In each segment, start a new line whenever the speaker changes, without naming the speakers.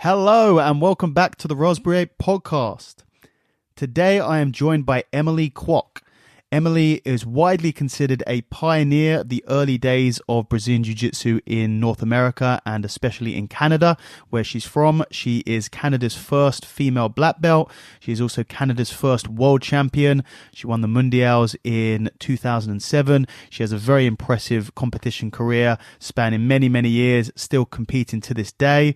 Hello and welcome back to the Raspberry Podcast. Today I am joined by Emily Kwok. Emily is widely considered a pioneer of the early days of Brazilian Jiu-Jitsu in North America and especially in Canada, where she's from. She is Canada's first female black belt. She is also Canada's first world champion. She won the Mundials in 2007. She has a very impressive competition career spanning many, many years, still competing to this day.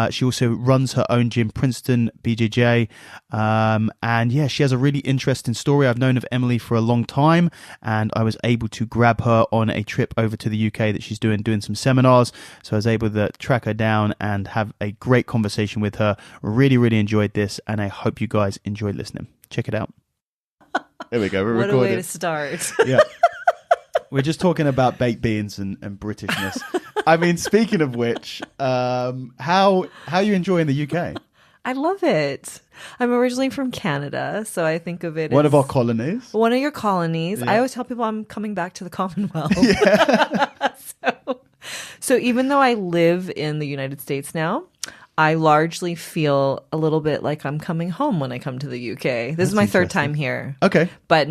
She also runs her own gym, Princeton BJJ. And yeah, she has a really interesting story. I've known of Emily for a long time, and I was able to grab her on a trip over to the UK that she's doing some seminars. So I was able to track her down and have a great conversation with her. Really, really enjoyed this, and I hope you guys enjoyed listening. Check it out. There we go. We're recording.
What a way to start.
Yeah. We're just talking about baked beans and Britishness. I mean, speaking of which, how are you enjoying the UK?
I love it. I'm originally from Canada, so I think of it
One
as
of our colonies.
one of your colonies.
Yeah.
I always tell people I'm coming back to the Commonwealth.
Yeah.
So even though I live in the United States now, I largely feel a little bit like I'm coming home when I come to the UK. This is my third time here.
Okay.
But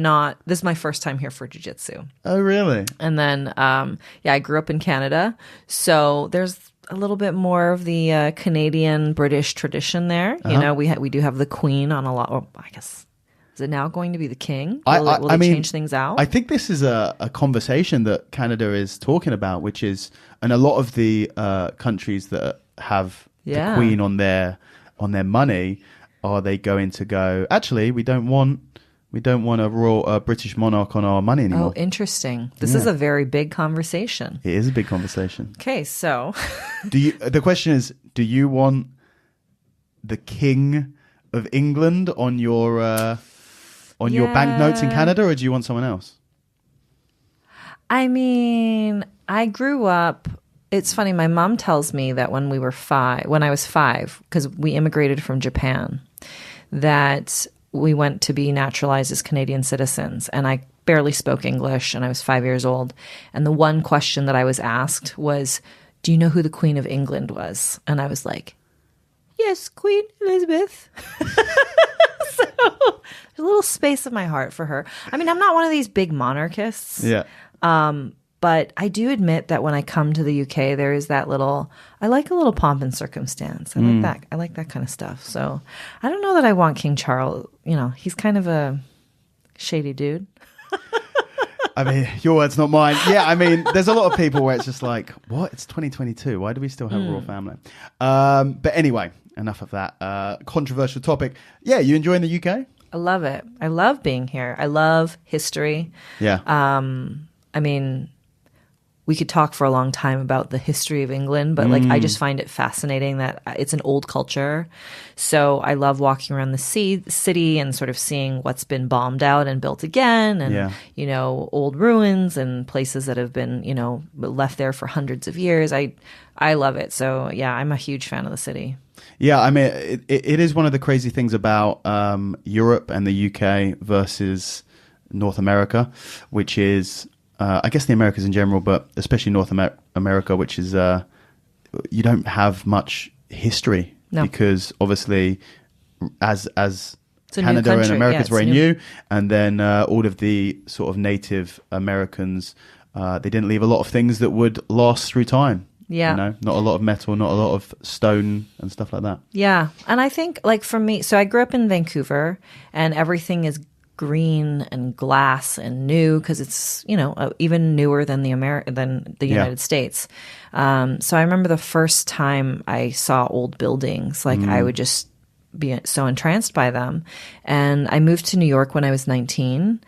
this is my first time here for jiu-jitsu.
Oh, really?
And then, I grew up in Canada. So there's a little bit more of the Canadian British tradition there. You know, we do have the Queen on a lot. Or I guess, is it now going to be the King? Will they change things out?
I think this is a conversation that Canada is talking about, which is, and a lot of the countries that have the Queen on their money, are they going to go, actually, we don't want a royal British monarch on our money anymore.
Oh, interesting. This is a very big conversation.
It is a big conversation.
Okay, so
the question is, do you want the King of England on your banknotes in Canada, or do you want someone else?
I mean, I grew up. It's funny. My mom tells me that when I was five, because we immigrated from Japan, that we went to be naturalized as Canadian citizens, and I barely spoke English, and I was 5 years old. And the one question that I was asked was, "Do you know who the Queen of England was?" And I was like, "Yes, Queen Elizabeth." So there's a little space in my heart for her. I mean, I'm not one of these big monarchists.
Yeah.
But I do admit that when I come to the UK, there is that I like a little pomp and circumstance. I like that kind of stuff. So I don't know that I want King Charles. You know, he's kind of a shady dude.
I mean, your words, not mine. Yeah, I mean, there's a lot of people where it's just like, what? It's 2022. Why do we still have a royal family? But anyway, enough of that controversial topic. Yeah, you enjoying the UK?
I love it. I love being here. I love history.
Yeah.
I mean, we could talk for a long time about the history of England, but I just find it fascinating that it's an old culture. So I love walking around the city and sort of seeing what's been bombed out and built again, and you know, old ruins and places that have been, you know, left there for hundreds of years. I love it. So yeah, I'm a huge fan of the city.
Yeah, I mean, it is one of the crazy things about Europe and the UK versus North America, which is, I guess the Americas in general, but especially North America, which is, you don't have much history because obviously as Canada and America is very new. And then all of the sort of native Americans, they didn't leave a lot of things that would last through time.
Yeah.
You know, not a lot of metal, not a lot of stone and stuff like that.
Yeah. And I think, like, for me, so I grew up in Vancouver, and everything is green and glass and new because it's, you know, even newer than the United States. So I remember the first time I saw old buildings, like I would just be so entranced by them. And I moved to New York when I was 19.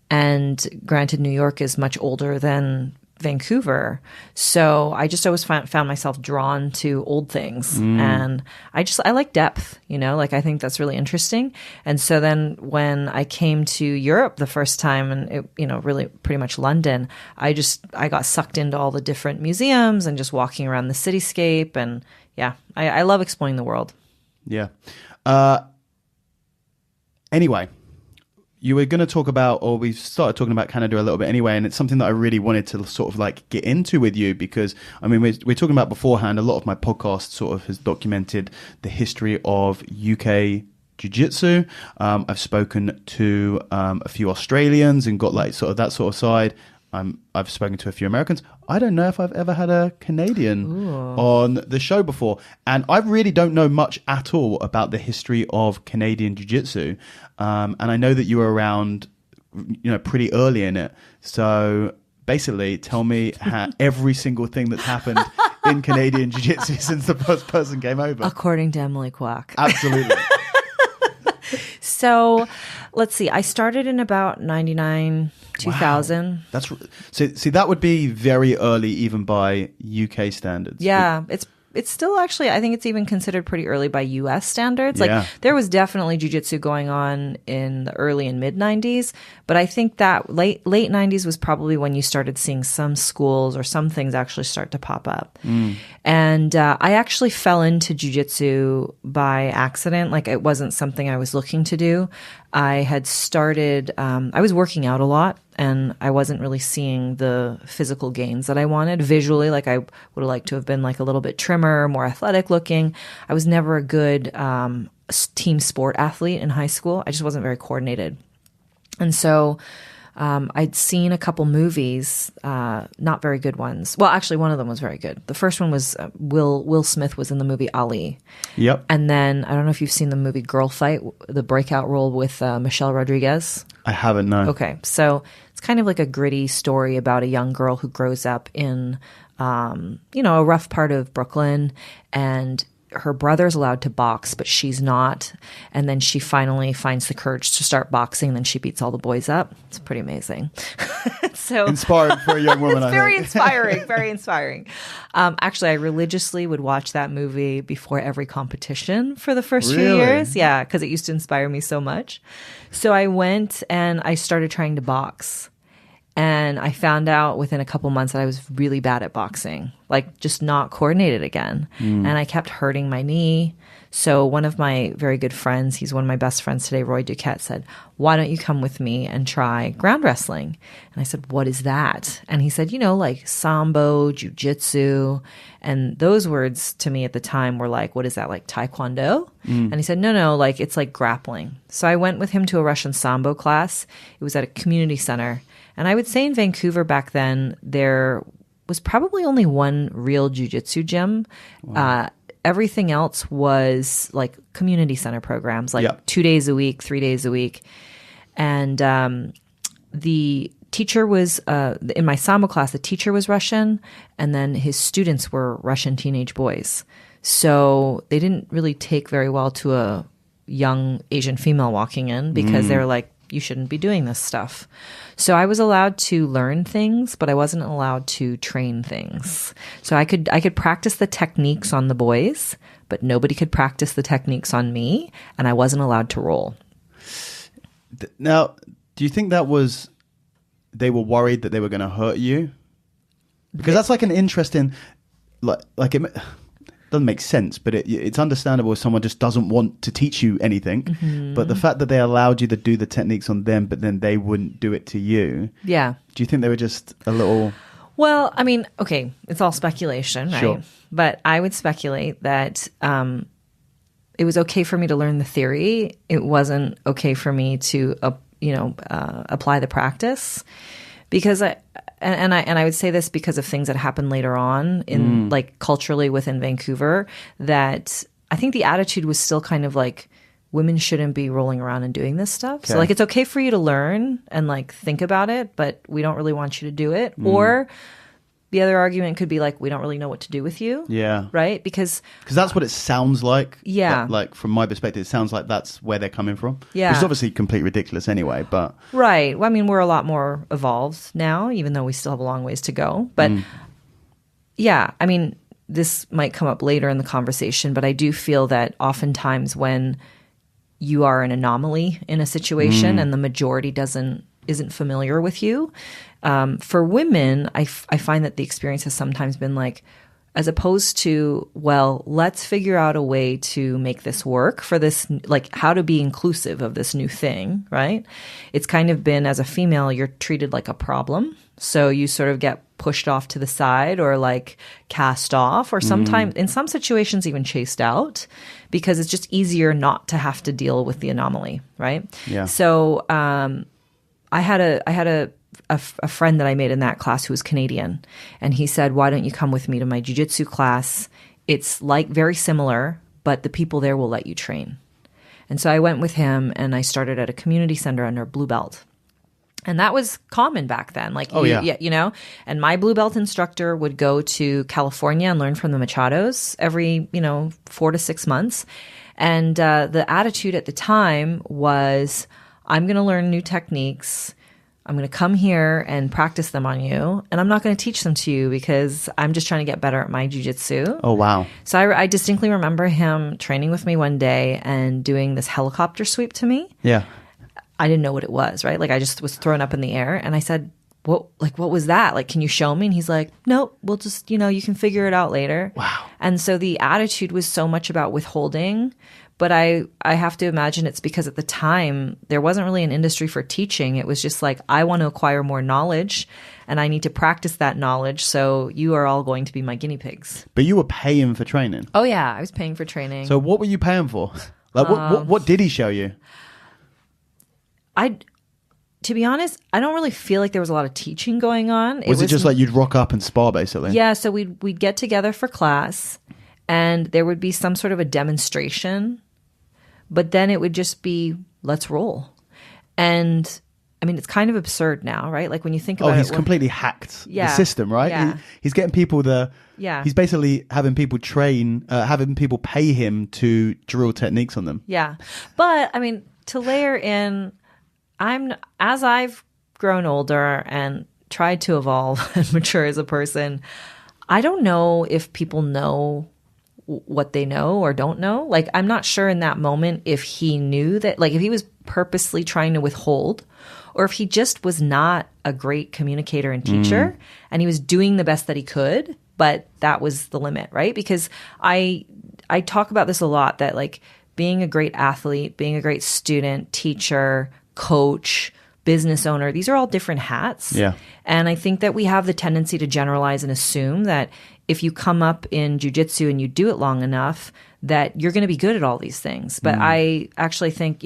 And granted, New York is much older than Vancouver. So I just always found myself drawn to old things. And I like depth, you know, like I think that's really interesting. And so then when I came to Europe the first time, and it, you know, really pretty much London, I got sucked into all the different museums and just walking around the cityscape. And yeah, I love exploring the world.
Yeah. Anyway, you were going to talk about, or we've started talking about Canada a little bit anyway, and it's something that I really wanted to sort of like get into with you because, I mean, we're talking about beforehand, a lot of my podcast sort of has documented the history of UK jiu-jitsu. I've spoken to a few Australians and got like sort of that sort of side. I've spoken to a few Americans. I don't know if I've ever had a Canadian on the show before. And I really don't know much at all about the history of Canadian jiu-jitsu. And I know that you were around, pretty early in it. So basically, tell me every single thing that's happened in Canadian jiu-jitsu since the first person came over.
According to Emily Kwok.
Absolutely.
So let's see. I started in about 99, 2000.
Wow. That's see, that would be very early, even by UK standards.
Yeah, it's still actually, I think it's even considered pretty early by US standards. Like there was definitely jiu-jitsu going on in the early and mid 90s, but I think that late 90s was probably when you started seeing some schools or some things actually start to pop up. And I actually fell into jiu-jitsu by accident. Like it wasn't something I was looking to do. I had started, I was working out a lot and I wasn't really seeing the physical gains that I wanted visually. Like I would have liked to have been like a little bit trimmer, more athletic looking. I was never a good team sport athlete in high school. I just wasn't very coordinated. And so I'd seen a couple movies, not very good ones. Well, actually, one of them was very good. The first one was Will Smith was in the movie Ali.
Yep.
And then I don't know if you've seen the movie Girl Fight, the breakout role with Michelle Rodriguez.
I haven't, no.
Okay, so it's kind of like a gritty story about a young girl who grows up in, a rough part of Brooklyn, and her brother's allowed to box, but she's not. And then she finally finds the courage to start boxing. And then she beats all the boys up. It's pretty amazing. So
inspiring for a young woman.
It's very inspiring, very inspiring. Actually, I religiously would watch that movie before every competition for the first few years. Yeah, because it used to inspire me so much. So I went and I started trying to box. And I found out within a couple months that I was really bad at boxing, like just not coordinated again. And I kept hurting my knee. So one of my very good friends, he's one of my best friends today, Roy Duquette, said, "Why don't you come with me and try ground wrestling?" And I said, "What is that?" And he said, like sambo, jiu-jitsu. And those words to me at the time were like, what is that, like taekwondo? And he said, no, like it's like grappling. So I went with him to a Russian sambo class. It was at a community center. And I would say in Vancouver back then, there was probably only one real jiu-jitsu gym. Wow. Everything else was like community center programs, like 2 days a week, 3 days a week. And the teacher was, in my Sambo class, the teacher was Russian, and then his students were Russian teenage boys. So they didn't really take very well to a young Asian female walking in because they were like, you shouldn't be doing this stuff. So I was allowed to learn things, but I wasn't allowed to train things. So I could practice the techniques on the boys, but nobody could practice the techniques on me, and I wasn't allowed to roll.
Now, do you think that was they were worried that they were going to hurt you? Because that's like an interesting, like it doesn't make sense, but it's understandable if someone just doesn't want to teach you anything. Mm-hmm. But the fact that they allowed you to do the techniques on them, but then they wouldn't do it to you. Yeah. Do you think they were just a little...
Well, I mean, okay, it's all speculation, right? Sure. But I would speculate that it was okay for me to learn the theory. It wasn't okay for me to, apply the practice. Because I would say this because of things that happened later on in like culturally within Vancouver, that I think the attitude was still kind of like women shouldn't be rolling around and doing this stuff. Okay. So like it's okay for you to learn and like think about it, but we don't really want you to do it. Or the other argument could be like, we don't really know what to do with you. Yeah. Right? Because
that's what it sounds like.
Yeah.
Like from my perspective, it sounds like that's where they're coming from. Yeah. Which is obviously completely ridiculous anyway, but...
Right. Well, I mean, we're a lot more evolved now, even though we still have a long ways to go. But yeah, I mean, this might come up later in the conversation, but I do feel that oftentimes when you are an anomaly in a situation and the majority isn't familiar with you, for women, I find that the experience has sometimes been like, as opposed to, well, let's figure out a way to make this work for this, like how to be inclusive of this new thing, right? It's kind of been, as a female, you're treated like a problem. So you sort of get pushed off to the side or like cast off, or sometimes in some situations even chased out, because it's just easier not to have to deal with the anomaly, right?
Yeah.
So I had a friend that I made in that class who was Canadian, and he said, why don't you come with me to my jiu-jitsu class? It's like very similar, but the people there will let you train. And so I went with him, and I started at a community center under blue belt. And that was common back then. Like, you know, and my blue belt instructor would go to California and learn from the Machados every, 4 to 6 months. And the attitude at the time was, I'm going to learn new techniques. I'm going to come here and practice them on you, and I'm not going to teach them to you because I'm just trying to get better at my jiu-jitsu.
Oh, wow.
So I distinctly remember him training with me one day and doing this helicopter sweep to me.
Yeah.
I didn't know what it was, right? Like I just was thrown up in the air, and I said, what was that? Like, can you show me? And he's like, nope, we'll just, you can figure it out later.
Wow.
And so the attitude was so much about withholding. But I have to imagine it's because at the time, there wasn't really an industry for teaching. It was just like, I want to acquire more knowledge, and I need to practice that knowledge. So you are all going to be my guinea pigs.
But you were paying for training.
Oh, yeah. I was paying for training.
So what were you paying for? Like, what did he show you?
To be honest, I don't really feel like there was a lot of teaching going on.
Was it just like you'd rock up and spar, basically?
Yeah. So we'd get together for class, and there would be some sort of a demonstration. But then it would just be, let's roll. And I mean, it's kind of absurd now, right? Like when you think about it.
Oh, he's completely hacked the system, right?
Yeah.
He's getting people
Yeah.
He's basically having people train, having people pay him to drill techniques on them.
Yeah. But I mean, to layer in, as I've grown older and tried to evolve and mature as a person, I don't know if people know what they know or don't know. Like, I'm not sure in that moment if he knew that, like, if he was purposely trying to withhold, or if he just was not a great communicator and teacher, and he was doing the best that he could, but that was the limit, right? Because I talk about this a lot, that like being a great athlete, being a great student, teacher, coach, business owner, these are all different hats.
Yeah.
And I think that we have the tendency to generalize and assume that if you come up in jiu-jitsu and you do it long enough, that you're going to be good at all these things. But I actually think,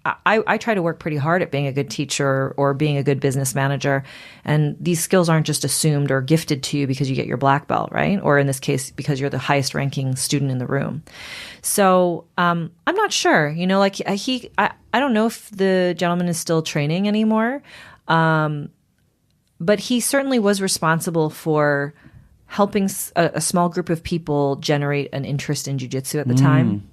I try to work pretty hard at being a good teacher or being a good business manager. And these skills aren't just assumed or gifted to you because you get your black belt, right? Or in this case, because you're the highest ranking student in the room. So I'm not sure, I don't know if the gentleman is still training anymore. But he certainly was responsible for helping a small group of people generate an interest in jiu-jitsu at the time.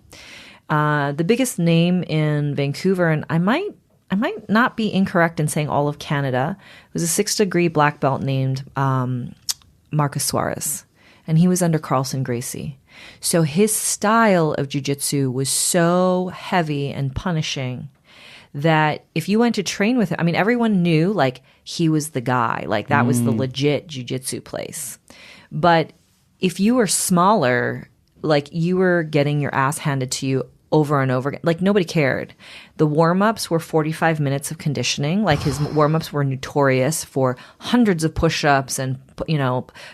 The biggest name in Vancouver, and I might not be incorrect in saying all of Canada, was a 6th-degree black belt named Marcus Suarez, and he was under Carlson Gracie. So his style of jiu-jitsu was so heavy and punishing that if you went to train with him, I mean, everyone knew like he was the guy, like that was the legit jiu-jitsu place. But if you were smaller, like you were getting your ass handed to you over and over again. Like nobody cared. The warm-ups were 45 minutes of conditioning. Like his warm-ups were notorious for hundreds of push-ups and,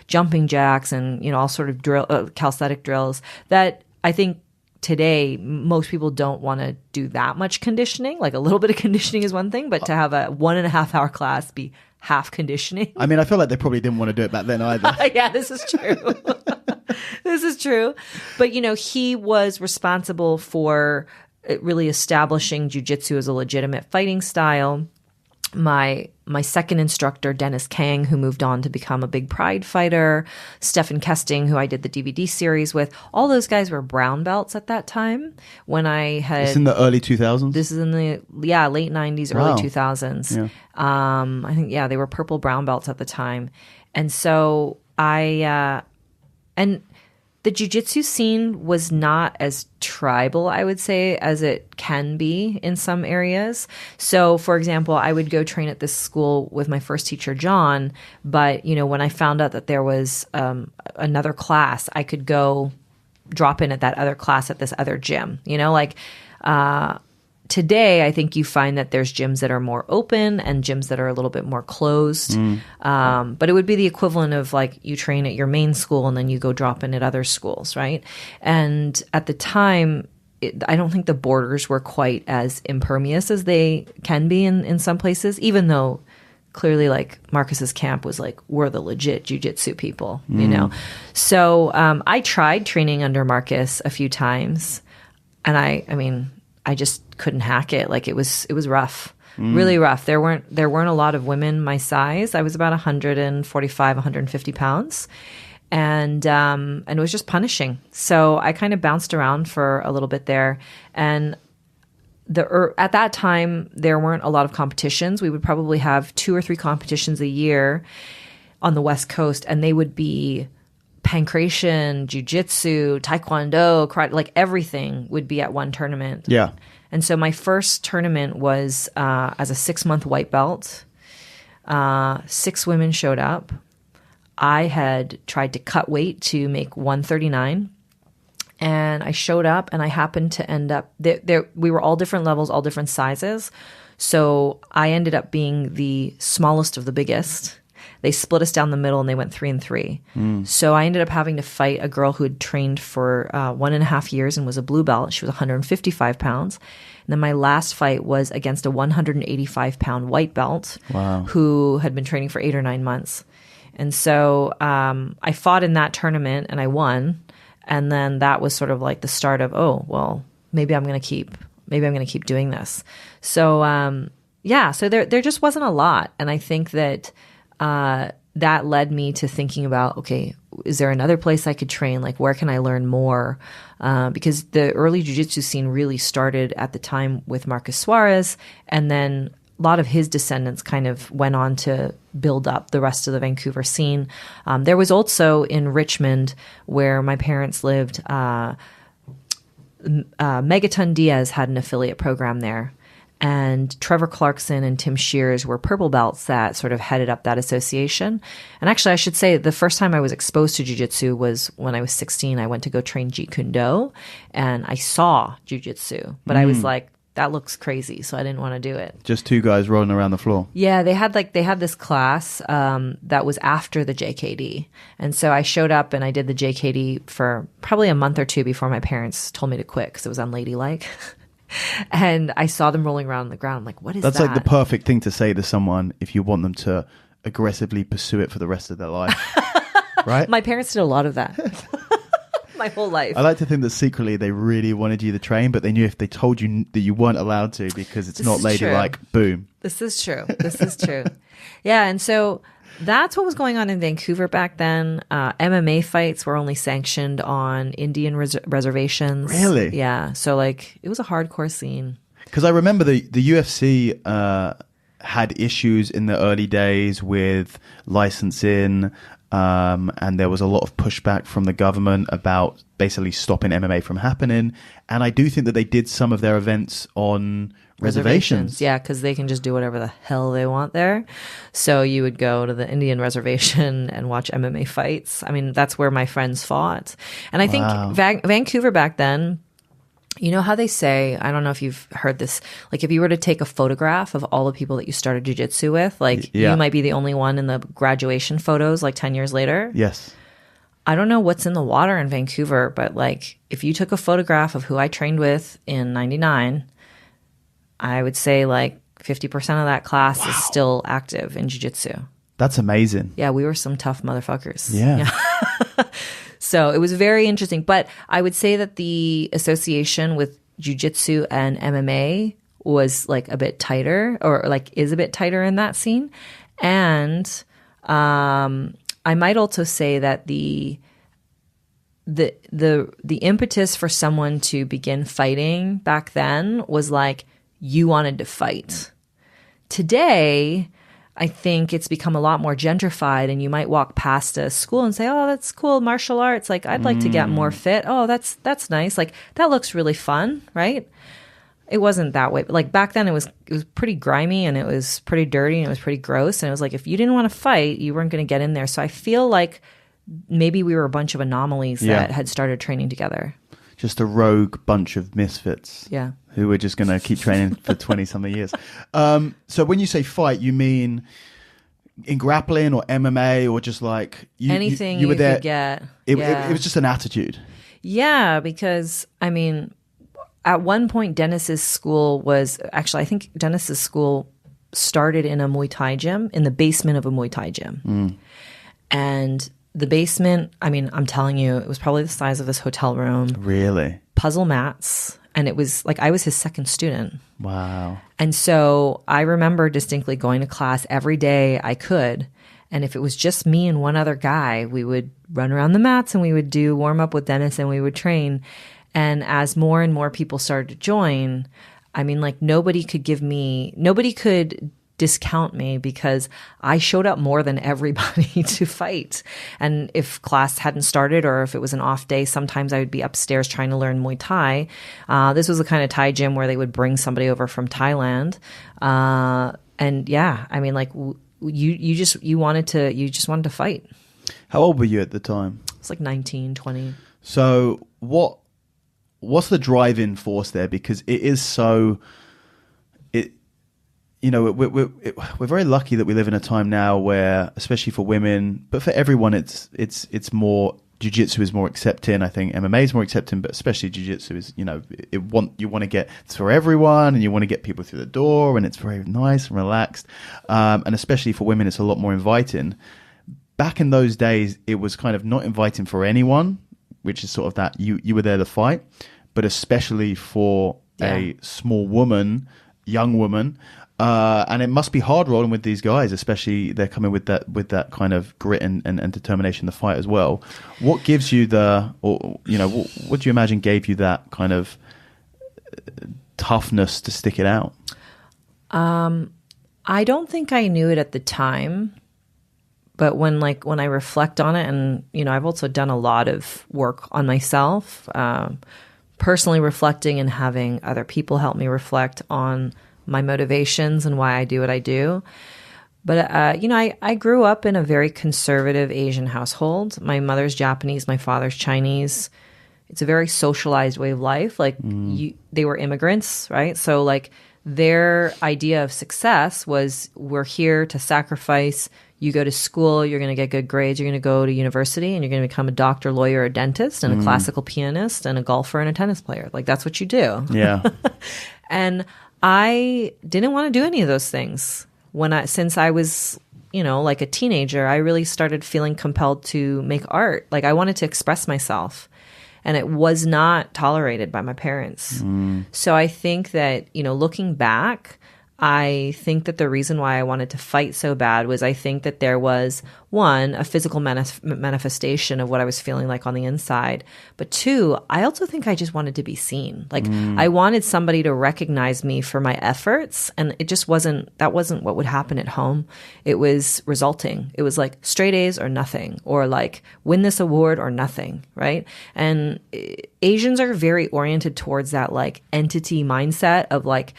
jumping jacks and, all sort of calisthenic drills that I think today most people don't want to do that much conditioning. Like a little bit of conditioning is one thing, but to have a 1.5 hour class be half conditioning.
I mean, I feel like they probably didn't want to do it back then either.
Yeah, this is true. This is true. But, he was responsible for really establishing jiu-jitsu as a legitimate fighting style. My second instructor, Dennis Kang, who moved on to become a big Pride fighter, Stefan Kesting, who I did the DVD series with, all those guys were brown belts at that time when I had...
It's in the early 2000s?
This is in the, late 90s, early 2000s.
Yeah.
I think, they were purple brown belts at the time. And so and the jiu-jitsu scene was not as tribal, I would say, as it can be in some areas. So, for example, I would go train at this school with my first teacher, John. But, when I found out that there was another class, I could go drop in at that other class at this other gym. Today, I think you find that there's gyms that are more open and gyms that are a little bit more closed. But it would be the equivalent of like you train at your main school and then you go drop in at other schools, right? And at the time, I don't think the borders were quite as impervious as they can be in some places, even though clearly like Marcus's camp was like, we're the legit jiu-jitsu people, So I tried training under Marcus a few times, and I just couldn't hack it. Like it was rough, really rough. There weren't a lot of women my size. I was about 145, 150 pounds. And it was just punishing. So I kind of bounced around for a little bit there. And at that time, there weren't a lot of competitions. We would probably have 2 or 3 competitions a year on the West Coast, and they would be pankration, jiu-jitsu, taekwondo, karate, like everything would be at one tournament.
Yeah.
And so my first tournament was as a 6-month white belt. 6 women showed up. I had tried to cut weight to make 139. And I showed up and I happened to end up there. We were all different levels, all different sizes. So I ended up being the smallest of the biggest. They split us down the middle and they went 3 and 3. So I ended up having to fight a girl who had trained for 1.5 years and was a blue belt. She was 155 pounds. And then my last fight was against a 185-pound white belt who had been training for 8 or 9 months. And so I fought in that tournament and I won. And then that was sort of like the start of, maybe I'm going to keep doing this. So, so there just wasn't a lot. And I think that that led me to thinking about, okay, is there another place I could train? Like, where can I learn more? Because the early jiu-jitsu scene really started at the time with Marcus Suarez, and then a lot of his descendants kind of went on to build up the rest of the Vancouver scene. There was also in Richmond, where my parents lived, Megaton Diaz had an affiliate program there. And Trevor Clarkson and Tim Shears were purple belts that sort of headed up that association. And actually, I should say the first time I was exposed to jiu-jitsu was when I was 16. I went to go train Jeet Kune Do, and I saw jiu-jitsu. But I was like, that looks crazy, so I didn't want to do it.
Just 2 guys rolling around the floor.
Yeah, they had this class that was after the JKD. And so I showed up and I did the JKD for probably a month or 2 before my parents told me to quit because it was unladylike. And I saw them rolling around on the ground. I'm like, what is that?
That's like the perfect thing to say to someone if you want them to aggressively pursue it for the rest of their life. Right?
My parents did a lot of that. My whole life.
I like to think that secretly they really wanted you to train, but they knew if they told you that you weren't allowed to because it's not ladylike, boom.
This is true. Yeah, and so that's what was going on in Vancouver back then. MMA fights were only sanctioned on Indian reservations.
Really?
Yeah. So like it was a hardcore scene.
Because I remember the UFC had issues in the early days with licensing, and there was a lot of pushback from the government about basically stopping MMA from happening. And I do think that they did some of their events on reservations.
Yeah, because they can just do whatever the hell they want there. So you would go to the Indian reservation and watch MMA fights. I mean, that's where my friends fought. And I think Vancouver back then, you know how they say, I don't know if you've heard this, like if you were to take a photograph of all the people that you started jiu-jitsu with, like you might be the only one in the graduation photos like 10 years later.
Yes.
I don't know what's in the water in Vancouver, but like if you took a photograph of who I trained with in 99, I would say like 50% of that class is still active in jiu-jitsu.
That's amazing.
Yeah, we were some tough motherfuckers.
Yeah.
So it was very interesting. But I would say that the association with jiu-jitsu and MMA was like a bit tighter, or like is a bit tighter in that scene. And I might also say that the impetus for someone to begin fighting back then was like, you wanted to fight. Today, I think it's become a lot more gentrified, and you might walk past a school and say, "Oh, that's cool, martial arts. Like, I'd like to get more fit. Oh, that's nice. Like, that looks really fun, right?" It wasn't that way. But like back then, it was pretty grimy, and it was pretty dirty, and it was pretty gross. And it was like, if you didn't want to fight, you weren't going to get in there. So I feel like maybe we were a bunch of anomalies that had started training together.
Just a rogue bunch of misfits.
Yeah.
Who were just going to keep training for 20-something years. So when you say fight, you mean in grappling or MMA or just like...
Anything
you were there,
could get.
It was just an attitude.
Yeah, because, I mean, at one point, Dennis's school was... Actually, I think Dennis's school started in a Muay Thai gym, in the basement of a Muay Thai gym. And... the basement, I mean, I'm telling you, it was probably the size of this hotel room.
Really?
Puzzle mats. And it was like I was his second student.
Wow.
And so I remember distinctly going to class every day I could. And if it was just me and one other guy, we would run around the mats and we would do warm up with Dennis and we would train. And as more and more people started to join, I mean, like nobody could discount me because I showed up more than everybody to fight. And if class hadn't started or if it was an off day, sometimes I would be upstairs trying to learn Muay Thai. This was the kind of Thai gym where they would bring somebody over from Thailand. And yeah, I mean, like you just wanted to fight.
How old were you at the time?
It's like 19, 20.
So what's the driving force there? Because it is so... You know, we're very lucky that we live in a time now where, especially for women, but for everyone, it's more jiu-jitsu is more accepting. I think MMA is more accepting, but especially jiu-jitsu is, you know, you want to get it's for everyone, and you want to get people through the door, and it's very nice and relaxed, and especially for women, it's a lot more inviting. Back in those days, it was kind of not inviting for anyone, which is sort of that you were there to fight, but especially for a small woman, young woman. And it must be hard rolling with these guys, especially they're coming with that kind of grit and determination to fight as well. What gives you what do you imagine gave you that kind of toughness to stick it out?
I don't think I knew it at the time, but when I reflect on it, and you know, I've also done a lot of work on myself, personally reflecting and having other people help me reflect on my motivations and why I do what I do. But, you know, I grew up in a very conservative Asian household. My mother's Japanese, my father's Chinese. It's a very socialized way of life. Like they were immigrants, right? So like their idea of success was we're here to sacrifice. You go to school, you're going to get good grades, you're going to go to university, and you're going to become a doctor, lawyer, a dentist, and a classical pianist, and a golfer, and a tennis player. Like that's what you do.
Yeah.
And I didn't want to do any of those things. Since I was, you know, like a teenager, I really started feeling compelled to make art. Like I wanted to express myself, and it was not tolerated by my parents. So I think that, you know, looking back, I think that the reason why I wanted to fight so bad was I think that there was, one, a physical manifestation of what I was feeling like on the inside. But two, I also think I just wanted to be seen. Like I wanted somebody to recognize me for my efforts. And it just wasn't what would happen at home. It was resulting. It was like straight A's or nothing, or like win this award or nothing, right? And Asians are very oriented towards that like entity mindset of like,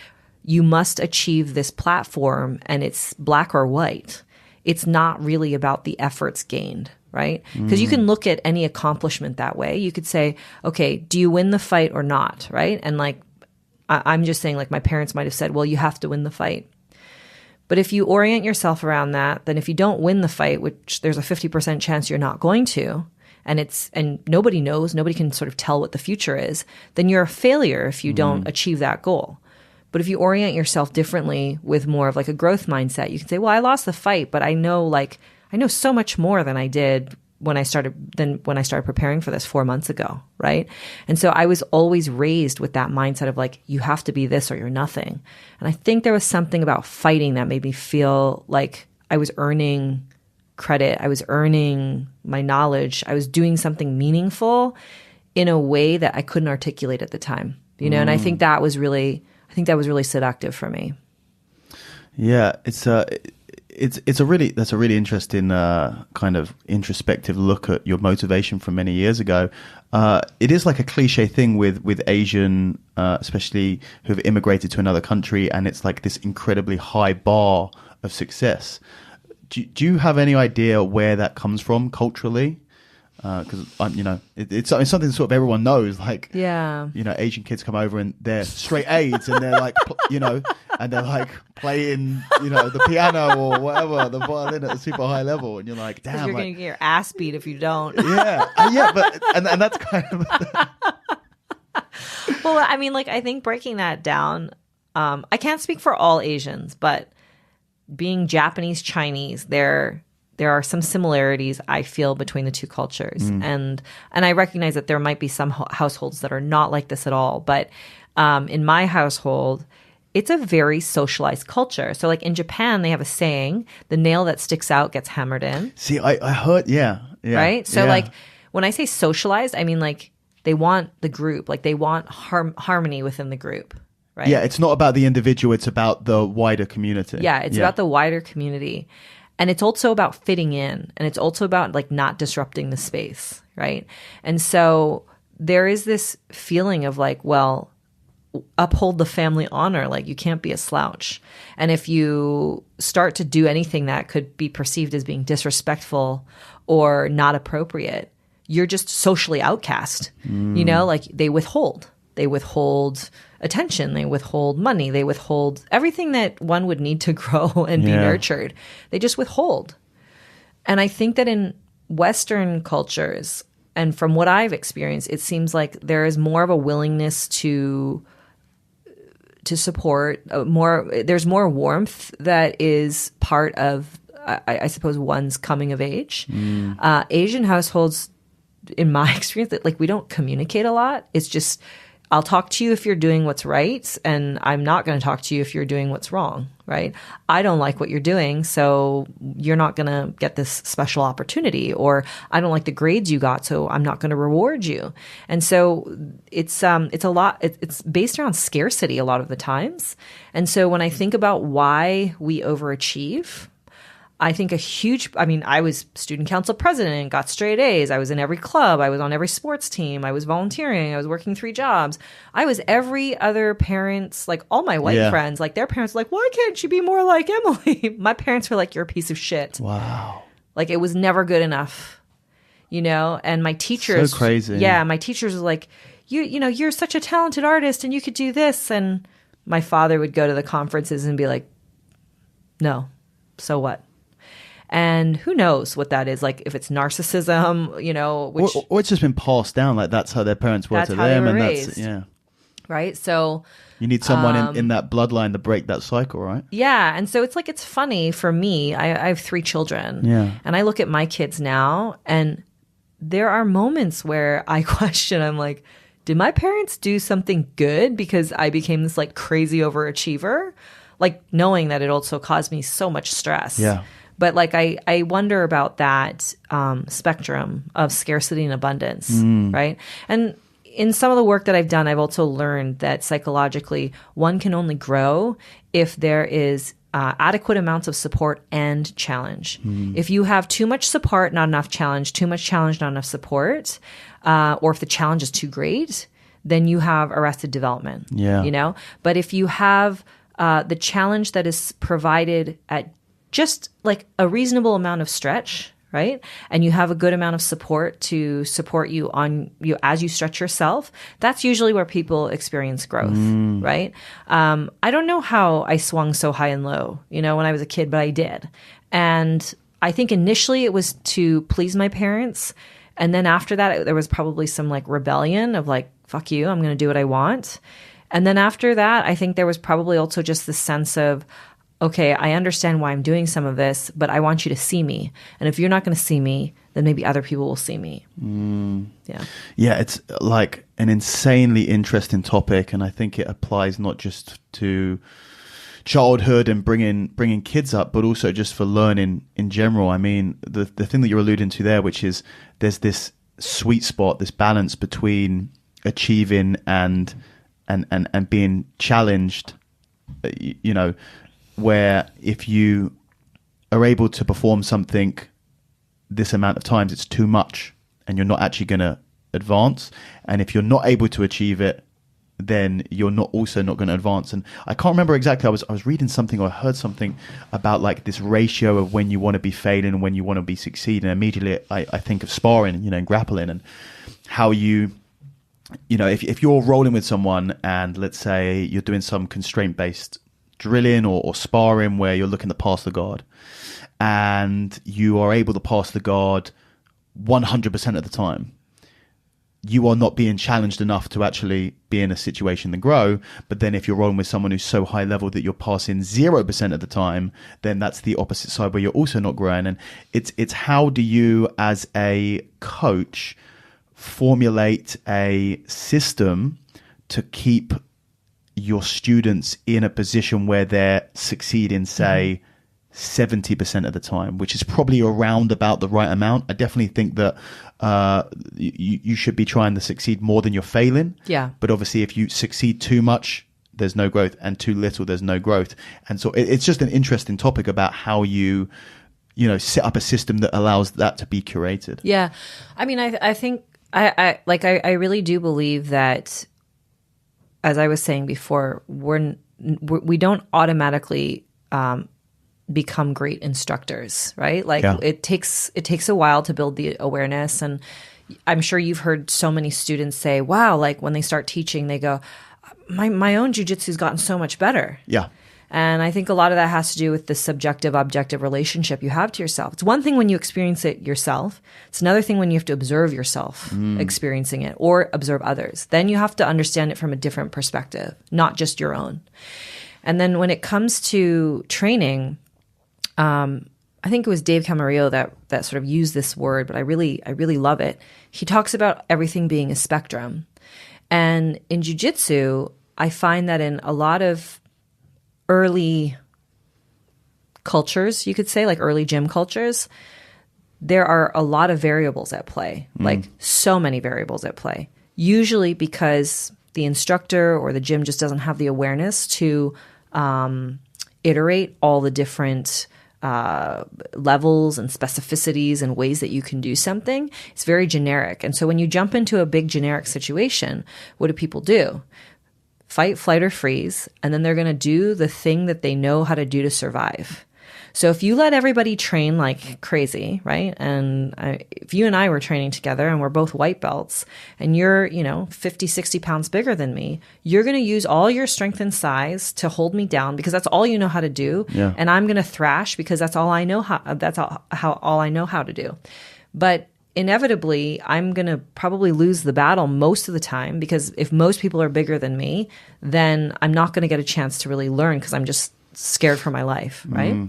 you must achieve this platform and it's black or white. It's not really about the efforts gained, right? Because you can look at any accomplishment that way. You could say, okay, do you win the fight or not, right? And like, I'm just saying like my parents might have said, well, you have to win the fight. But if you orient yourself around that, then if you don't win the fight, which there's a 50% chance you're not going to, and nobody knows, nobody can sort of tell what the future is, then you're a failure if you don't achieve that goal. But if you orient yourself differently with more of like a growth mindset, you can say, well, I lost the fight, but I know so much more than I did when I started preparing for this 4 months ago. Right. And so I was always raised with that mindset of like, you have to be this or you're nothing. And I think there was something about fighting that made me feel like I was earning credit. I was earning my knowledge. I was doing something meaningful in a way that I couldn't articulate at the time, you know? And I think that was really seductive for me.
Yeah, it's that's a really interesting kind of introspective look at your motivation from many years ago. It is like a cliche thing with Asian, especially who've immigrated to another country, and it's like this incredibly high bar of success. Do you have any idea where that comes from culturally? Because it's something sort of everyone knows. Like, Asian kids come over and they're straight A's, and they're like, and they're like playing, the piano or whatever, the violin at a super high level, and you're like, damn,
you're gonna get your ass beat if you don't.
But and that's kind of.
Well, I mean, like, I think breaking that down, I can't speak for all Asians, but being Japanese, Chinese, there are some similarities I feel between the two cultures. And I recognize that there might be some households that are not like this at all. But in my household, it's a very socialized culture. So like in Japan, they have a saying, the nail that sticks out gets hammered in.
See, I heard, yeah.
Right? So like when I say socialized, I mean like they want the group, like they want harmony within the group. Right?
Yeah, it's not about the individual, it's about the wider community.
Yeah, it's about the wider community. And it's also about fitting in, and it's also about like not disrupting the space, right? And so there is this feeling of like, well, uphold the family honor, like you can't be a slouch. And if you start to do anything that could be perceived as being disrespectful or not appropriate, you're just socially outcast. Like they withhold attention, they withhold money, they withhold everything that one would need to grow and be nurtured. They just withhold. And I think that in Western cultures, and from what I've experienced, it seems like there is more of a willingness to support, there's more warmth that is part of, I suppose, one's coming of age. Asian households, in my experience, that like we don't communicate a lot. It's just, I'll talk to you if you're doing what's right, and I'm not going to talk to you if you're doing what's wrong, right? I don't like what you're doing, so you're not going to get this special opportunity, or I don't like the grades you got, so I'm not going to reward you. And so it's a lot. It's based around scarcity a lot of the times. And so when I think about why we overachieve, I think I was student council president and got straight A's. I was in every club. I was on every sports team. I was volunteering. I was working 3 jobs. I was every other parent's, like all my white friends, like their parents were like, why can't you be more like Emily? My parents were like, you're a piece of shit.
Wow.
Like it was never good enough, and my teachers.
So crazy.
Yeah. My teachers were like, you're such a talented artist and you could do this. And my father would go to the conferences and be like, no, so what? And who knows what that is, like if it's narcissism, which
or it's just been passed down, like that's how their parents were to them, and
raised.
That's
right. So
you need someone in that bloodline to break that cycle, right?
Yeah, and so it's like it's funny for me. I have 3 children, and I look at my kids now, and there are moments where I question. I'm like, did my parents do something good because I became this like crazy overachiever, like knowing that it also caused me so much stress.
Yeah.
But like I wonder about that spectrum of scarcity and abundance, right? And in some of the work that I've done, I've also learned that psychologically, one can only grow if there is adequate amounts of support and challenge. If you have too much support, not enough challenge, too much challenge, not enough support, or if the challenge is too great, then you have arrested development. But if you have the challenge that is provided at just like a reasonable amount of stretch, right? And you have a good amount of support to support you on you as you stretch yourself. That's usually where people experience growth, right? I don't know how I swung so high and low, when I was a kid, but I did. And I think initially it was to please my parents. And then after that, there was probably some like rebellion of like, fuck you, I'm going to do what I want. And then after that, I think there was probably also just the sense of, okay, I understand why I'm doing some of this, but I want you to see me. And if you're not going to see me, then maybe other people will see me.
Yeah, it's like an insanely interesting topic. And I think it applies not just to childhood and bringing kids up, but also just for learning in general. I mean, the thing that you're alluding to there, which is there's this sweet spot, this balance between achieving and being challenged, where if you are able to perform something this amount of times, it's too much and you're not actually going to advance. And if you're not able to achieve it, then you're not going to advance. And I can't remember exactly. I was reading something, or I heard something about like this ratio of when you want to be failing and when you want to be succeeding. Immediately I think of sparring, and grappling, and how if you're rolling with someone and let's say you're doing some constraint based drilling or sparring where you're looking to pass the guard, and you are able to pass the guard 100% of the time, you are not being challenged enough to actually be in a situation to grow. But then if you're rolling with someone who's so high level that you're passing 0% of the time, then that's the opposite side where you're also not growing. And it's how do you as a coach formulate a system to keep your students in a position where they're succeeding, say, 70% of the time, which is probably around about the right amount. I definitely think that you should be trying to succeed more than you're failing.
Yeah.
But obviously, if you succeed too much, there's no growth, and too little, there's no growth. And so it's just an interesting topic about how you set up a system that allows that to be curated.
Yeah. I mean, I think I really do believe that, as I was saying before, we don't automatically become great instructors, right? Like it takes a while to build the awareness. And I'm sure you've heard so many students say, wow, like when they start teaching, they go, my own jujitsu's gotten so much better. Yeah. And I think a lot of that has to do with the subjective objective relationship you have to yourself. It's one thing when you experience it yourself. It's another thing when you have to observe yourself experiencing it or observe others. Then you have to understand it from a different perspective, not just your own. And then when it comes to training, I think it was Dave Camarillo that sort of used this word, but I really love it. He talks about everything being a spectrum. And in jiu-jitsu, I find that in a lot of early cultures, you could say, like early gym cultures, there are a lot of variables at play, like so many variables at play, usually because the instructor or the gym just doesn't have the awareness to iterate all the different levels and specificities and ways that you can do something. It's very generic. And so when you jump into a big generic situation, what do people do? Fight, flight, or freeze, and then they're going to do the thing that they know how to do to survive. So if you let everybody train like crazy, right? And if you and I were training together and we're both white belts and you're, 50, 60 pounds bigger than me, you're going to use all your strength and size to hold me down because that's all you know how to do. Yeah. And I'm going to thrash because that's all I know all I know how to do. But inevitably, I'm going to probably lose the battle most of the time because if most people are bigger than me, then I'm not going to get a chance to really learn because I'm just scared for my life, right?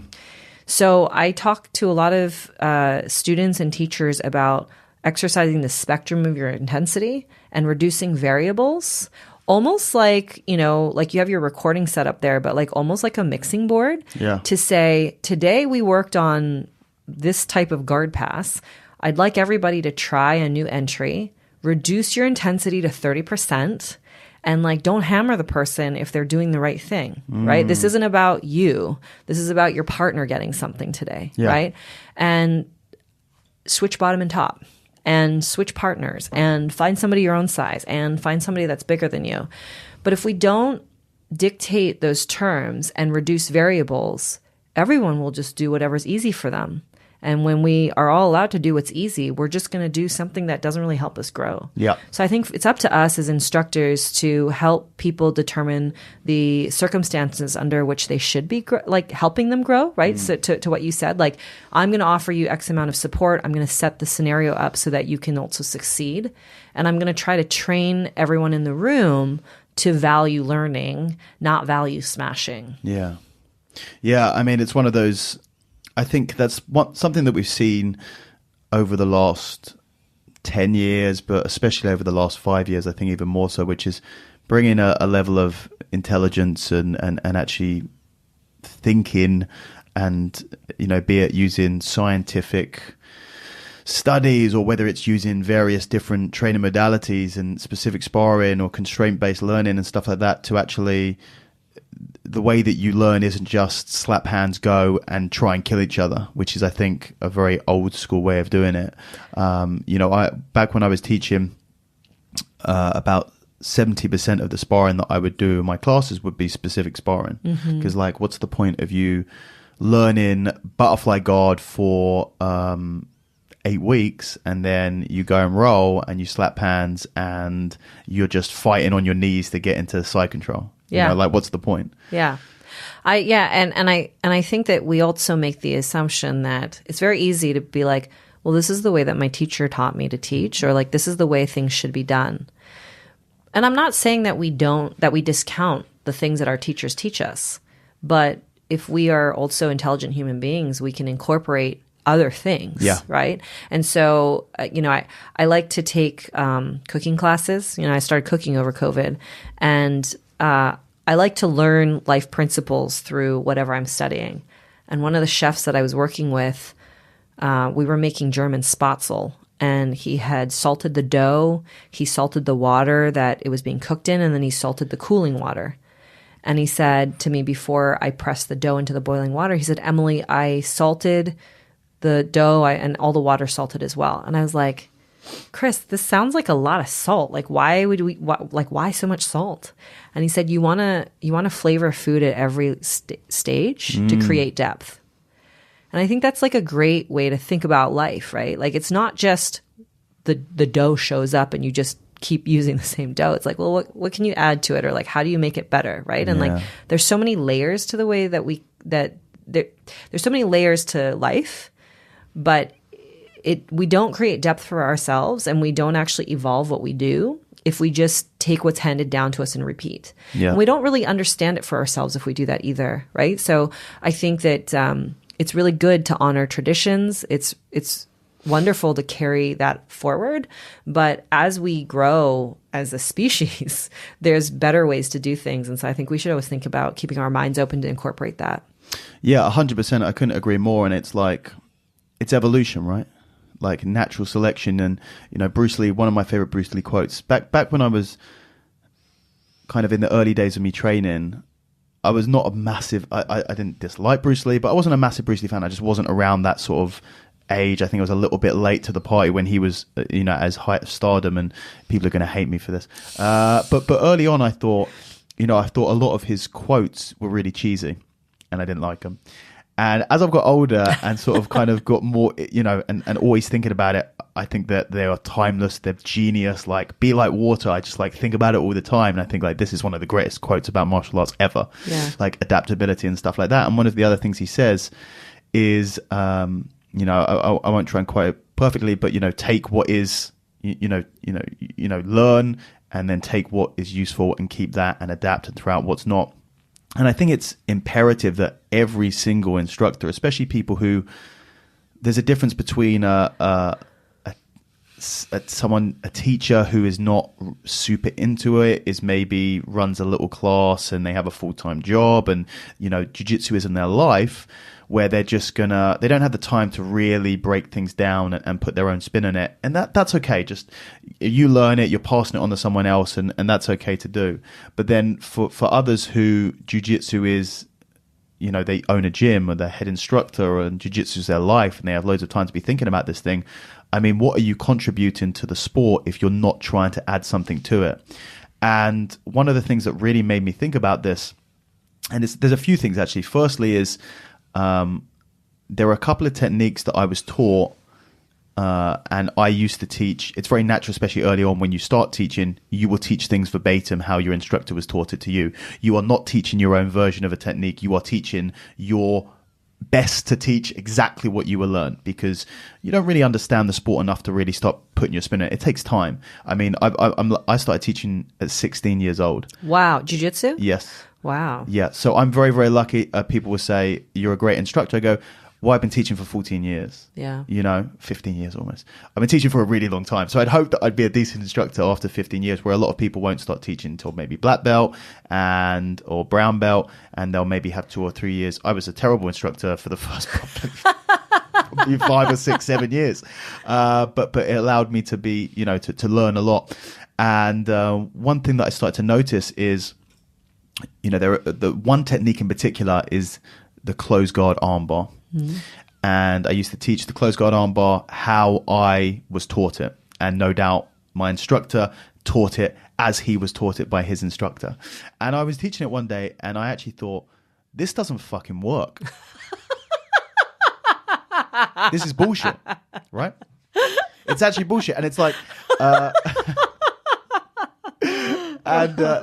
So I talk to a lot of students and teachers about exercising the spectrum of your intensity and reducing variables, almost like, like you have your recording set up there, but like almost like a mixing board to say, today we worked on this type of guard pass. I'd like everybody to try a new entry, reduce your intensity to 30%, and like don't hammer the person if they're doing the right thing, right? This isn't about you. This is about your partner getting something today, right? And switch bottom and top and switch partners and find somebody your own size and find somebody that's bigger than you. But if we don't dictate those terms and reduce variables, everyone will just do whatever's easy for them. And when we are all allowed to do what's easy, we're just going to do something that doesn't really help us grow. Yeah. So I think it's up to us as instructors to help people determine the circumstances under which they should be helping them grow, right? So to what you said, like, I'm going to offer you X amount of support. I'm going to set the scenario up so that you can also succeed. And I'm going to try to train everyone in the room to value learning, not value smashing.
Yeah. Yeah. I mean, it's one of those... I think that's something that we've seen over the last 10 years, but especially over the last 5 years, I think even more so, which is bringing a level of intelligence and actually thinking and, be it using scientific studies or whether it's using various different training modalities and specific sparring or constraint-based learning and stuff like that to actually the way that you learn isn't just slap hands, go and try and kill each other, which is, I think, a very old school way of doing it. Back when I was teaching, about 70% of the sparring that I would do in my classes would be specific sparring. Because what's the point of you learning butterfly guard for 8 weeks and then you go and roll and you slap hands and you're just fighting on your knees to get into side control? What's the point?
Yeah. I think that we also make the assumption that it's very easy to be like, well, this is the way that my teacher taught me to teach, or like, this is the way things should be done. And I'm not saying that we discount the things that our teachers teach us, but if we are also intelligent human beings, we can incorporate other things, right? And so, I like to take cooking classes. I started cooking over COVID, and I like to learn life principles through whatever I'm studying. And one of the chefs that I was working with, we were making German spatzel, and he had salted the dough, he salted the water that it was being cooked in, and then he salted the cooling water. And he said to me before I pressed the dough into the boiling water, he said, "Emily, I salted the dough and all the water salted as well." And I was like, "Chris, this sounds like a lot of salt. Like, why so much salt?" And he said, you want to flavor food at every stage to create depth. And I think that's like a great way to think about life, right? Like, it's not just the dough shows up and you just keep using the same dough. It's like, well, what can you add to it? Or like, how do you make it better, right? And like, there's so many layers to the way that there's so many layers to life, but we don't create depth for ourselves, and we don't actually evolve what we do if we just take what's handed down to us and repeat. Yeah. And we don't really understand it for ourselves if we do that either, right? So I think that it's really good to honor traditions. It's wonderful to carry that forward. But as we grow as a species, there's better ways to do things. And so I think we should always think about keeping our minds open to incorporate that.
Yeah, 100%. I couldn't agree more. And it's like, it's evolution, right? Like natural selection. And, Bruce Lee, one of my favorite Bruce Lee quotes, back when I was kind of in the early days of me training, I was not a massive, I didn't dislike Bruce Lee, but I wasn't a massive Bruce Lee fan. I just wasn't around that sort of age. I think I was a little bit late to the party when he was, as height of stardom, and people are going to hate me for this. But early on, I thought a lot of his quotes were really cheesy and I didn't like them. And as I've got older and sort of kind of got more, and always thinking about it, I think that they are timeless. They're genius. Like, be like water. I just like think about it all the time. And I think like this is one of the greatest quotes about martial arts ever. Yeah. Like adaptability and stuff like that. And one of the other things he says is, I won't try and quote it perfectly, but, take what is, learn and then take what is useful and keep that and adapt and throw out what's not. And I think it's imperative that every single instructor, especially people who, there's a difference between a teacher who is not super into it, is maybe runs a little class and they have a full-time job and, jiu-jitsu is in their life, where they're just they don't have the time to really break things down and put their own spin on it. And that's okay. Just, you learn it, you're passing it on to someone else, and that's okay to do. But then for others who jiu-jitsu is, they own a gym or they're head instructor and jiu-jitsu is their life and they have loads of time to be thinking about this thing. I mean, what are you contributing to the sport if you're not trying to add something to it? And one of the things that really made me think about this, and there's a few things actually. Firstly is, there are a couple of techniques that I was taught, and I used to teach. It's very natural, especially early on when you start teaching, you will teach things verbatim how your instructor was taught it to you. You are not teaching your own version of a technique. You are teaching your best to teach exactly what you will learn, because you don't really understand the sport enough to really start putting your spin on it. It takes time. I mean, I started teaching at 16 years old.
Wow. Jiu-jitsu?
Yes.
Wow.
Yeah. So I'm very, very lucky. People will say, you're a great instructor. I go, well, I've been teaching for 14 years. Yeah. 15 years almost. I've been teaching for a really long time. So I'd hope that I'd be a decent instructor after 15 years, where a lot of people won't start teaching until maybe black belt or brown belt, and they'll maybe have 2 or 3 years. I was a terrible instructor for the first probably 5 or 6, 7 years. But it allowed me to be, to learn a lot. And one thing that I started to notice is, the one technique in particular is the close guard armbar. And I used to teach the close guard armbar how I was taught it. And no doubt my instructor taught it as he was taught it by his instructor. And I was teaching it one day and I actually thought, this doesn't fucking work. This is bullshit, right? It's actually bullshit. And it's like...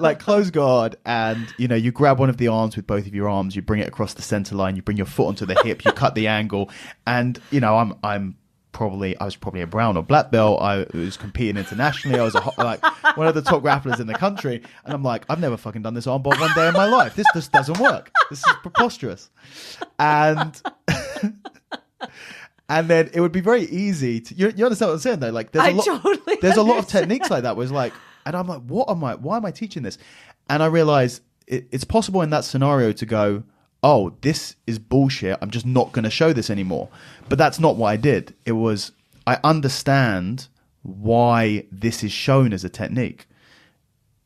like close guard, and you grab one of the arms with both of your arms, you bring it across the center line, you bring your foot onto the hip, you cut the angle, and I was probably a brown or black belt. I was competing internationally. I was like one of the top grapplers in the country, and I'm like, I've never fucking done this armbar one day in my life. This just doesn't work. This is preposterous. And and then it would be very easy to you understand what I'm saying though? Like there's a lot of techniques like that. Was like. And I'm like, why am I teaching this? And I realized it's possible in that scenario to go, oh, this is bullshit. I'm just not going to show this anymore. But that's not what I did. It was, I understand why this is shown as a technique.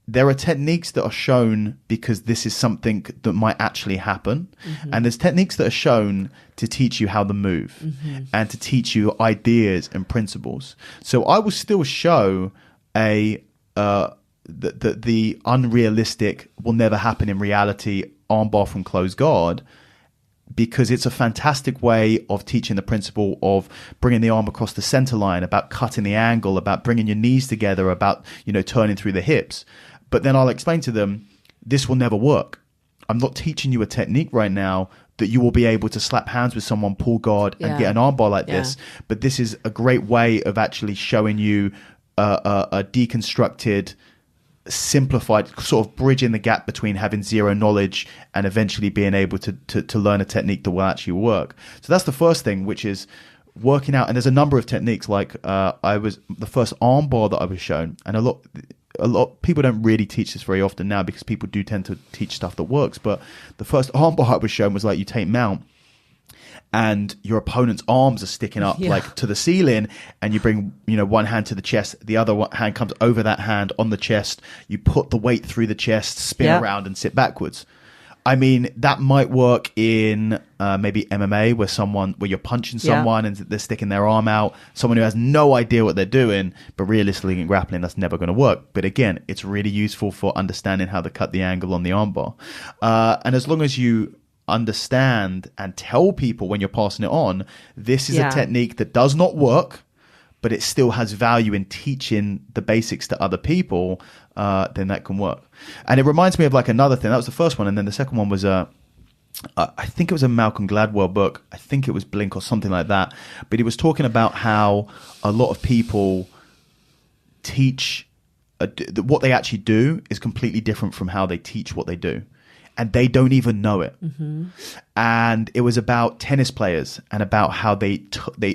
There are techniques that are shown because this is something that might actually happen. And there's techniques that are shown to teach you how to move and to teach you ideas and principles. So I will still show the unrealistic, will never happen in reality armbar from close guard, because it's a fantastic way of teaching the principle of bringing the arm across the center line, about cutting the angle, about bringing your knees together, about turning through the hips. But then I'll explain to them, this will never work. I'm not teaching you a technique right now that you will be able to slap hands with someone, pull guard, and get an armbar like this. But this is a great way of actually showing you a deconstructed, simplified, sort of bridging the gap between having zero knowledge and eventually being able to learn a technique that will actually work. So that's the first thing, which is working out. And there's a number of techniques. Like the first armbar that I was shown, and a lot people don't really teach this very often now because people do tend to teach stuff that works. But the first armbar I was shown was like, you take mount, and your opponent's arms are sticking up like to the ceiling, and you bring one hand to the chest, the other hand comes over that hand on the chest, you put the weight through the chest, spin around and sit backwards. I mean, that might work in maybe MMA where you're punching someone and they're sticking their arm out, someone who has no idea what they're doing. But realistically in grappling, that's never going to work. But again, it's really useful for understanding how to cut the angle on the armbar. And as long as you understand and tell people when you're passing it on, this is a technique that does not work, but it still has value in teaching the basics to other people, then that can work. And it reminds me of like another thing. That was the first one. And then the second one was I think it was a Malcolm Gladwell book. I think it was Blink or something like that. But he was talking about how a lot of people teach what they actually do is completely different from how they teach what they do. And they don't even know it. And it was about tennis players and about how they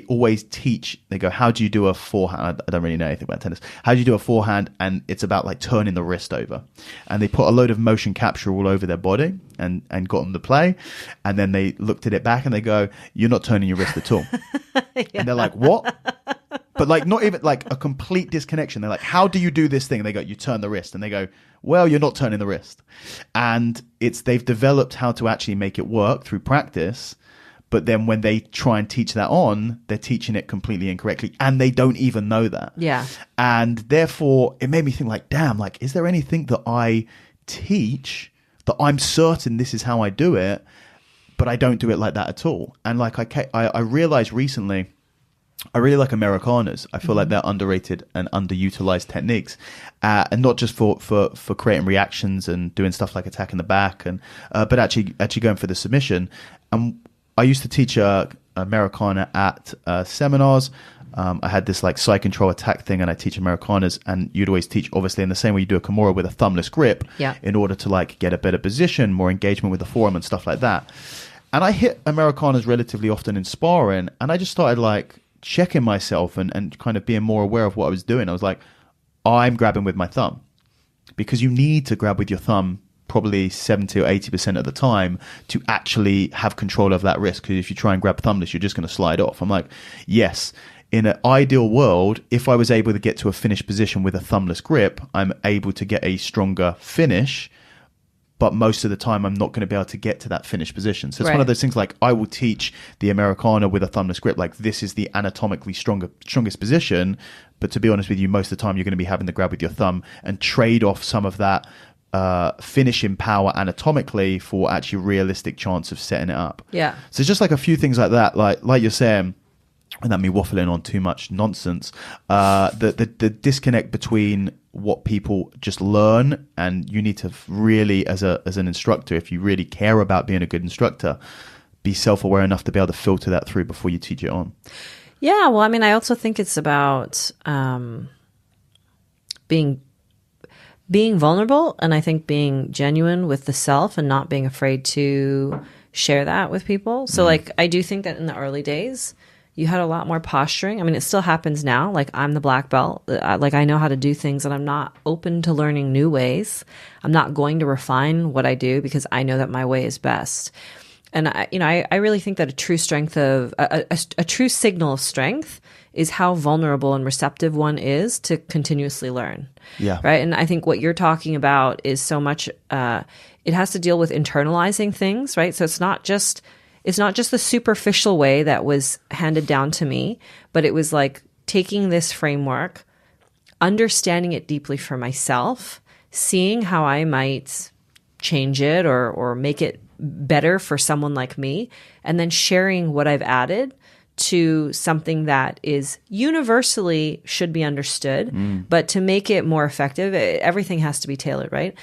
always teach. They go, how do you do a forehand? I don't really know anything about tennis. How do you do a forehand? And it's about like turning the wrist over. And they put a load of motion capture all over their body and got them to play. And then they looked at it back and they go, you're not turning your wrist at all. And they're like, what? But like not even like a complete disconnection. They're like, how do you do this thing? And they go, you turn the wrist. And they go, well, you're not turning the wrist. And they've developed how to actually make it work through practice. But then when they try and teach that on, they're teaching it completely incorrectly. And they don't even know that. Yeah. And therefore, it made me think like, damn, like, is there anything that I teach that I'm certain this is how I do it, but I don't do it like that at all? And like I realized recently, I really like Americanas. I feel like they're underrated and underutilized techniques, and not just for creating reactions and doing stuff like attacking the back, and but actually going for the submission. And I used to teach Americana at seminars. I had this like side control attack thing, and I teach Americanas, and you'd always teach obviously in the same way you do a Kimura with a thumbless grip, in order to like get a better position, more engagement with the forearm and stuff like that. And I hit Americanas relatively often in sparring, and I just started like checking myself and kind of being more aware of what I was doing. I was like, I'm grabbing with my thumb, because you need to grab with your thumb probably 70 or 80% of the time to actually have control of that wrist. Because if you try and grab thumbless, you're just going to slide off. I'm like, yes, in an ideal world, if I was able to get to a finished position with a thumbless grip, I'm able to get a stronger finish. but most of the time I'm not going to be able to get to that finished position. So it's one
Right.
of those things like I will teach the Americana with a thumbless grip, like this is the anatomically strongest position. But to be honest with you, most of the time you're going to be having to grab with your thumb and trade off some of that finishing power anatomically for actually realistic chance of setting it up.
Yeah.
So it's just like a few things like that, like you're saying, without me waffling on too much nonsense, the disconnect between what people just learn, and you need to really, as an instructor, if you really care about being a good instructor, be self-aware enough to be able to filter that through before you teach it on.
Yeah, well, I mean, I also think it's about being vulnerable, and I think being genuine with the self and not being afraid to share that with people. So, like, I do think that in the early days, you had a lot more posturing. I mean, it still happens now. Like, I'm the black belt. Like, I know how to do things, and I'm not open to learning new ways. I'm not going to refine what I do because I know that my way is best. And I really think that a true strength of a true signal of strength is how vulnerable and receptive one is to continuously learn.
Yeah.
Right. And I think what you're talking about is so much. It has to deal with internalizing things. Right. So it's not just the superficial way that was handed down to me, but it was like taking this framework, understanding it deeply for myself, seeing how I might change it or make it better for someone like me, and then sharing what I've added to something that is universally should be understood, but to make it more effective, everything has to be tailored, right?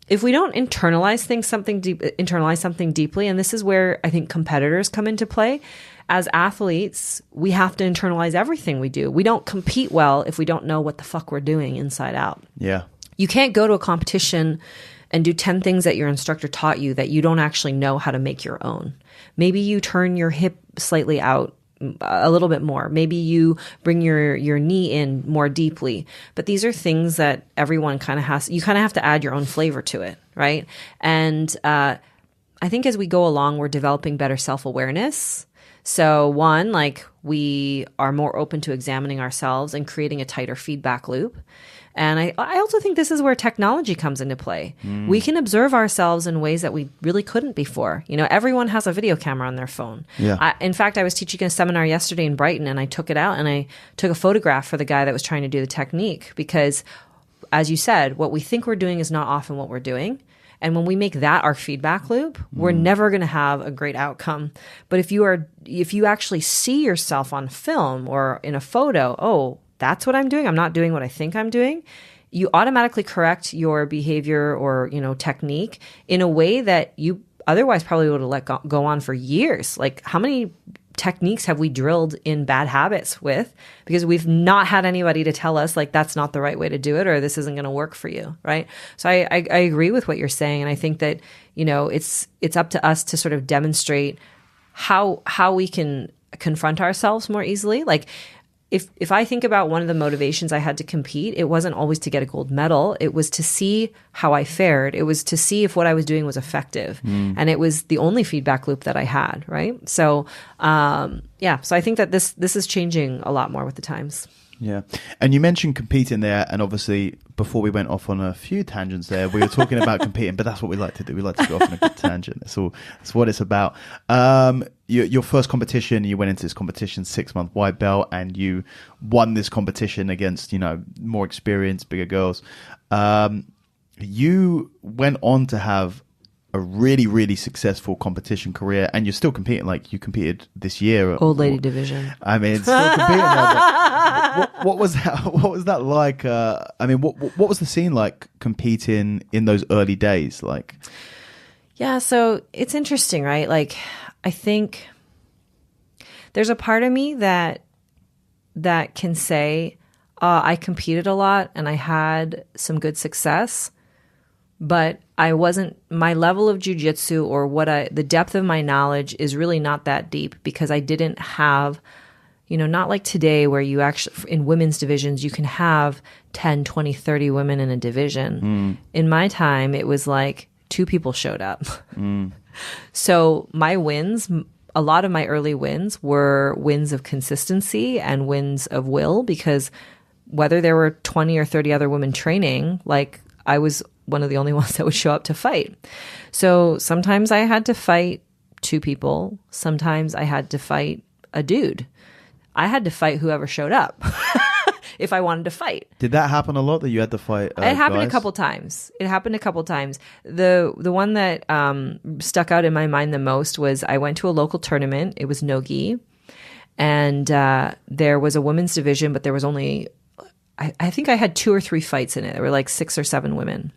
If we don't internalize something deeply, and this is where I think competitors come into play. As athletes, we have to internalize everything we do. We don't compete well if we don't know what the fuck we're doing inside out.
Yeah.
You can't go to a competition and do 10 things that your instructor taught you that you don't actually know how to make your own. Maybe you turn your hip slightly out a little bit more. Maybe you bring your knee in more deeply. But these are things that everyone kind of has. You kind of have to add your own flavor to it, right? And I think as we go along, we're developing better self-awareness. So one, like we are more open to examining ourselves and creating a tighter feedback loop. And I also think this is where technology comes into play. We can observe ourselves in ways that we really couldn't before. You know, everyone has a video camera on their phone.
Yeah.
In fact, I was teaching a seminar yesterday in Brighton, and I took it out and I took a photograph for the guy that was trying to do the technique, because, as you said, what we think we're doing is not often what we're doing. And when we make that our feedback loop, we're never going to have a great outcome. But if you actually see yourself on film or in a photo, oh, that's what I'm doing, I'm not doing what I think I'm doing, you automatically correct your behavior or, technique in a way that you otherwise probably would have let go on for years. Like, how many techniques have we drilled in bad habits with because we've not had anybody to tell us, like, that's not the right way to do it, or this isn't going to work for you, right? So I agree with what you're saying, and I think that it's up to us to sort of demonstrate how we can confront ourselves more easily. Like, if I think about one of the motivations I had to compete, it wasn't always to get a gold medal. It was to see how I fared. It was to see if what I was doing was effective. And it was the only feedback loop that I had, right? So, so I think that this is changing a lot more with the times.
Yeah. And you mentioned competing there, and obviously before we went off on a few tangents there, we were talking about competing, but that's what we like to do. We like to go off on a good tangent. That's what it's about. Your first competition, you went into this competition 6-month white belt, and you won this competition against, more experienced, bigger girls. You went on to have a really, really successful competition career, and you're still competing. Like, you competed this year.
Old lady division.
I mean, still competing now, but what was that? What was that like? What was the scene like competing in those early days? Like,
yeah, so it's interesting, right? Like, I think there's a part of me that can say, I competed a lot and I had some good success, but my level of jiu-jitsu or the depth of my knowledge is really not that deep, because I didn't have, not like today where you actually, in women's divisions, you can have 10, 20, 30 women in a division. In my time, it was like 2 people showed up. So my wins, a lot of my early wins were wins of consistency and wins of will, because whether there were 20 or 30 other women training, like, I was one of the only ones that would show up to fight. So sometimes I had to fight 2 people. Sometimes I had to fight a dude. I had to fight whoever showed up if I wanted to fight.
Did that happen a lot that you had to fight
It happened
guys?
a couple times. The one that stuck out in my mind the most was I went to a local tournament. It was no-gi. And there was a women's division, but there was only, I think I had 2 or 3 fights in it. There were like 6 or 7 women.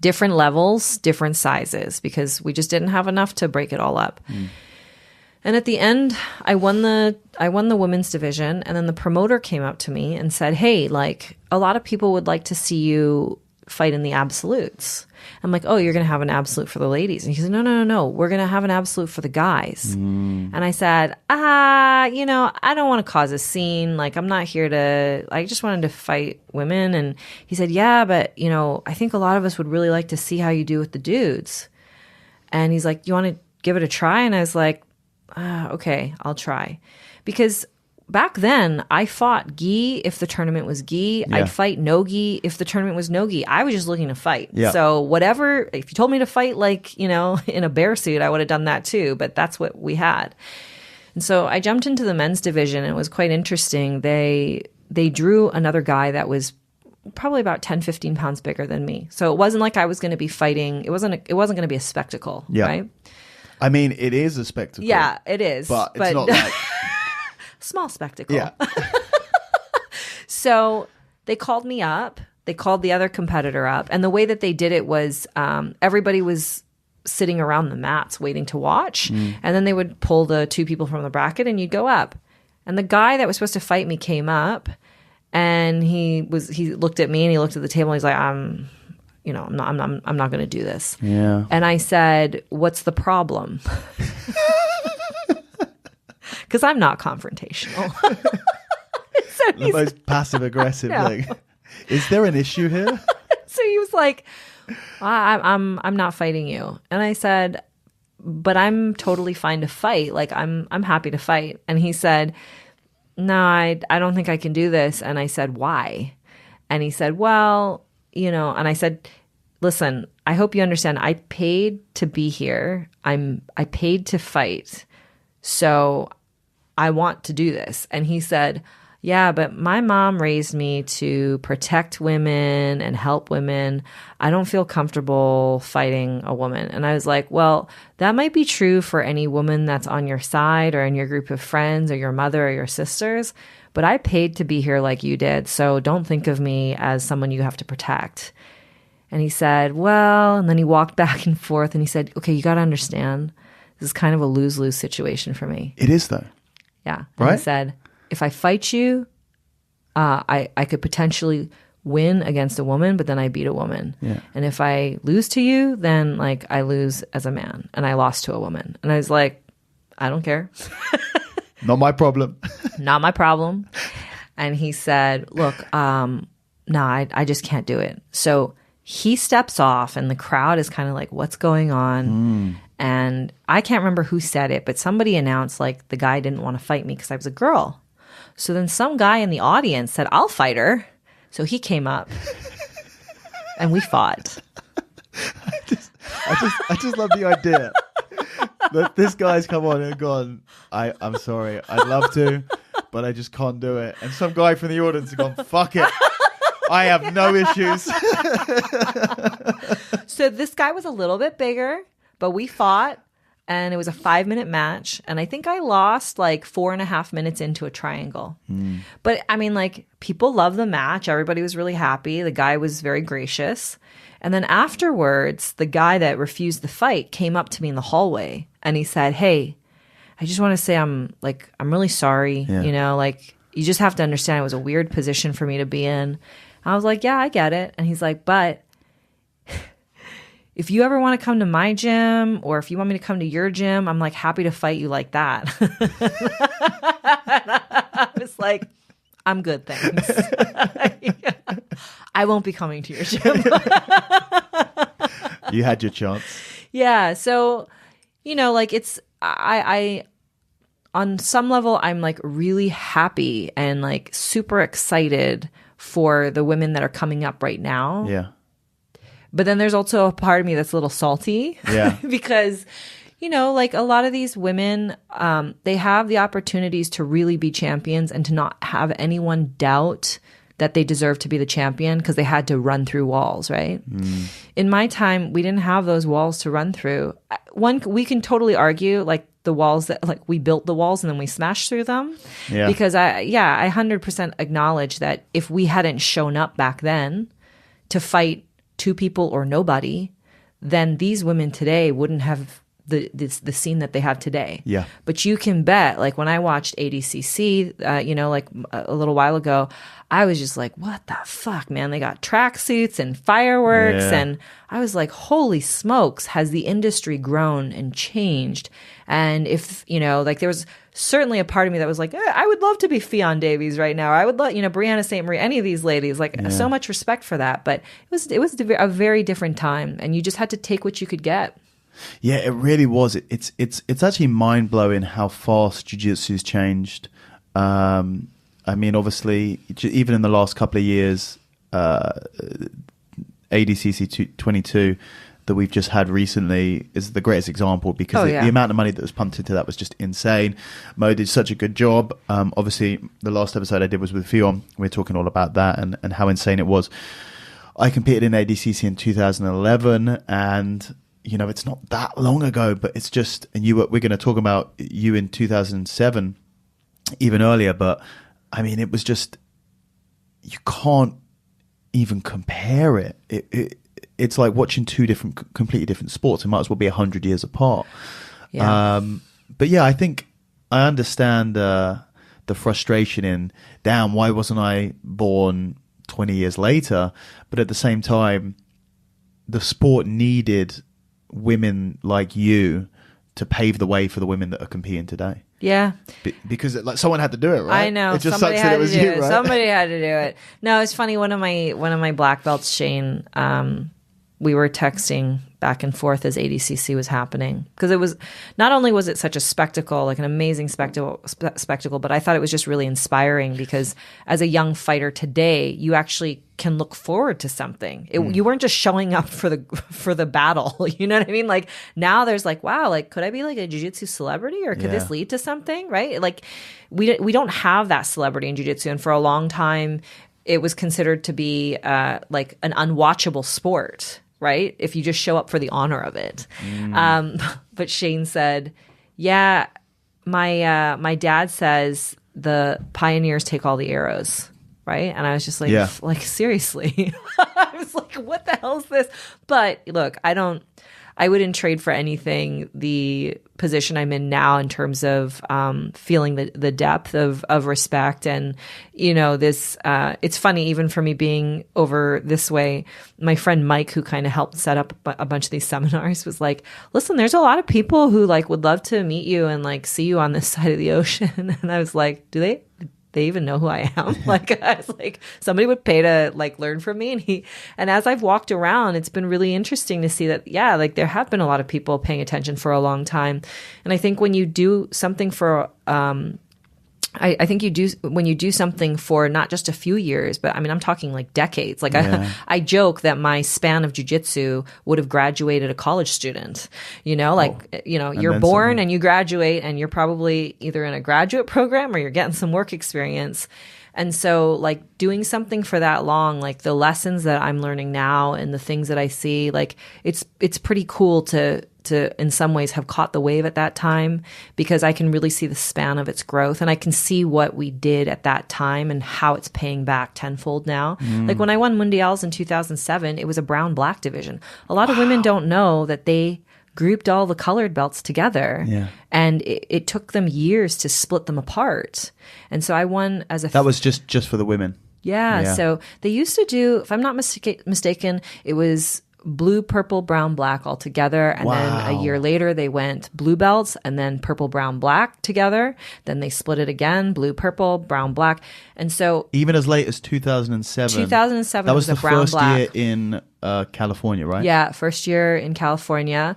Different levels, different sizes, because we just didn't have enough to break it all up. And at the end, I won the women's division, and then the promoter came up to me and said, "Hey, like a lot of people would like to see you fight in the absolutes." I'm like, "Oh, you're going to have an absolute for the ladies?" And he said, No. We're going to have an absolute for the guys." And I said, I don't want to cause a scene. Like, I'm not here to, I just wanted to fight women. And he said, "Yeah, but, I think a lot of us would really like to see how you do with the dudes." And he's like, "You want to give it a try?" And I was like, "Okay, I'll try." Because back then, I fought gi if the tournament was gi.
Yeah.
I'd fight no-gi if the tournament was no-gi. I was just looking to fight.
Yeah.
So whatever, if you told me to fight like, in a bear suit, I would have done that too. But that's what we had. And so I jumped into the men's division, and it was quite interesting. They drew another guy that was probably about 10, 15 pounds bigger than me. So it wasn't like I was going to be fighting. It wasn't going to be a spectacle, right?
I mean, it is a spectacle.
Yeah, it is.
But it's not like...
Small spectacle.
Yeah.
So they called me up. They called the other competitor up. And the way that they did it was everybody was sitting around the mats waiting to watch. And then they would pull the 2 people from the bracket and you'd go up. And the guy that was supposed to fight me came up, and he looked at me and he looked at the table and he's like, I'm not going to do this.
Yeah.
And I said, "What's the problem?" Because I'm not confrontational. So
The most passive aggressive thing. Is there an issue here?
So he was like, I'm not fighting you. And I said, "But I'm totally fine to fight. Like I'm happy to fight." And he said, "No, I don't think I can do this." And I said, "Why?" And he said, "Well, and I said, "Listen, I hope you understand. I paid to be here. I paid to fight. So I want to do this." And he said, "Yeah, but my mom raised me to protect women and help women. I don't feel comfortable fighting a woman." And I was like, "Well, that might be true for any woman that's on your side or in your group of friends or your mother or your sisters, but I paid to be here like you did. So don't think of me as someone you have to protect." And he said, "Well," and then he walked back and forth and he said, "Okay, you got to understand, this is kind of a lose-lose situation for me."
It is, though.
Yeah. And
right?
He said, "If I fight you, I could potentially win against a woman, but then I beat a woman.
Yeah.
And if I lose to you, then like I lose as a man and I lost to a woman." And I was like, "I don't care."
Not my problem.
Not my problem. And he said, "Look, no, I just can't do it." So he steps off and the crowd is kind of like, "What's going on?" And I can't remember who said it, but somebody announced like the guy didn't want to fight me because I was a girl. So then some guy in the audience said, "I'll fight her." So he came up and we fought.
I just love the idea that this guy's come on and gone, I'm sorry, I'd love to, but I just can't do it. And some guy from the audience has gone, "Fuck it. I have no issues."
So this guy was a little bit bigger, but we fought. And it was a 5-minute match. And I think I lost like 4.5 minutes into a triangle. But I mean, like, people loved the match. Everybody was really happy. The guy was very gracious. And then afterwards, the guy that refused the fight came up to me in the hallway. And he said, "Hey, I just want to say I'm really sorry.
Yeah.
Like, you just have to understand it was a weird position for me to be in." I was like, "Yeah, I get it." And he's like, "But if you ever want to come to my gym or if you want me to come to your gym, I'm like happy to fight you like that." I was like, "I'm good, thanks." I won't be coming to your gym.
You had your chance.
Yeah. So, like I on some level, I'm like really happy and like super excited for the women that are coming up right now.
Yeah.
But then there's also a part of me that's a little salty.
Yeah.
Because, like a lot of these women, they have the opportunities to really be champions and to not have anyone doubt that they deserve to be the champion because they had to run through walls, right? In my time, we didn't have those walls to run through. We can totally argue like the walls that like we built the walls and then we smashed through them.
Yeah.
Because I 100% acknowledge that if we hadn't shown up back then to fight two people or nobody, then these women today wouldn't have the scene that they have today.
Yeah.
But you can bet, like when I watched ADCC, like a little while ago, I was just like, what the fuck, man? They got tracksuits and fireworks.
Yeah.
And I was like, holy smokes, has the industry grown and changed? And if, like there was certainly a part of me that was like, I would love to be Fionn Davies right now. I would love, Brianna St. Marie, any of these ladies, like so much respect for that. But it was a very different time. And you just had to take what you could get.
Yeah, it really was. It's actually mind blowing how fast jiu-jitsu's changed. I mean, obviously, even in the last couple of years, ADCC 22 that we've just had recently is the greatest example because the amount of money that was pumped into that was just insane. Mo did such a good job. Obviously, the last episode I did was with Fionn. We were talking all about that and how insane it was. I competed in ADCC in 2011 and it's not that long ago, but it's just, and we're going to talk about you in 2007, even earlier, but I mean, it was just, you can't even compare it. It's like watching two completely different sports. It might as well be 100 years apart.
Yeah.
But yeah, I think I understand the frustration in, damn, why wasn't I born 20 years later? But at the same time, the sport needed women like you to pave the way for the women that are competing today.
Yeah.
Because like someone had to do it, right?
I know.
It just
Somebody
sucks that it was you, right?
Somebody had to do it. No, it's funny. One of my black belts, Shane, we were texting back and forth as ADCC was happening because it was not only was it such a spectacle, like an amazing spectacle, but I thought it was just really inspiring because as a young fighter today, you actually can look forward to something. You weren't just showing up for the battle. You know what I mean? Like now there's like, wow, like could I be like a jiu-jitsu celebrity or could this lead to something? Right? Like we don't have that celebrity in jiu-jitsu, and for a long time, it was considered to be like an unwatchable sport. Right? If you just show up for the honor of it. But Shane said, yeah, my dad says the pioneers take all the arrows. Right? And I was just like, like seriously. I was like, what the hell is this? But look, I wouldn't trade for anything the position I'm in now in terms of feeling the depth of respect. And, this, it's funny, even for me being over this way, my friend Mike, who kind of helped set up a bunch of these seminars, was like, listen, there's a lot of people who like would love to meet you and like see you on this side of the ocean. And I was like, do they even know who I am? Like, I was like, somebody would pay to like learn from me. And as I've walked around, it's been really interesting to see that, like there have been a lot of people paying attention for a long time. And I think when you do something for, I think when you do something for not just a few years, but I mean, I'm talking like decades. Like I joke that my span of jiu-jitsu would have graduated a college student, you're born and you graduate and you're probably either in a graduate program or you're getting some work experience. And so like doing something for that long, like the lessons that I'm learning now and the things that I see, like it's pretty cool to in some ways have caught the wave at that time because I can really see the span of its growth and I can see what we did at that time and how it's paying back tenfold now. Like when I won Mundials in 2007, it was a brown black division. A lot of women don't know that they grouped all the colored belts together and it took them years to split them apart. And so I won as a...
That was just for the women.
Yeah. So they used to do, if I'm not mistaken, it was blue, purple, brown, black all together. And then a year later, they went blue belts and then purple, brown, black together. Then they split it again, blue, purple, brown, black. And so... Even
as late as 2007.
2007
that was
the
brown,
first black.
Year in California, right?
Yeah, first year in California.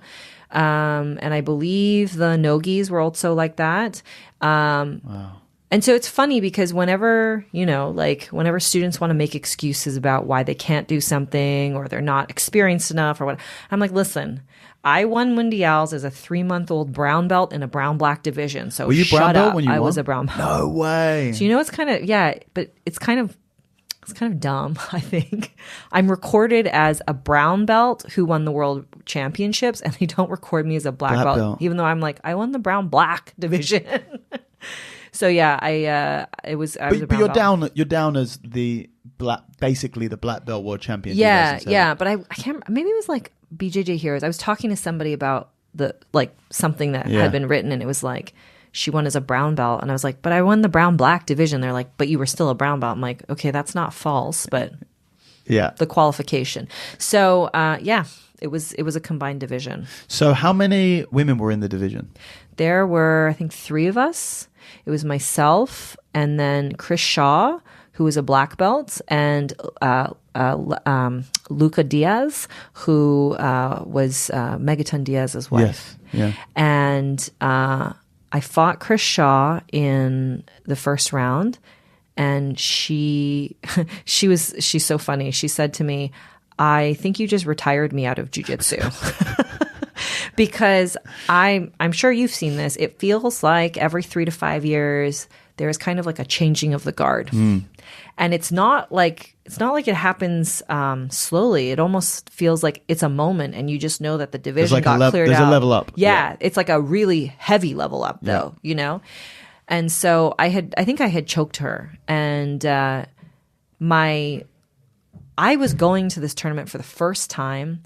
And I believe the Nogis were also like that. Wow. And so it's funny because whenever, whenever students want to make excuses about why they can't do something or they're not experienced enough or what, I'm like, listen, I won Mundials as a 3-month-old brown belt in a brown black division. So
were you brown
shut
belt
up.
when you
I
won?
was a brown belt.
No way.
So it's kind of, but it's kind of dumb, I think. I'm recorded as a brown belt who won the world championships, and they don't record me as a black belt, even though I'm like, I won the brown black division. So yeah, I was a brown belt.
You're down as the basically the black belt world champion.
Yeah, but I can't. Maybe it was like BJJ Heroes. I was talking to somebody about something that had been written, and it was like she won as a brown belt, and I was like, but I won the brown black division. They're like, but you were still a brown belt. I'm like, okay, that's not false, but the qualification. So it was a combined division.
So how many women were in the division?
There were, I think, 3 of us. It was myself, and then Chris Shaw, who was a black belt, and Luca Diaz, who was Megaton Diaz's wife.
Yes. Yeah.
And I fought Chris Shaw in the first round, and she's so funny. She said to me, "I think you just retired me out of jiu-jitsu." Because I'm sure you've seen this. It feels like every 3 to 5 years there's kind of like a changing of the guard, and it's not like it happens slowly. It almost feels like it's a moment, and you just know that the division got cleared out.
There's a level up.
Yeah, it's like a really heavy level up, though. And so I think I had choked her, and I was going to this tournament for the first time.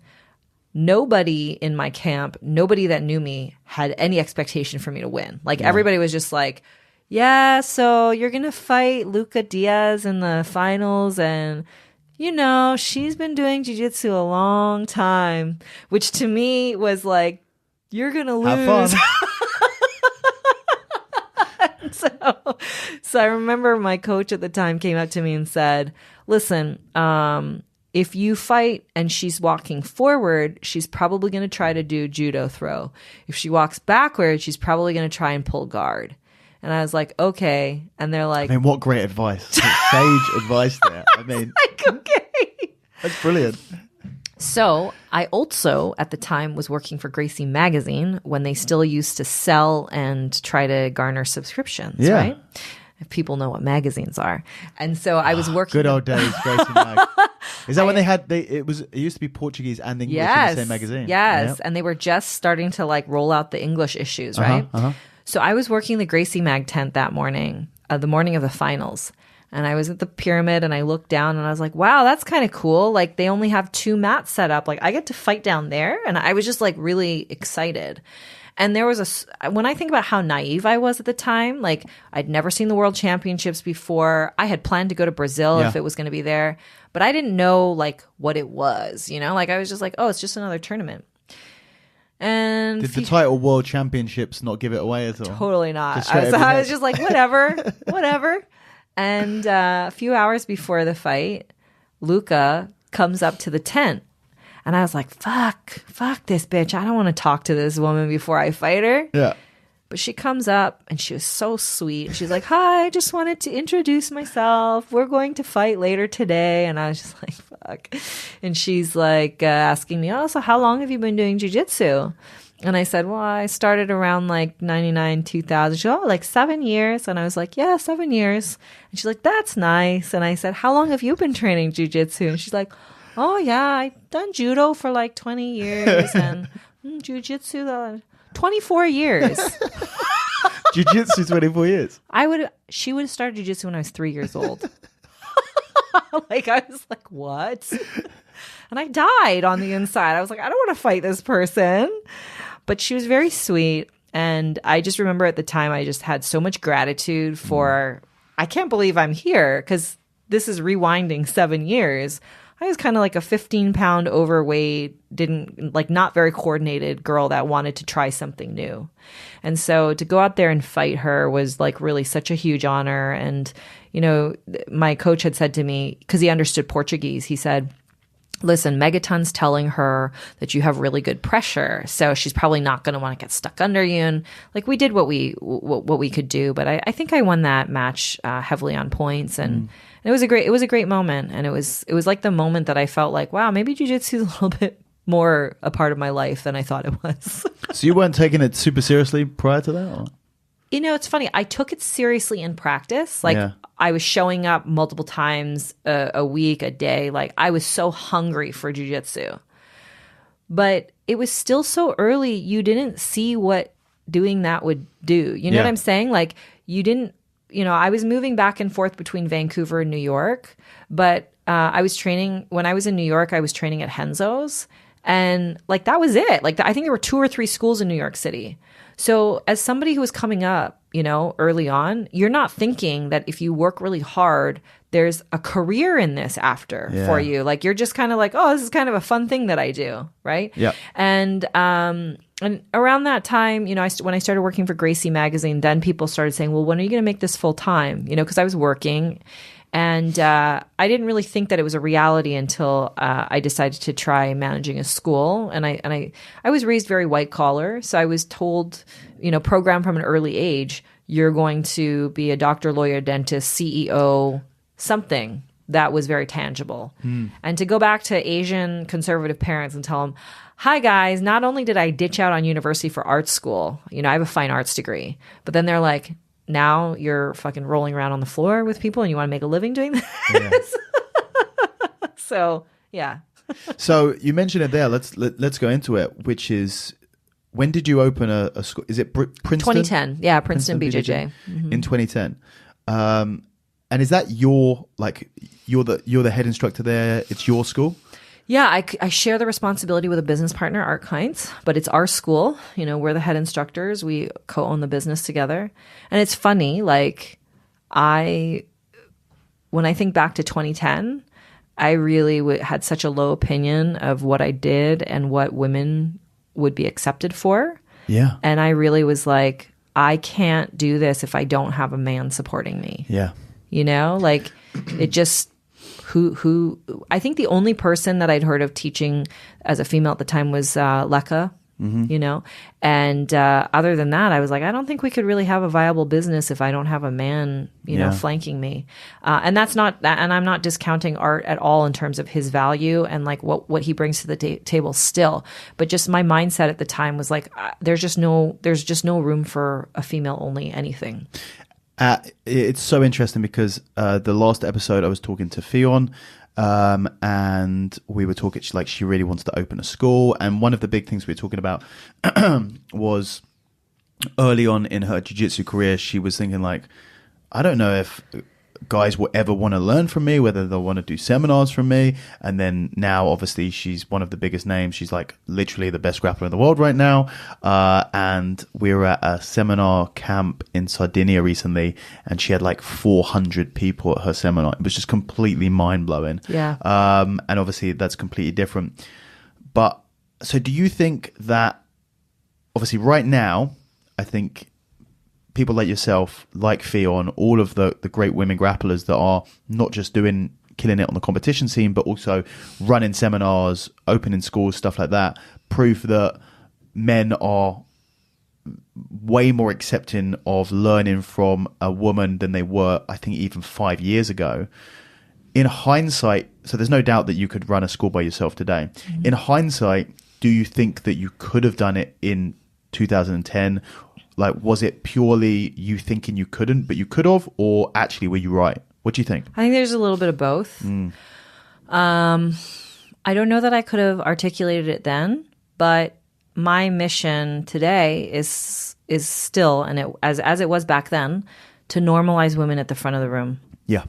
Nobody in my camp, nobody that knew me had any expectation for me to win. Everybody was just like, yeah, so you're going to fight Luca Diaz in the finals, and, she's been doing jiu-jitsu a long time, which to me was like, you're going to lose.
Have
fun. So I remember my coach at the time came up to me and said, listen, if you fight and she's walking forward, she's probably going to try to do judo throw. If she walks backward, she's probably going to try and pull guard. And I was like, okay. And they're like,
what great advice. Sage advice there.
Okay.
That's brilliant.
So I also, at the time, was working for Gracie magazine when they still used to sell and try to garner subscriptions, right? If people know what magazines are. And so I was working.
Good old days, Gracie Mag. Is that when it used to be Portuguese and English in the same magazine?
Yes.
Yep.
And they were just starting to roll out the English issues, right? So I was working the Gracie Mag tent that morning, the morning of the finals. And I was at the pyramid and I looked down and I was like, wow, that's kind of cool. They only have 2 mats set up. I get to fight down there. And I was just really excited. And there was when I think about how naive I was at the time, I'd never seen the World Championships before. I had planned to go to Brazil if it was going to be there, but I didn't know what it was, I was just oh, it's just another tournament. And
did the title World Championships not give it away at all?
Totally not. I was just whatever. And a few hours before the fight, Luca comes up to the tent. And I was like, fuck this bitch. I don't want to talk to this woman before I fight her.
Yeah.
But she comes up and she was so sweet. She's like, hi, I just wanted to introduce myself. We're going to fight later today. And I was just like, fuck. And she's asking me, oh, so how long have you been doing jiu-jitsu? And I said, well, I started around 99, 2000. She's like, oh, 7 years. And I was like, yeah, 7 years. And she's like, that's nice. And I said, how long have you been training jiu-jitsu? And she's like, oh, yeah, I've done judo for 20 years and jiu-jitsu 24 years.
Jiu-jitsu 24 years?
She would have started jiu-jitsu when I was 3 years old. I was like, what? And I died on the inside. I was like, I don't want to fight this person. But she was very sweet. And I just remember at the time, I just had so much gratitude for, I can't believe I'm here because this is rewinding 7 years. I was kind of a 15-pound overweight, not very coordinated girl that wanted to try something new. And so to go out there and fight her was really such a huge honor. And, my coach had said to me, because he understood Portuguese, he said, listen, Megaton's telling her that you have really good pressure, so she's probably not going to want to get stuck under you. And like we did what we could do, but I think I won that match heavily on points, and it was a great moment, and it was like the moment that I felt like, wow, maybe jiu-jitsu is a little bit more a part of my life than I thought it was.
So you weren't taking it super seriously prior to that? Or?
You know, it's funny. I took it seriously in practice. Like I was showing up multiple times a week, a day. Like I was so hungry for jiu-jitsu. But it was still so early. You didn't see what doing that would do. You know what I'm saying? Like you didn't, I was moving back and forth between Vancouver and New York. But I was training, when I was in New York, I was training at Henzo's. And like that was it. Like I think there were 2 or 3 schools in New York City. So as somebody who was coming up, early on, you're not thinking that if you work really hard, there's a career in this after for you. Like you're just kind of like, oh, this is kind of a fun thing that I do, right?
Yeah.
And around that time, when I started working for Gracie magazine, then people started saying, well, when are you going to make this full time? Because I was working. And I didn't really think that it was a reality until I decided to try managing a school. And I was raised very white collar, so I was told, programmed from an early age, you're going to be a doctor, lawyer, dentist, CEO, something that was very tangible. And to go back to Asian conservative parents and tell them, hi guys, not only did I ditch out on university for art school, I have a fine arts degree, but then they're like, now you're fucking rolling around on the floor with people and you want to make a living doing this? Yeah. So, yeah.
So you mentioned it there. Let's go into it, which is, when did you open a school? Is it Princeton?
2010. Yeah, Princeton BJJ.
In 2010. And is that you're the head instructor there? It's your school?
Yeah, I share the responsibility with a business partner, Art Heinz, but it's our school. We're the head instructors. We co-own the business together. And it's funny, like when I think back to 2010, I really had such a low opinion of what I did and what women would be accepted for. Yeah. And I really was like, I can't do this if I don't have a man supporting me. Yeah. Like it just... Who I think the only person that I'd heard of teaching as a female at the time was Leka, and other than that, I was like, I don't think we could really have a viable business if I don't have a man, flanking me. And that's not, and I'm not discounting Art at all in terms of his value and like what he brings to the table still. But just my mindset at the time was like, there's just no room for a female only anything.
It's so interesting because the last episode I was talking to Fionn, and we were talking she really wants to open a school, and one of the big things we were talking about was early on in her jiu-jitsu career, she was thinking like, I don't know if guys will ever want to learn from me, whether they'll want to do seminars from me. And then now obviously she's one of the biggest names. She's like literally the best grappler in the world right now. And we were at a seminar camp in Sardinia recently, and she had like 400 people at her seminar. It was just completely mind blowing. Yeah. And obviously that's completely different. But so do you think that obviously right now, I think people like yourself, like Fionn, all of the great women grapplers that are not just killing it on the competition scene, but also running seminars, opening schools, stuff like that, prove that men are way more accepting of learning from a woman than they were, I think, even 5 years ago. In hindsight, so there's no doubt that you could run a school by yourself today. Mm-hmm. In hindsight, do you think that you could have done it in 2010? Like, was it purely you thinking you couldn't, but you could have, or actually were you right? What do you think?
I think there's a little bit of both. I don't know that I could have articulated it then, but my mission today is still, and as it was back then, to normalize women at the front of the room. Yeah.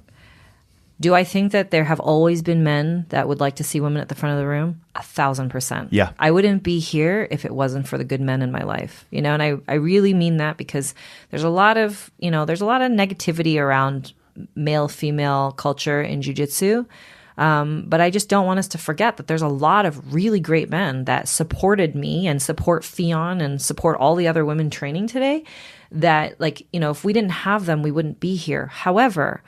Do I think that there have always been men that would like to see women at the front of the room? 1,000%. Yeah. I wouldn't be here if it wasn't for the good men in my life, and I really mean that, because there's a lot of negativity around male-female culture in jiu-jitsu. But I just don't want us to forget that there's a lot of really great men that supported me and support Fionn and support all the other women training today that, if we didn't have them, we wouldn't be here. However,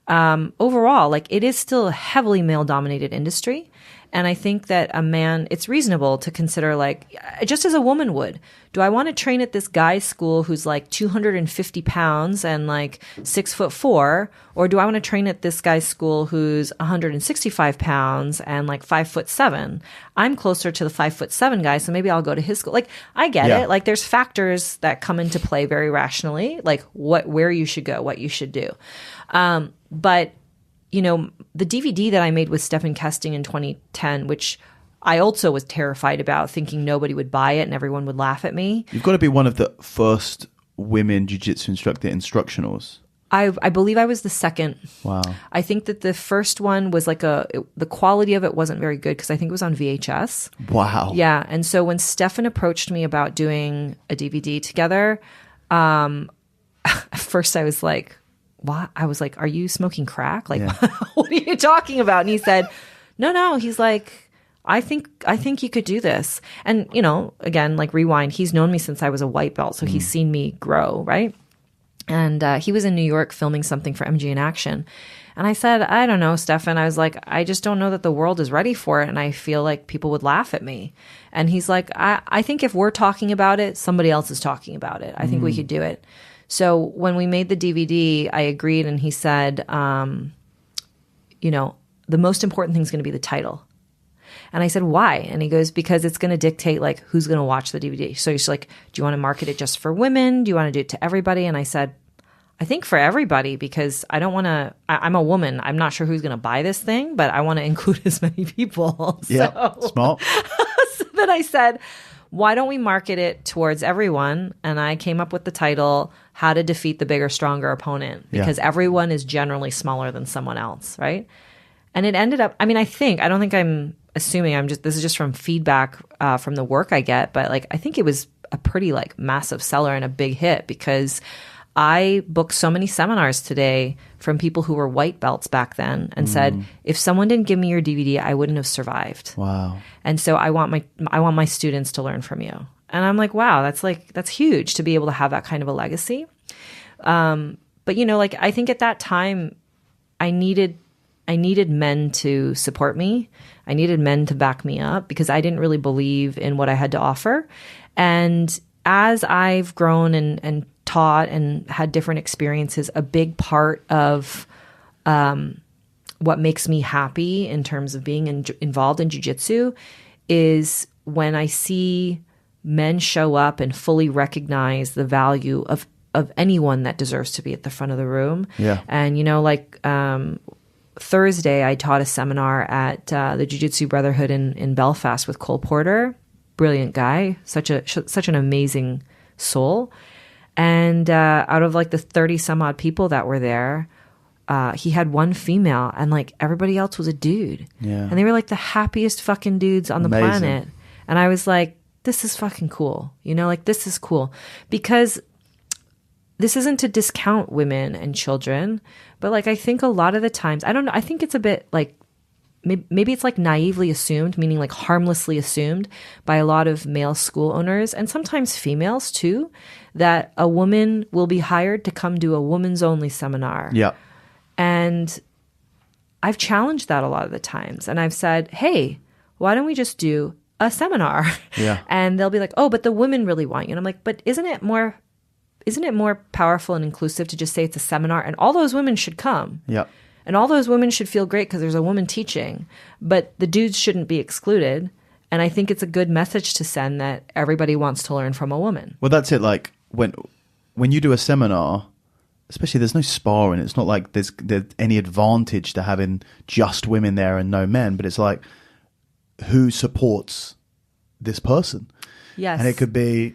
overall, it is still a heavily male-dominated industry. And I think that a man, it's reasonable to consider, like, just as a woman would, do I want to train at this guy's school who's like 250 pounds and like 6'4", or do I want to train at this guy's school who's 165 pounds and like 5'7"? I'm closer to the 5'7" guy, so maybe I'll go to his school. Like, I get it. Like, there's factors that come into play very rationally, like where you should go, what you should do. But you know, the DVD that I made with Stephen Kesting in 2010, which I also was terrified about, thinking nobody would buy it and everyone would laugh at me.
You've got to be one of the first women jiu-jitsu instructor instructionals.
I believe I was the second.
Wow.
I think that the first one was like the quality of it wasn't very good because I think it was on VHS.
Wow.
Yeah. And so when Stefan approached me about doing a DVD together, at first I was like, what? I was like, are you smoking crack? Like, what are you talking about? And he said, no. He's like, I think you could do this. And, you know, again, like rewind, he's known me since I was a white belt. So he's seen me grow, right? And he was in New York filming something for MG in Action. And I said, I don't know, Stefan. I was like, I just don't know that the world is ready for it. And I feel like people would laugh at me. And he's like, I think if we're talking about it, somebody else is talking about it. I think we could do it. So when we made the DVD, I agreed, and he said, you know, the most important thing is going to be the title. And I said, why? And he goes, because it's going to dictate like who's going to watch the DVD. So he's like, do you want to market it just for women? Do you want to do it to everybody? And I said, I think for everybody, because I don't want to, I'm a woman. I'm not sure who's going to buy this thing, but I want to include as many people.
Yeah, smart.
So then I said, why don't we market it towards everyone? And I came up with the title, How to Defeat the Bigger, Stronger Opponent, because everyone is generally smaller than someone else, right? And it ended up, I mean, I don't think I'm assuming, this is just from feedback from the work I get, but like, I think it was a pretty like massive seller and a big hit because I booked so many seminars today from people who were white belts back then and said, if someone didn't give me your DVD, I wouldn't have survived.
Wow.
And so I want my students to learn from you. And I'm like, wow, that's huge to be able to have that kind of a legacy. But you know, like I think at that time I needed men to support me. I needed men to back me up because I didn't really believe in what I had to offer. And as I've grown and taught and had different experiences, a big part of what makes me happy in terms of being involved in jiu-jitsu is when I see men show up and fully recognize the value of anyone that deserves to be at the front of the room. Yeah. And, you know, like Thursday, I taught a seminar at the Jiu-Jitsu Brotherhood in Belfast with Cole Porter. Brilliant guy, such an amazing soul. And out of like the 30 some odd people that were there, he had one female and like everybody else was a dude. Yeah. And they were like the happiest fucking dudes on the planet. And I was like, this is fucking cool. You know, like this is cool because this isn't to discount women and children, but like I think a lot of the times, I don't know, I think it's a bit like maybe it's like naively assumed, meaning like harmlessly assumed by a lot of male school owners and sometimes females too, that a woman will be hired to come do a woman's only seminar. Yeah. And I've challenged that a lot of the times. And I've said, hey, why don't we just do a seminar? Yeah. And they'll be like, oh, but the women really want you. And I'm like, but isn't it more powerful and inclusive to just say it's a seminar and all those women should come? Yeah. And all those women should feel great because there's a woman teaching, but the dudes shouldn't be excluded. And I think it's a good message to send that everybody wants to learn from a woman.
Well, that's it. Like when you do a seminar, especially there's no sparring. It's not like there's any advantage to having just women there and no men, but it's like who supports this person? Yes. And it could be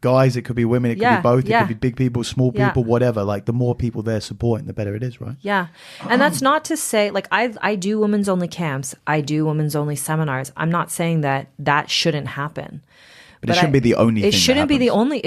guys, it could be women, it could be both, it could be big people, small people, whatever. Like the more people they're supporting, the better it is, right?
Yeah. And that's not to say, like I do women's only camps, I do women's only seminars. I'm not saying that shouldn't happen.
But it shouldn't be the only thing.
It shouldn't be the only.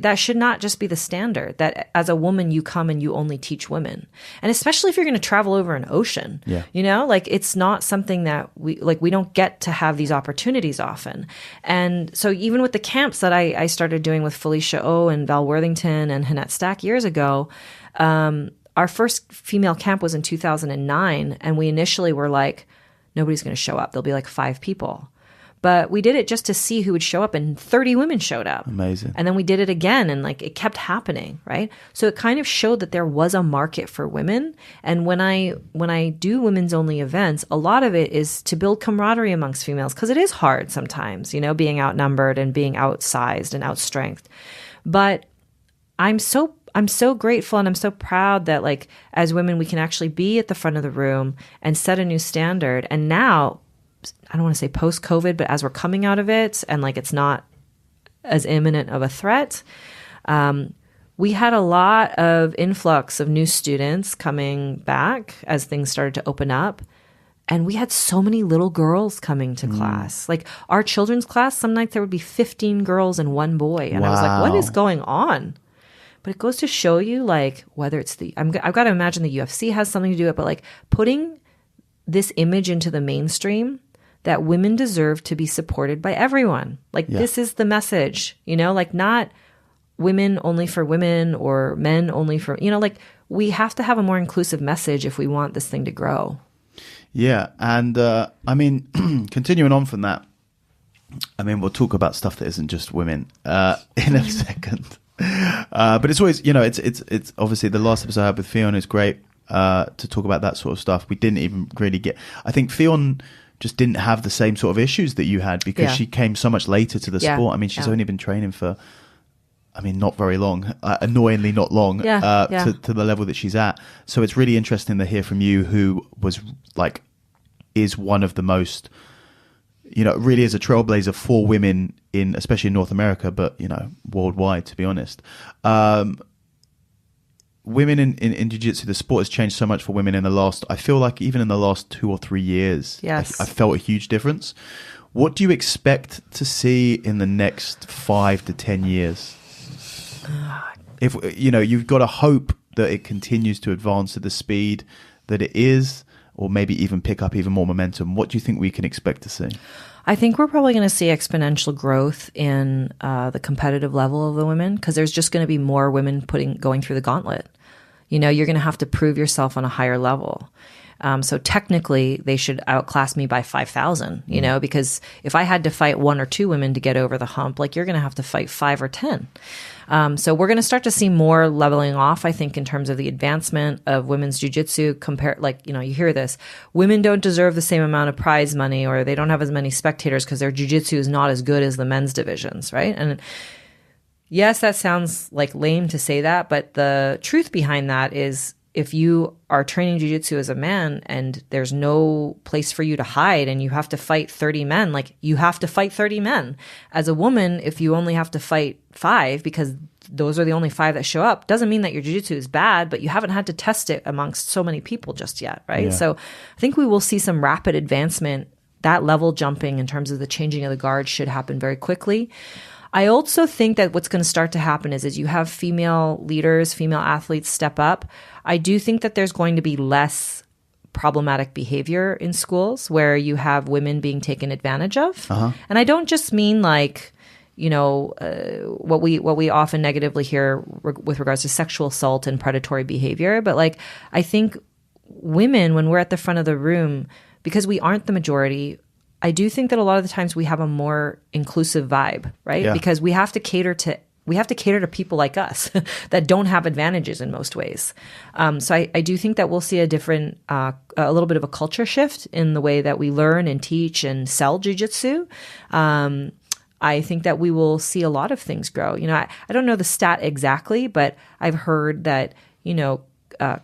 That should not just be the standard. That as a woman, you come and you only teach women, and especially if you're going to travel over an ocean. Yeah. You know, like it's not something that we don't get to have these opportunities often. And so even with the camps that I started doing with Felicia O and Val Worthington and Hanette Stack years ago, our first female camp was in 2009, and we initially were like, nobody's going to show up. There'll be like 5 people. But we did it just to see who would show up, and 30 women showed up.
Amazing.
And then we did it again, and like it kept happening, right? So it kind of showed that there was a market for women. And when I do women's only events, a lot of it is to build camaraderie amongst females, because it is hard sometimes, being outnumbered and being outsized and outstrengthed. But I'm so grateful, and I'm so proud that like as women, we can actually be at the front of the room and set a new standard. And now, I don't want to say post-COVID, but as we're coming out of it and like it's not as imminent of a threat, we had a lot of influx of new students coming back as things started to open up. And we had so many little girls coming to class. Like our children's class, some nights there would be 15 girls and 1 boy. And I was like, what is going on? But it goes to show you like whether it's I've got to imagine the UFC has something to do with it, but like putting this image into the mainstream that women deserve to be supported by everyone. Like this is the message, like not women only for women or men only for, like we have to have a more inclusive message if we want this thing to grow.
Yeah. And I mean, continuing on from that, I mean, we'll talk about stuff that isn't just women in a second. But it's always, it's obviously the last episode I had with Fionn is great to talk about that sort of stuff. We didn't even really I think Fionn just didn't have the same sort of issues that you had because she came so much later to the sport. I mean, she's only been training for, not very long, annoyingly not long, to the level that she's at. So it's really interesting to hear from you, who was like, is one of the most, really is a trailblazer for women especially in North America, but, worldwide, to be honest. Women in jiu-jitsu, the sport has changed so much for women I feel like even in the last 2 or 3 years,
yes.
I felt a huge difference. What do you expect to see in the next 5 to 10 years? If, you've got to hope that it continues to advance at the speed that it is, or maybe even pick up even more momentum. What do you think we can expect to see?
I think we're probably going to see exponential growth in the competitive level of the women, because there's just going to be more women going through the gauntlet. You're going to have to prove yourself on a higher level. So technically, they should outclass me by 5,000, because if I had to fight 1 or 2 women to get over the hump, like you're going to have to fight 5 or 10. So we're going to start to see more leveling off, I think, in terms of the advancement of women's jiu-jitsu. You hear this, women don't deserve the same amount of prize money, or they don't have as many spectators because their jiu-jitsu is not as good as the men's divisions, right? And yes, that sounds like lame to say that, but the truth behind that is, if you are training jiu-jitsu as a man and there's no place for you to hide and you have to fight 30 men, like you have to fight 30 men. As a woman, if you only have to fight 5 because those are the only 5 that show up, doesn't mean that your jiu-jitsu is bad, but you haven't had to test it amongst so many people just yet, right?
Yeah.
So I think we will see some rapid advancement. That level jumping in terms of the changing of the guard should happen very quickly. I also think that what's going to start to happen is you have female leaders, female athletes step up. I do think that there's going to be less problematic behavior in schools where you have women being taken advantage of. Uh-huh. And I don't just mean like, what we often negatively hear with regards to sexual assault and predatory behavior. But like, I think women, when we're at the front of the room, because we aren't the majority, I do think that a lot of the times we have a more inclusive vibe, right? Yeah. Because we have to cater to people like us that don't have advantages in most ways. So I do think that we'll see a different, a little bit of a culture shift in the way that we learn and teach and sell jiu-jitsu. I think that we will see a lot of things grow. I don't know the stat exactly, but I've heard that,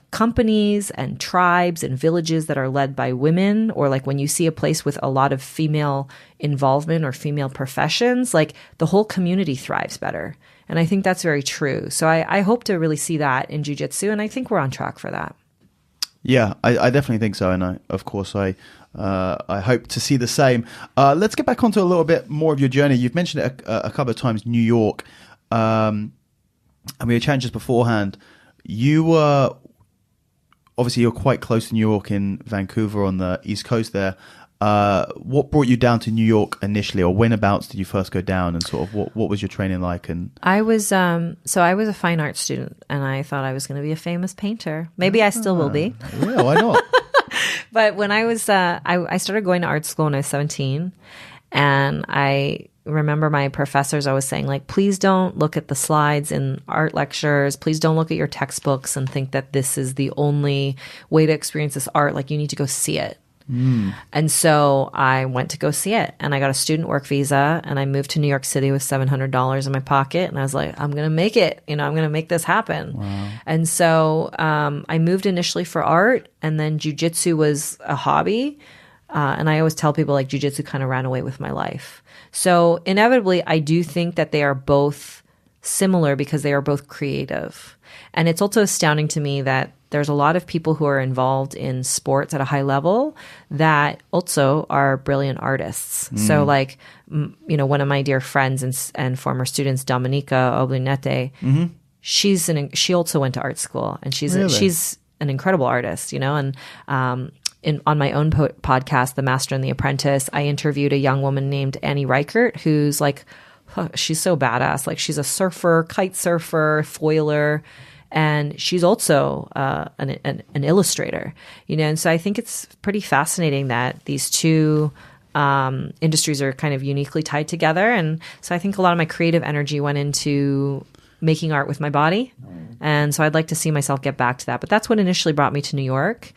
companies and tribes and villages that are led by women, or like when you see a place with a lot of female involvement or female professions, like the whole community thrives better. And I think that's very true. So I hope to really see that in jiu-jitsu, and I think we're on track for that.
Yeah, I definitely think so. And I hope to see the same. Let's get back onto a little bit more of your journey. You've mentioned it a couple of times, New York. And we were chatting just beforehand. You were, obviously you're quite close to New York in Vancouver on the East Coast there. What brought you down to New York initially, or whenabouts did you first go down, and sort of what was your training like? And
I was I was a fine art student, and I thought I was going to be a famous painter. Maybe I still will be.
Yeah, why not?
But when I was, I started going to art school when I was 17. And I remember my professors always saying, like, please don't look at the slides in art lectures. Please don't look at your textbooks and think that this is the only way to experience this art. Like, you need to go see it. And so I went to go see it, and I got a student work visa, and I moved to New York City with $700 in my pocket. And I was like, I'm going to make it, I'm going to make this happen. Wow. And so I moved initially for art, and then jujitsu was a hobby. And I always tell people, like, jujitsu kind of ran away with my life. So inevitably, I do think that they are both similar because they are both creative. And it's also astounding to me that there's a lot of people who are involved in sports at a high level that also are brilliant artists. So like, one of my dear friends and former students, Dominica Oblinete, she also went to art school, and she's an incredible artist, and on my own podcast, The Master and the Apprentice, I interviewed a young woman named Annie Reichert, who's like, she's so badass. Like, she's a surfer, kite surfer, foiler, and she's also an illustrator, and so I think it's pretty fascinating that these two industries are kind of uniquely tied together. And so I think a lot of my creative energy went into making art with my body. And so I'd like to see myself get back to that. But that's what initially brought me to New York.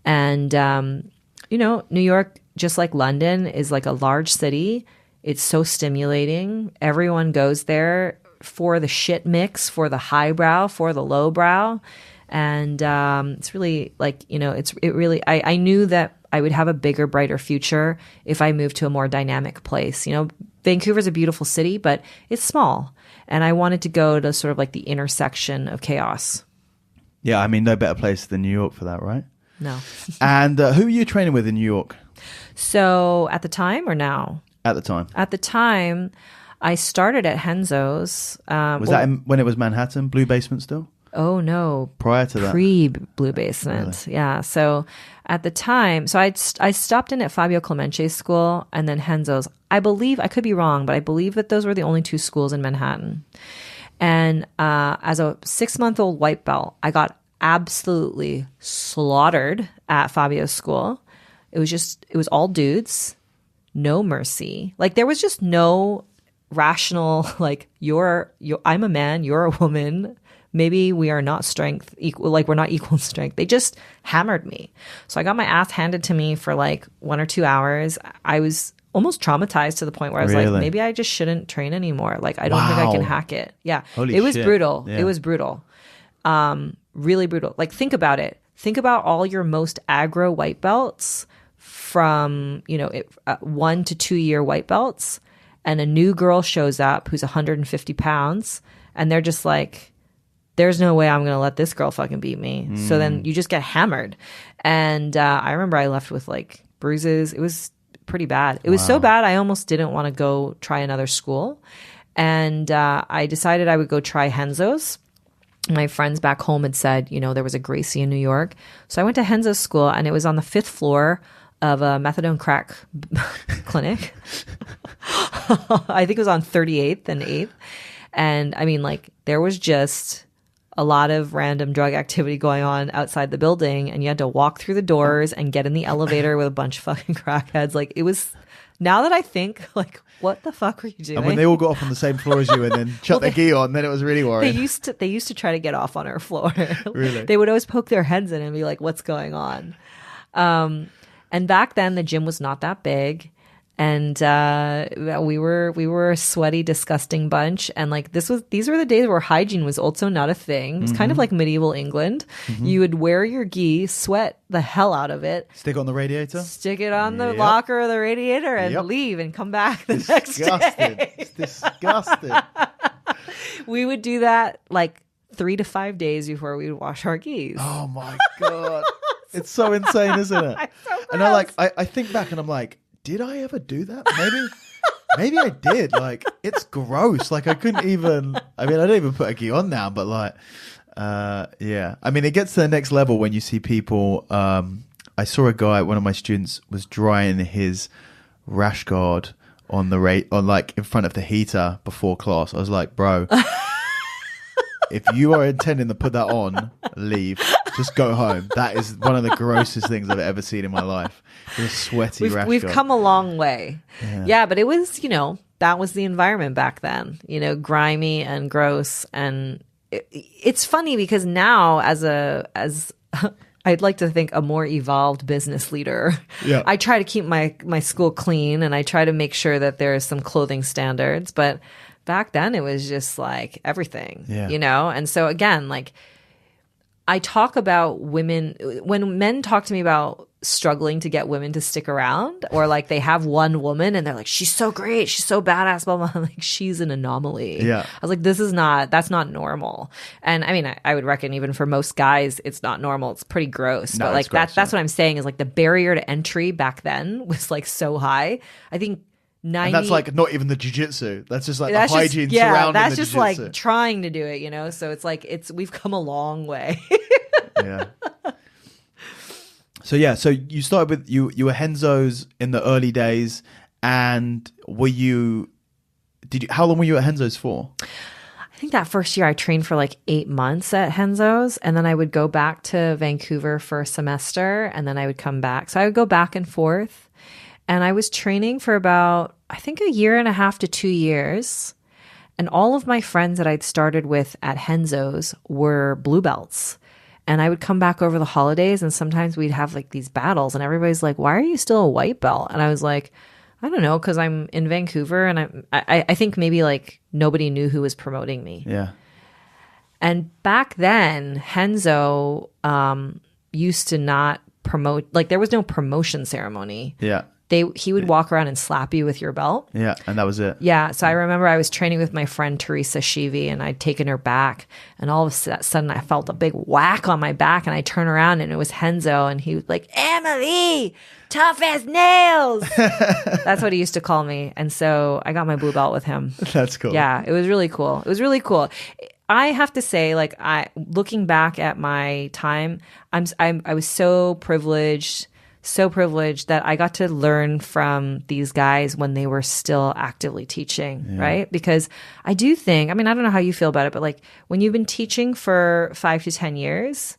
And, New York, just like London, is like a large city. It's so stimulating. Everyone goes there for the shit mix, for the highbrow, for the lowbrow. And it's really like, I knew that I would have a bigger, brighter future if I moved to a more dynamic place. Vancouver's a beautiful city, but it's small. And I wanted to go to sort of like the intersection of chaos.
Yeah, I mean, no better place than New York for that, right?
No.
And who were you training with in New York?
So at the time or now?
At the time.
At the time, I started at Henzo's.
Was that when it was Manhattan, Blue Basement still?
Oh, no.
Prior to that?
Pre-Blue Basement. Really? Yeah. So at the time, I stopped in at Fabio Clemence's school and then Henzo's. I believe, I could be wrong, but I believe that those were the only two schools in Manhattan. And as a 6-month-old white belt, I got absolutely slaughtered at Fabio's school. It was all dudes, no mercy. Like, there was just no rational, like, I'm a man, you're a woman. Maybe we are not strength equal, like we're not equal in strength. They just hammered me. So I got my ass handed to me for like 1 or 2 hours. I was almost traumatized to the point where I was like, maybe I just shouldn't train anymore. Like, I don't think I can hack it. Yeah.
Holy
it was
shit.
brutal.
Yeah.
It was brutal. Really brutal. Like, think about it. Think about all your most aggro white belts from, 1 to 2 year white belts. And a new girl shows up who's 150 pounds. And they're just like, there's no way I'm going to let this girl fucking beat me. So then you just get hammered. And I remember I left with like bruises. It was pretty bad. It was so bad, I almost didn't want to go try another school. And I decided I would go try Henzo's. My friends back home had said, there was a Gracie in New York. So I went to Henzo's school, and it was on the 5th floor of a methadone crack clinic. I think it was on 38th and 8th. And I mean, like, there was just a lot of random drug activity going on outside the building, and you had to walk through the doors and get in the elevator with a bunch of fucking crackheads. Like, it was, now that I think, like, what the fuck were you doing?
And when they all got off on the same floor as you and then shut their gi on, then it was really worrying.
They used to try to get off on our floor.
Really?
They would always poke their heads in and be like, what's going on? And back then the gym was not that big. And we were a sweaty, disgusting bunch. And like, these were the days where hygiene was also not a thing. It was kind of like medieval England. You would wear your gi, sweat the hell out of it.
Stick it on the radiator?
Stick it on the locker or the radiator and leave and come back the next day.
It's disgusting.
We would do that like 3 to 5 days before we would wash our gis.
Oh my God. It's so insane, isn't it?
So
and I think back and I'm like, did I ever do that? Maybe I did. Like, it's gross. Like, I couldn't even, I don't even put a gi on now, but like, yeah. I mean, it gets to the next level when you see people, I saw a guy, one of my students was drying his rash guard on like in front of the heater before class. I was like, bro, if you are intending to put that on, leave. Just go home. That is one of the grossest things I've ever seen in my life. Just a sweaty rash.
We've come a long way. Yeah, but it was, that was the environment back then, grimy and gross. And it's funny because now as I'd like to think a more evolved business leader.
Yeah.
I try to keep my school clean and I try to make sure that there's some clothing standards. But back then it was just like everything, And so again, like I talk about women, when men talk to me about struggling to get women to stick around, or like they have one woman and they're like, she's so great, she's so badass, blah, blah. I'm like, she's an anomaly.
Yeah.
I was like, that's not normal. And I mean, I would reckon even for most guys, it's not normal. It's pretty gross.
No,
but like
gross,
that's what I'm saying is like the barrier to entry back then was like so high. I think 90.
And that's like not even the jiu-jitsu. That's just like the hygiene surrounding
that's
the
just
jiu-jitsu.
like trying to do it, So it's like we've come a long way.
Yeah. So you started with you were Henzo's in the early days, and how long were you at Henzo's for?
I think that first year I trained for like 8 months at Henzo's, and then I would go back to Vancouver for a semester, and then I would come back. So I would go back and forth, and I was training for about, I think, a year and a half to 2 years. And all of my friends that I'd started with at Henzo's were blue belts. And I would come back over the holidays and sometimes we'd have like these battles and everybody's like, why are you still a white belt? And I was like, I don't know, because I'm in Vancouver and I think maybe like nobody knew who was promoting me.
Yeah.
And back then, Henzo used to not promote, like there was no promotion ceremony.
Yeah.
He would walk around and slap you with your belt.
Yeah, and that was it.
Yeah, so I remember I was training with my friend Teresa Shivi, and I'd taken her back, and all of a sudden I felt a big whack on my back, and I turn around, and it was Henzo, and he was like, Emily, tough as nails. That's what he used to call me, and so I got my blue belt with him.
That's cool.
Yeah, it was really cool. It was really cool. I have to say, like, looking back at my time, I was so privileged that I got to learn from these guys when they were still actively teaching, right? Because I do think, I mean, I don't know how you feel about it, but like when you've been teaching for 5 to 10 years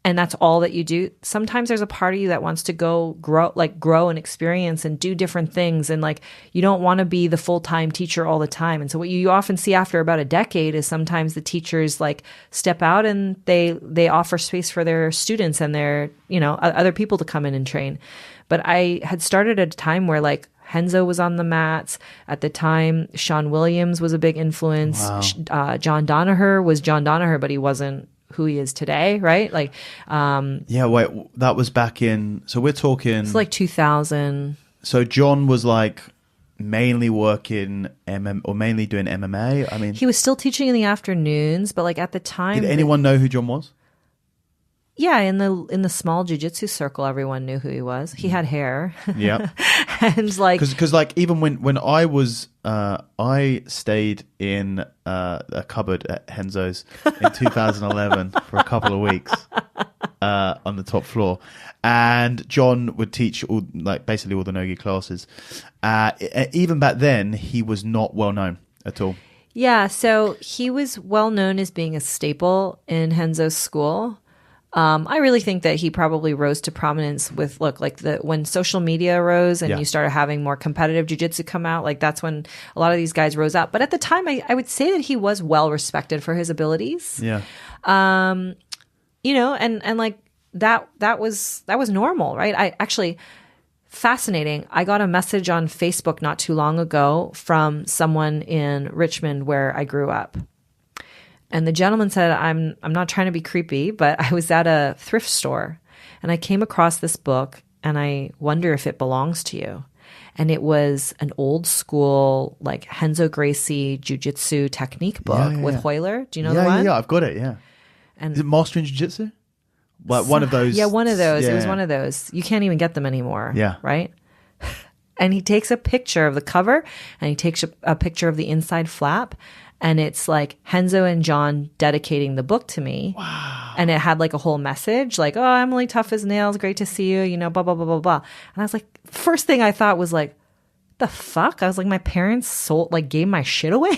and that's all that you do, sometimes there's a part of you that wants to grow and experience and do different things. And like, you don't want to be the full-time teacher all the time. And so what you often see after about a decade is sometimes the teachers like step out and they offer space for their students and their, other people to come in and train. But I had started at a time where like Henzo was on the mats. At the time, Sean Williams was a big influence. Wow. John Danaher was John Danaher, but he wasn't who he is today, right? Like,
that was back in. So we're talking.
It's like 2000.
So John was like mainly working or mainly doing MMA. I mean,
he was still teaching in the afternoons, but like at the time,
did anyone know who John was?
Yeah, in the small jiu-jitsu circle, everyone knew who he was. He had hair.
Yeah,
and like
because like even when I was I stayed in a cupboard at Henzo's in 2011 for a couple of weeks on the top floor, and John would teach basically all the no-gi classes. Even back then, he was not well known at all.
Yeah, so he was well known as being a staple in Henzo's school. I really think that he probably rose to prominence with when social media arose and you started having more competitive jiu-jitsu come out, like that's when a lot of these guys rose up. But at the time, I would say that he was well respected for his abilities.
Yeah.
And like that was normal, right? I actually, fascinating. I got a message on Facebook not too long ago from someone in Richmond where I grew up. And the gentleman said, I'm not trying to be creepy, but I was at a thrift store and I came across this book and I wonder if it belongs to you. And it was an old school, like Henzo Gracie jiu-jitsu technique book with Hoyler. Do you know the one?
Yeah, I've got it, yeah.
And
is it Mastering Jiu-Jitsu? Like one of those?
Yeah, one of those.
Yeah.
It was one of those. You can't even get them anymore.
Yeah.
Right? And he takes a picture of the cover and he takes a picture of the inside flap. And it's like Henzo and John dedicating the book to me.
Wow.
And it had like a whole message like, oh, Emily, tough as nails. Great to see you. Blah, blah, blah, blah, blah. And I was like, first thing I thought was like, the fuck? I was like, my parents gave my shit away.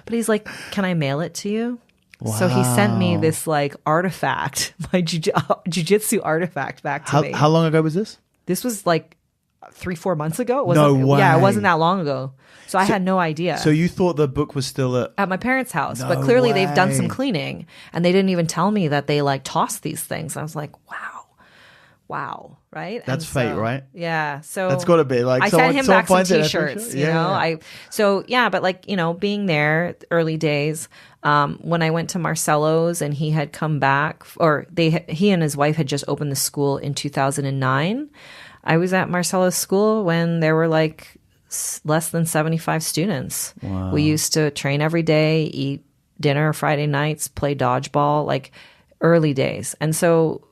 But he's like, can I mail it to you? Wow. So he sent me this like artifact, my jujitsu artifact back to me.
How long ago was this?
This was like 3-4 months ago.
No way.
Yeah, it wasn't that long ago. So I had no idea.
So you thought the book was still
at my parents' house,
No
but clearly
way.
they've done some cleaning, and they didn't even tell me that they like tossed these things. I was like, wow, right?
That's fate, right?
Yeah. So
that's got to be like
I
someone,
sent him back some
finds it
T-shirts.
Yeah,
you know,
yeah.
But like being there early days. When I went to Marcelo's and he had come back, or he and his wife had just opened the school in 2009. I was at Marcelo's school when there were like less than 75 students.
Wow.
We used to train every day, eat dinner Friday nights, play dodgeball, like early days. And so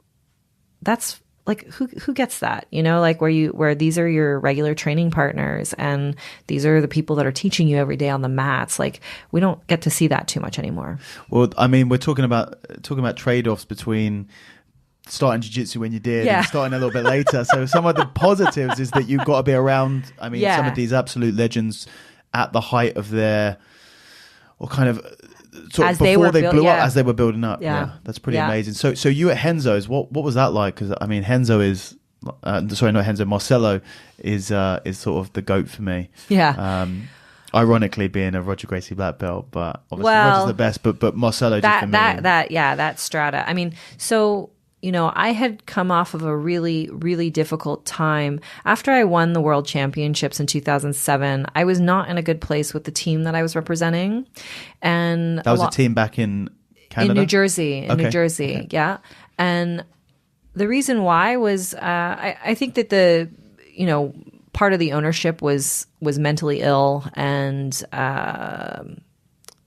that's like, who gets that, like where these are your regular training partners and these are the people that are teaching you every day on the mats. Like we don't get to see that too much anymore.
Well, I mean, we're talking about trade-offs between starting jiu-jitsu when you did and starting a little bit later. So some of the positives is that you've got to be around, some of these absolute legends at the height of their, or kind of sort of before they blew up, as they were building up. Yeah. That's pretty amazing. So you at Renzo's, what was that like? Because Renzo is, sorry, not Renzo, Marcelo is sort of the GOAT for me.
Yeah.
Ironically, being a Roger Gracie black belt, but obviously Roger's the best. But Marcelo just for me.
That strata. I had come off of a really, really difficult time. After I won the World Championships in 2007, I was not in a good place with the team that I was representing. And
that was a team back in Canada?
In New Jersey, yeah. And the reason why was I think that the, part of the ownership was mentally ill and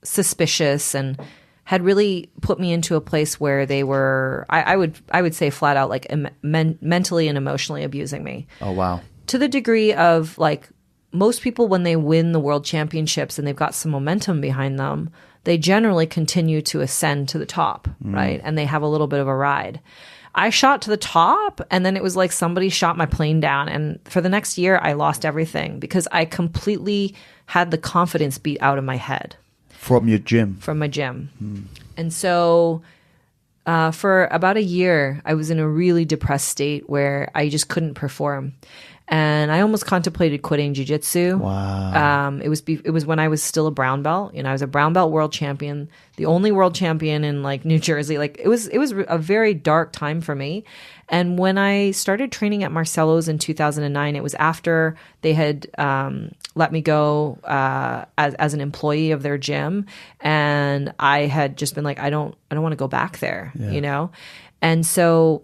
suspicious and had really put me into a place where they were, I would say flat out, like mentally and emotionally abusing me.
Oh, wow.
To the degree of like most people, when they win the world championships and they've got some momentum behind them, they generally continue to ascend to the top, right? And they have a little bit of a ride. I shot to the top and then it was like somebody shot my plane down. And for the next year, I lost everything because I completely had the confidence beat out of my head.
From your gym?
From my gym. And so for about a year, I was in a really depressed state where I just couldn't perform. And I almost contemplated quitting jiu-jitsu.
Wow.
It was when I was still a brown belt. I was a brown belt world champion, the only world champion in like New Jersey. Like it was a very dark time for me. And when I started training at Marcelo's in 2009, it was after they had let me go as an employee of their gym, and I had just been like, I don't want to go back there, And so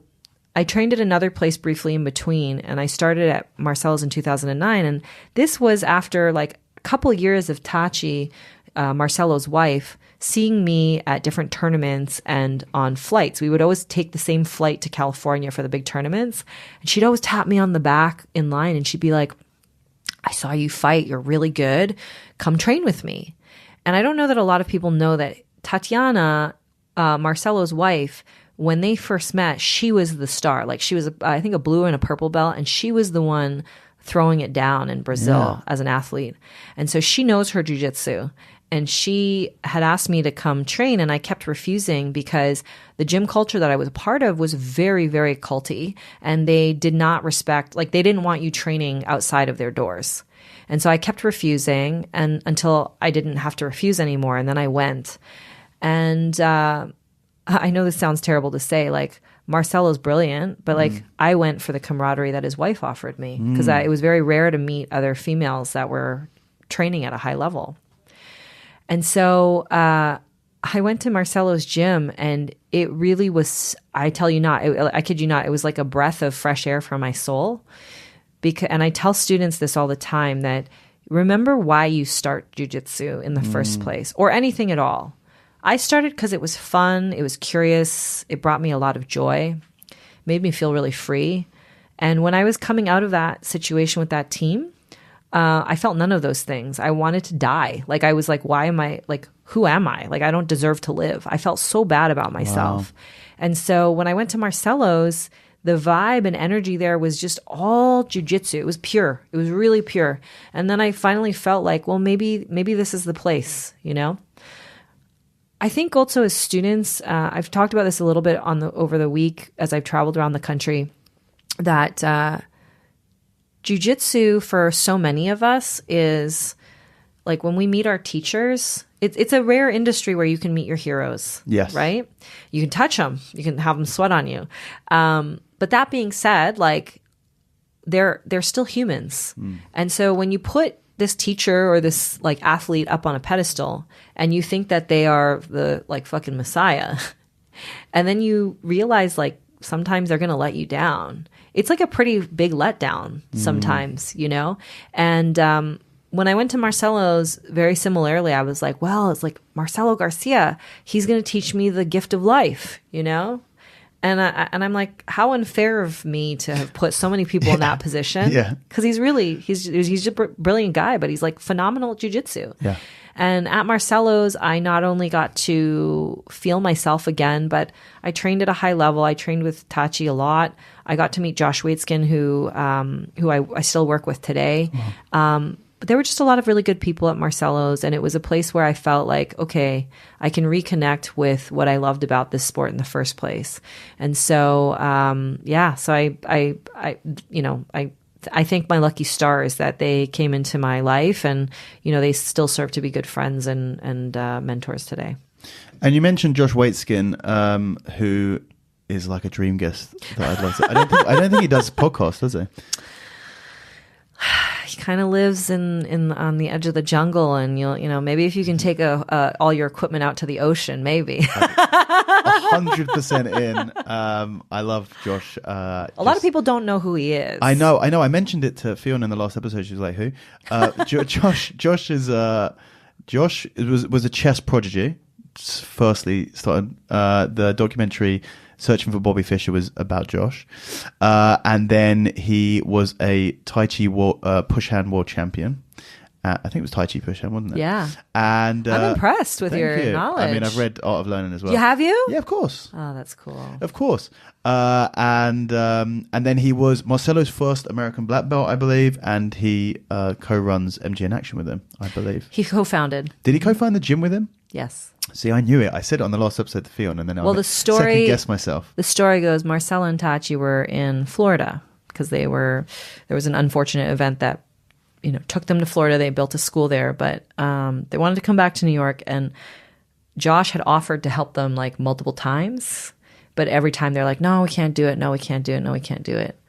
I trained at another place briefly in between, and I started at Marcelo's in 2009. And this was after like a couple years of Tachi, Marcelo's wife, seeing me at different tournaments and on flights. We would always take the same flight to California for the big tournaments. And she'd always tap me on the back in line and she'd be like, I saw you fight. You're really good. Come train with me. And I don't know that a lot of people know that Tatiana, Marcelo's wife, when they first met, she was the star. Like she was, I think, a blue and a purple belt, and she was the one throwing it down in Brazil as an athlete. And so she knows her jiu-jitsu. And she had asked me to come train, and I kept refusing because the gym culture that I was a part of was very, very culty, and they did not respect, like they didn't want you training outside of their doors. And so I kept refusing and until I didn't have to refuse anymore. And then I went. And I know this sounds terrible to say, like Marcelo's brilliant, but like I went for the camaraderie that his wife offered me because it was very rare to meet other females that were training at a high level. And so I went to Marcelo's gym, and it really was, I tell you not, I kid you not, it was like a breath of fresh air for my soul. And I tell students this all the time, that remember why you start jiu-jitsu in the first place, or anything at all. I started because it was fun, it was curious, it brought me a lot of joy, made me feel really free. And when I was coming out of that situation with that team, I felt none of those things. I wanted to die. Like I was like, why am I, like, who am I? Like I don't deserve to live. I felt so bad about myself. Wow. And so when I went to Marcelo's, the vibe and energy there was just all jujitsu. It was pure. It was really pure. And then I finally felt like, well, maybe this is the place, you know? I think also as students, I've talked about this a little bit over the week as I've traveled around the country, that jiu-jitsu for so many of us is like when we meet our teachers, it's a rare industry where you can meet your heroes.
Yes.
Right? You can touch them. You can have them sweat on you. But that being said, like they're still humans. And so when you put this teacher or this like athlete up on a pedestal and you think that they are the like fucking messiah, and then you realize like sometimes they're going to let you down. It's like a pretty big letdown sometimes, you know? And when I went to Marcelo's, very similarly, I was like, well, it's like Marcelo Garcia. He's going to teach me the gift of life, you know? And I'm like, how unfair of me to have put so many people in that position.
Yeah.
Because he's a brilliant guy, but he's like phenomenal at jiu-jitsu.
Yeah.
And at Marcelo's, I not only got to feel myself again, but I trained at a high level. I trained with Tachi a lot. I got to meet Josh Waitzkin, who I still work with today. Wow. But there were just a lot of really good people at Marcelo's, and it was a place where I felt like, okay, I can reconnect with what I loved about this sport in the first place. And so, so I thank my lucky stars that they came into my life, and you know they still serve to be good friends and mentors today.
And you mentioned Josh Waitzkin, who is like a dream guest that I'd love to. I don't think he does podcasts, does he?
He kind of lives on the edge of the jungle, and maybe if you can take all your equipment out to the ocean, maybe.
100% in. I love Josh.
A lot of people don't know who he is.
I know. I mentioned it to Fiona in the last episode. She was like, "Who?" Josh was a chess prodigy. Firstly, started the documentary Searching for Bobby Fischer was about Josh, and then he was a Tai Chi push hand world champion. I think it was Tai Chi push hand, wasn't it?
Yeah.
And
I'm impressed with your knowledge.
I mean, I've read Art of Learning as well.
You have you?
Yeah, of course.
Oh, that's cool.
Of course. And then he was Marcelo's first American black belt, I believe, and he co-runs MG in Action with him, I believe.
He co-founded.
Did he co-found the gym with him?
Yes.
See, I knew it. I said it on the last episode to Fiona, and then I second guess myself.
The story goes, Marcelo and Tachi were in Florida because there was an unfortunate event that took them to Florida. They built a school there, but they wanted to come back to New York, and Josh had offered to help them like multiple times, but every time they're like, no, we can't do it. No, we can't do it. No, we can't do it.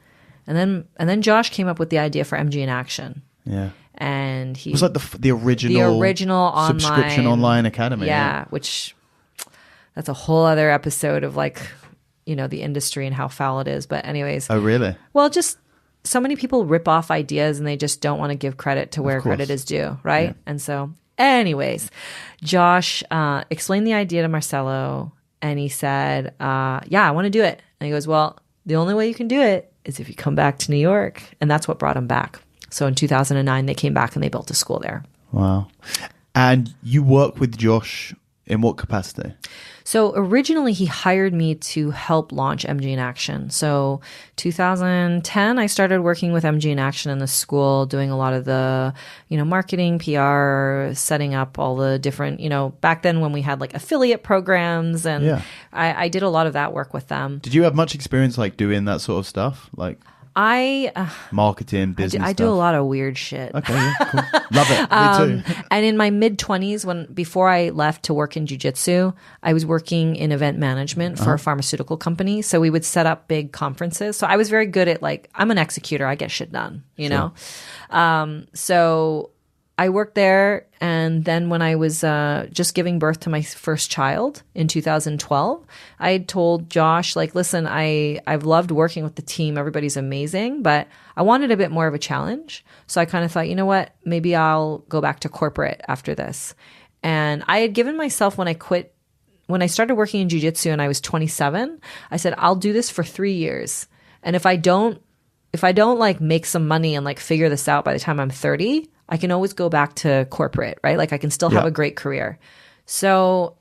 And then Josh came up with the idea for MG in Action. Yeah. And he
it was like the original
online
subscription online academy.
Yeah, which that's a whole other episode of like, the industry and how foul it is. But anyways.
Oh, really?
Well, just so many people rip off ideas and they just don't want to give credit to where credit is due, right? Yeah. And so anyways, Josh explained the idea to Marcelo, and he said, I want to do it. And he goes, well, the only way you can do it is if you come back to New York. And that's what brought him back. So in 2009, they came back and they built a school there. Wow.
And you work with Josh in what capacity?
So originally, he hired me to help launch MG in Action. So 2010, I started working with MG in Action in the school, doing a lot of the, marketing, PR, setting up all the different, back then when we had like affiliate programs, and I did a lot of that work with them.
Did you have much experience like doing that sort of stuff? Like marketing, business
I do a lot of weird shit.
Okay, yeah, cool. Love it. Me too.
And in my mid-20s, before I left to work in jiu-jitsu, I was working in event management for a pharmaceutical company. So we would set up big conferences. So I was very good at I'm an executor. I get shit done, know? So I worked there, and then when I was just giving birth to my first child in 2012, I had told Josh, listen, I've loved working with the team. Everybody's amazing, but I wanted a bit more of a challenge. So I kind of thought, you know what, maybe I'll go back to corporate after this. And I had given myself, when I started working in jiu-jitsu and I was 27, I said, I'll do this for 3 years. And if I don't make some money and figure this out by the time I'm 30, I can always go back to corporate, right? I can still have a great career. So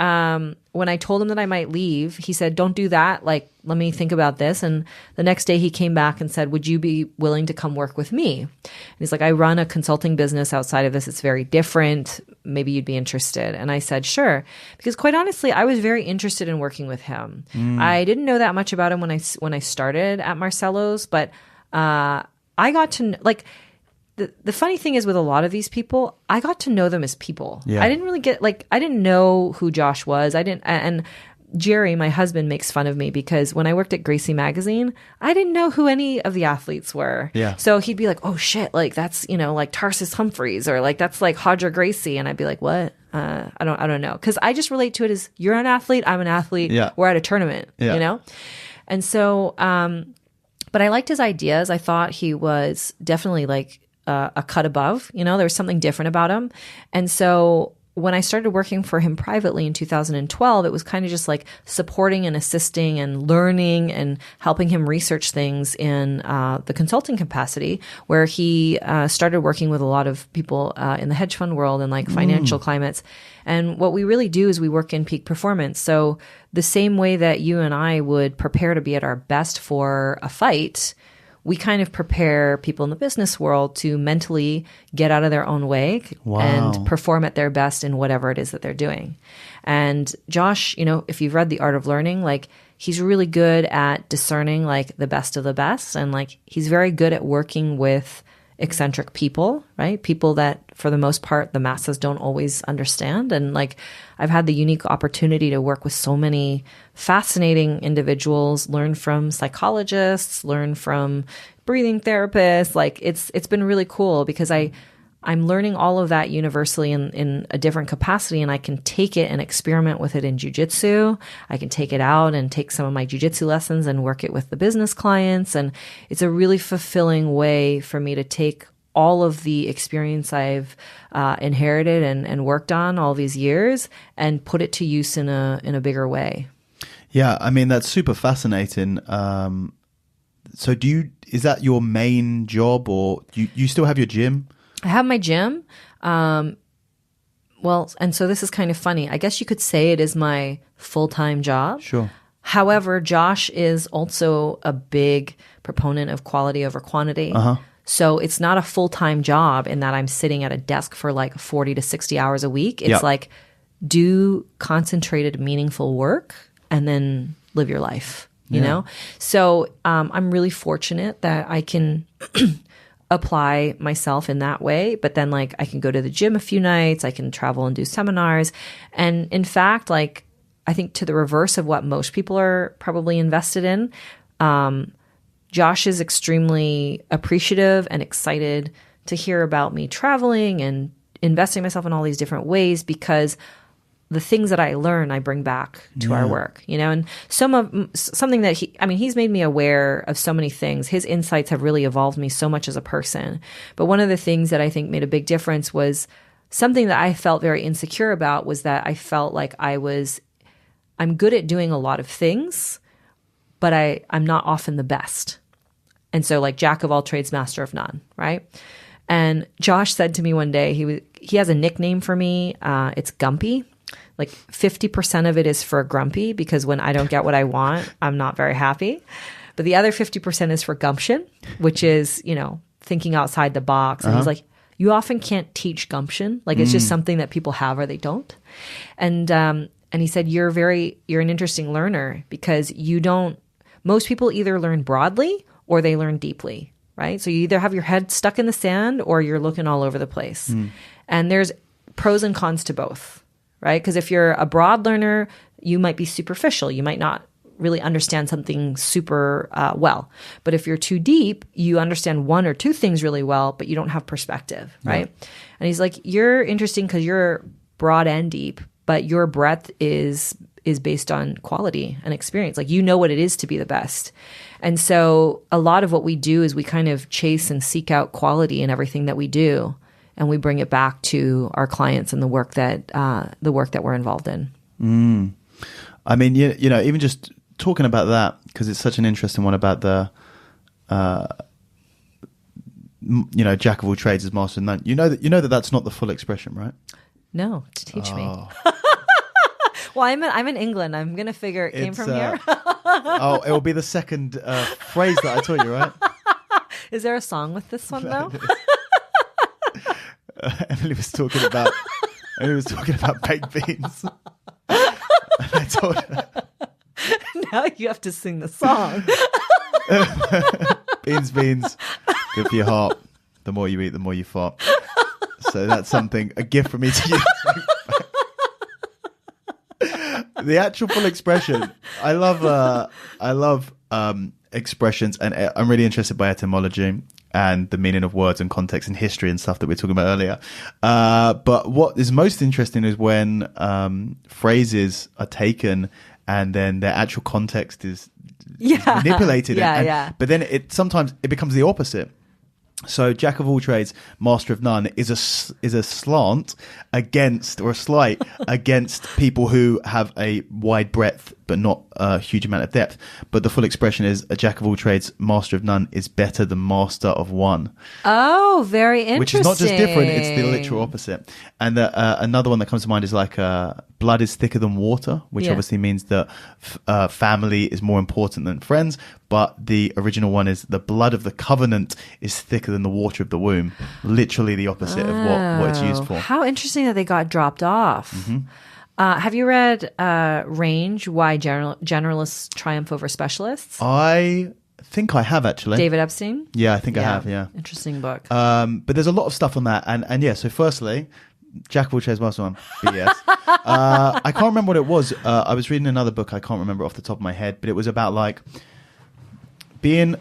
when I told him that I might leave, he said, don't do that. Like, let me think about this. And the next day he came back and said, would you be willing to come work with me? And he's like, I run a consulting business outside of this. It's very different. Maybe you'd be interested. And I said, sure. Because quite honestly, I was very interested in working with him. I didn't know that much about him when I started at Marcelo's, but I got to, like, the funny thing is with a lot of these people, I got to know them as people.
Yeah.
I didn't really I didn't know who Josh was. And Jerry, my husband, makes fun of me because when I worked at Gracie magazine, I didn't know who any of the athletes were.
Yeah.
So he'd be like, oh shit, like that's, like Tarsis Humphreys, or like that's like Hodger Gracie. And I'd be like, what? I don't know. Cause I just relate to it as you're an athlete, I'm an athlete.
Yeah.
We're at a tournament, And so, but I liked his ideas. I thought he was definitely like, a cut above, there was something different about him. And so when I started working for him privately in 2012, it was kind of just like supporting and assisting and learning and helping him research things in the consulting capacity, where he started working with a lot of people in the hedge fund world and like financial climates. And what we really do is we work in peak performance. So the same way that you and I would prepare to be at our best for a fight, we kind of prepare people in the business world to mentally get out of their own way and perform at their best in whatever it is that they're doing. And Josh, if you've read The Art of Learning, like he's really good at discerning like the best of the best. And like he's very good at working with eccentric people, right? People that for the most part, the masses don't always understand. And like, I've had the unique opportunity to work with so many fascinating individuals, learn from psychologists, learn from breathing therapists. Like it's been really cool because I'm learning all of that universally in a different capacity, and I can take it and experiment with it in jiu-jitsu. I can take it out and take some of my jiu-jitsu lessons and work it with the business clients. And it's a really fulfilling way for me to take all of the experience I've inherited and worked on all these years and put it to use in a bigger way.
Yeah, I mean, that's super fascinating. So is that your main job, or you still have your gym?
I have my gym. And so this is kind of funny. I guess you could say it is my full-time job.
Sure.
However, Josh is also a big proponent of quality over quantity.
Uh-huh.
So it's not a full-time job in that I'm sitting at a desk for like 40 to 60 hours a week. It's like do concentrated, meaningful work and then live your life, you know? So I'm really fortunate that I can apply myself in that way. But then like I can go to the gym a few nights, I can travel and do seminars. And in fact, like I think to the reverse of what most people are probably invested in, Josh is extremely appreciative and excited to hear about me traveling and investing myself in all these different ways, because the things that I learn, I bring back to our work, and something that he's made me aware of so many things. His insights have really evolved me so much as a person. But one of the things that I think made a big difference was something that I felt very insecure about, was that I felt like I'm good at doing a lot of things, but I'm not often the best. And so like jack of all trades, master of none, right? And Josh said to me one day, he has a nickname for me. It's Gumpy. Like 50% of it is for Grumpy, because when I don't get what I want, I'm not very happy. But the other 50% is for Gumption, which is, thinking outside the box. And he's like, you often can't teach gumption. Like it's just something that people have or they don't. And he said, you're an interesting learner, because most people either learn broadly or they learn deeply, right? So you either have your head stuck in the sand or you're looking all over the place. And there's pros and cons to both, right? Because if you're a broad learner, you might be superficial. You might not really understand something super well. But if you're too deep, you understand one or two things really well, but you don't have perspective, right? Yeah. And he's like, you're interesting because you're broad and deep, but your breadth is based on quality and experience. Like, you know what it is to be the best. And so a lot of what we do is we kind of chase and seek out quality in everything that we do, and we bring it back to our clients and the work that we're involved in.
I mean, even just talking about that, because it's such an interesting one about the, jack of all trades is master of none. You know that that's not the full expression, right?
No, to teach me. Well, I'm in England. I'm gonna figure it came from here.
Oh, it will be the second phrase that I taught you, right?
Is there a song with this one though?
Emily was talking about baked beans. And I told her,
Now you have to sing the song.
beans, good for your heart. The more you eat, the more you fart. So that's a gift for me to use. The actual full expression. I love expressions, and I'm really interested by etymology and the meaning of words and context and history and stuff that we were talking about earlier. But what is most interesting is when phrases are taken and then their actual context is manipulated. But then sometimes it becomes the opposite. So jack of all trades, master of none is a slant against, or a slight against, people who have a wide breadth but not a huge amount of depth. But the full expression is a jack of all trades, master of none is better than master of one.
Oh, very interesting.
Which is not just different, it's the literal opposite. And another one that comes to mind is like blood is thicker than water, which obviously means that family is more important than friends. But the original one is the blood of the covenant is thicker than the water of the womb. Literally the opposite of what it's used for.
How interesting that they got dropped off.
Mm-hmm.
Have you read Range, Why Generalists Triumph Over Specialists?
I think I have, actually.
David Epstein?
Yeah, I think I have, yeah.
Interesting book.
But there's a lot of stuff on that. And yeah, so firstly, jack of all trades, master of one, BS. I can't remember what it was. I was reading another book. I can't remember off the top of my head, but it was about like being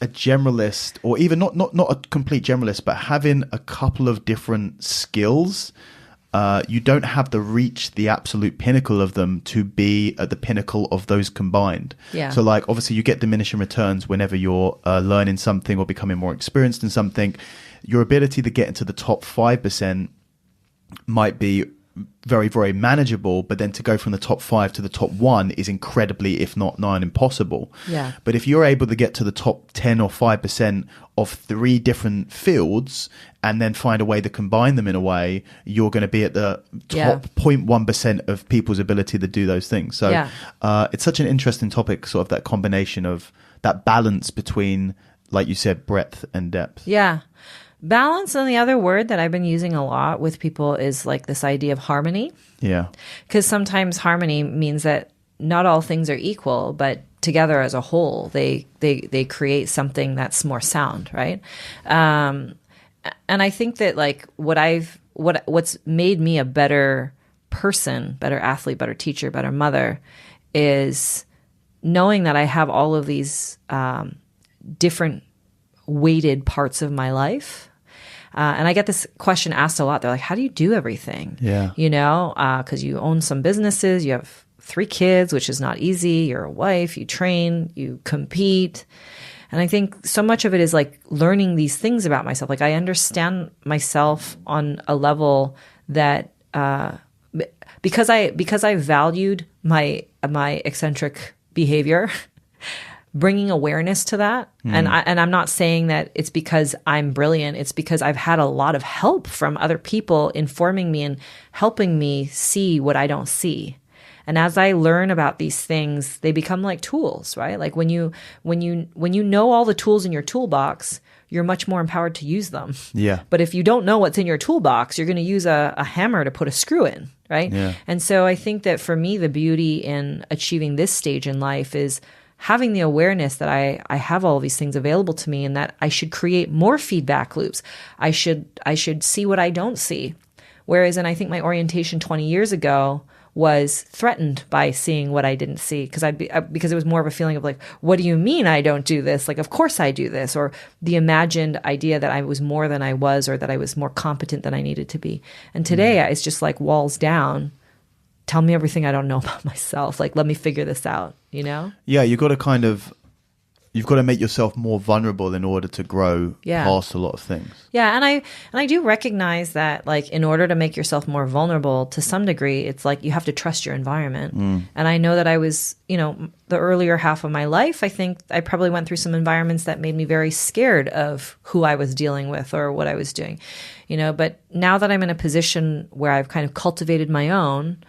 a generalist, or even not a complete generalist, but having a couple of different skills. You don't have to reach the absolute pinnacle of them to be at the pinnacle of those combined.
Yeah.
So like, obviously you get diminishing returns whenever you're learning something or becoming more experienced in something. Your ability to get into the top 5% might be very, very manageable, but then to go from the top 5 to the top 1 is incredibly, if not nigh impossible.
Yeah.
But if you're able to get to the top 10 or 5% of 3 different fields and then find a way to combine them in a way, you're going to be at the top 0.1% of people's ability to do those things. So it's such an interesting topic, sort of that combination of that balance between, like you said, breadth and depth.
Yeah. Balance, and the other word that I've been using a lot with people is like this idea of harmony. Yeah. Because sometimes harmony means that not all things are equal, but together as a whole, they create something that's more sound, right? And I think that like what's made me a better person, better athlete, better teacher, better mother, is knowing that I have all of these different weighted parts of my life. And I get this question asked a lot. They're like, how do you do everything? Yeah. You know, because you own some businesses, you have 3 kids, which is not easy. You're a wife, you train, you compete. And I think so much of it is like learning these things about myself. Like I understand myself on a level that because I valued my eccentric behavior, bringing awareness to that. And I'm not saying that it's because I'm brilliant. It's because I've had a lot of help from other people informing me and helping me see what I don't see. And as I learn about these things, they become like tools, right? Like when you know all the tools in your toolbox, you're much more empowered to use them. Yeah. But if you don't know what's in your toolbox, you're going to use a hammer to put a screw in, right? Yeah. And so I think that for me, the beauty in achieving this stage in life is having the awareness that I have all these things available to me, and that I should create more feedback loops. I should see what I don't see. Whereas, and I think my orientation 20 years ago was threatened by seeing what I didn't see, because it was more of a feeling of like, what do you mean I don't do this? Like, of course I do this, or the imagined idea that I was more than I was, or that I was more competent than I needed to be. And today it's just like walls down. Tell me everything I don't know about myself. Like, let me figure this out, you know? Yeah,
you've got to make yourself more vulnerable in order to grow past a lot of things.
Yeah, and I do recognize that, like, in order to make yourself more vulnerable to some degree, it's like you have to trust your environment. And I know that I was, you know, the earlier half of my life, I think I probably went through some environments that made me very scared of who I was dealing with or what I was doing, you know. But now that I'm in a position where I've kind of cultivated my own,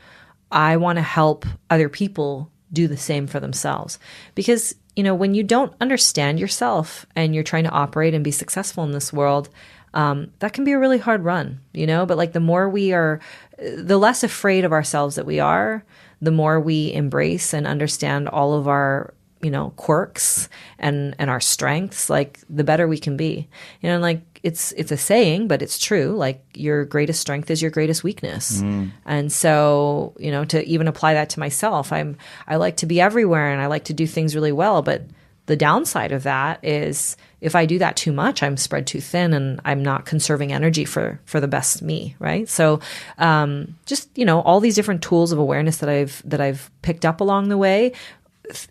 I want to help other people do the same for themselves. Because, when you don't understand yourself and you're trying to operate and be successful in this world, that can be a really hard run, but like the less afraid of ourselves that we are, the more we embrace and understand all of our, quirks and our strengths, like the better we can be. Like it's a saying, but it's true. Like your greatest strength is your greatest weakness. And so, to even apply that to myself, I like to be everywhere and I like to do things really well. But the downside of that is if I do that too much, I'm spread too thin and I'm not conserving energy for the best me, right? So just, all these different tools of awareness that I've picked up along the way,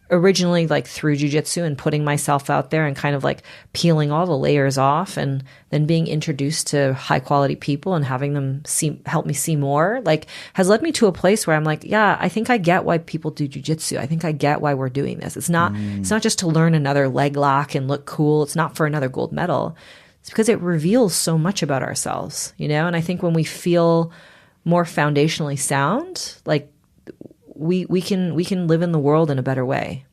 originally like through jiu-jitsu and putting myself out there and kind of like peeling all the layers off, and then being introduced to high quality people and having them help me see more, like has led me to a place where I'm like, yeah, I think I get why people do jiu-jitsu. I think I get why we're doing this. It's not just to learn another leg lock and look cool. It's not for another gold medal. It's because it reveals so much about ourselves, and I think when we feel more foundationally sound, like we can live in the world in a better way.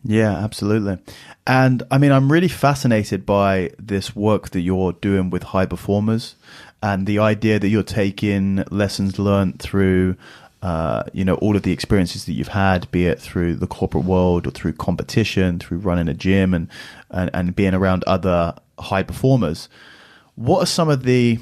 Yeah, absolutely. And I mean, I'm really fascinated by this work that you're doing with high performers and the idea that you're taking lessons learned through, all of the experiences that you've had, be it through the corporate world or through competition, through running a gym and being around other high performers. What are some of the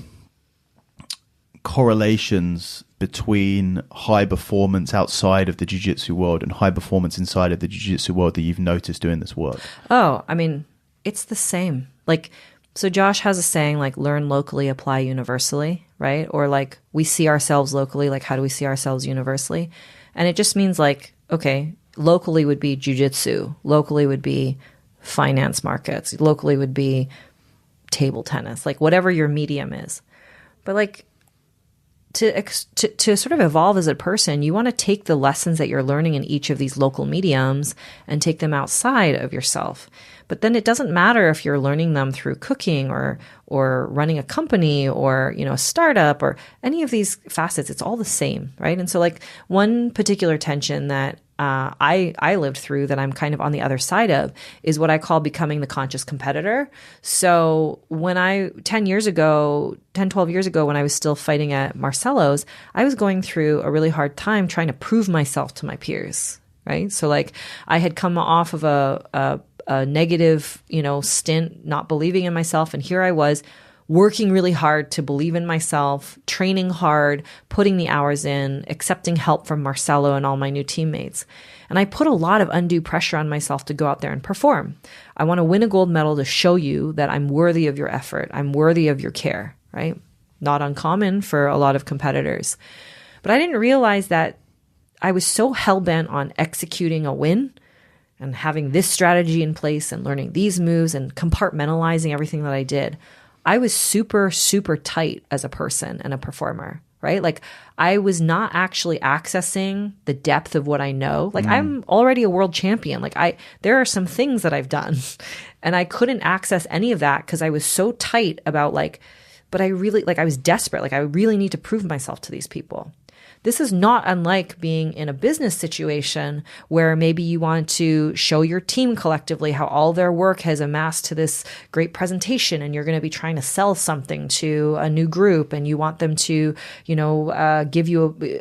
correlations between high performance outside of the jiu-jitsu world and high performance inside of the jiu-jitsu world that you've noticed doing this work?
Oh, I mean, it's the same. Like, so Josh has a saying like, learn locally, apply universally, right? Or like, we see ourselves locally, like how do we see ourselves universally? And it just means like, okay, locally would be jiu-jitsu, locally would be finance markets, locally would be table tennis, like whatever your medium is. But like, to sort of evolve as a person, you want to take the lessons that you're learning in each of these local mediums and take them outside of yourself. But then it doesn't matter if you're learning them through cooking or running a company or, a startup or any of these facets. It's all the same, right? And so like one particular tension that I lived through that I'm kind of on the other side of is what I call becoming the conscious competitor. So when 12 years ago, when I was still fighting at Marcelo's, I was going through a really hard time trying to prove myself to my peers, right? So like I had come off of a negative, stint, not believing in myself. And here I was working really hard to believe in myself, training hard, putting the hours in, accepting help from Marcelo and all my new teammates. And I put a lot of undue pressure on myself to go out there and perform. I want to win a gold medal to show you that I'm worthy of your effort. I'm worthy of your care, right? Not uncommon for a lot of competitors. But I didn't realize that I was so hell-bent on executing a win and having this strategy in place and learning these moves and compartmentalizing everything that I did. I was super, super tight as a person and a performer, right? Like I was not actually accessing the depth of what I know. Like I'm already a world champion. Like there are some things that I've done and I couldn't access any of that because I was so tight about but I really, I was desperate. Like I really need to prove myself to these people. This is not unlike being in a business situation where maybe you want to show your team collectively how all their work has amassed to this great presentation, and you're going to be trying to sell something to a new group, and you want them to,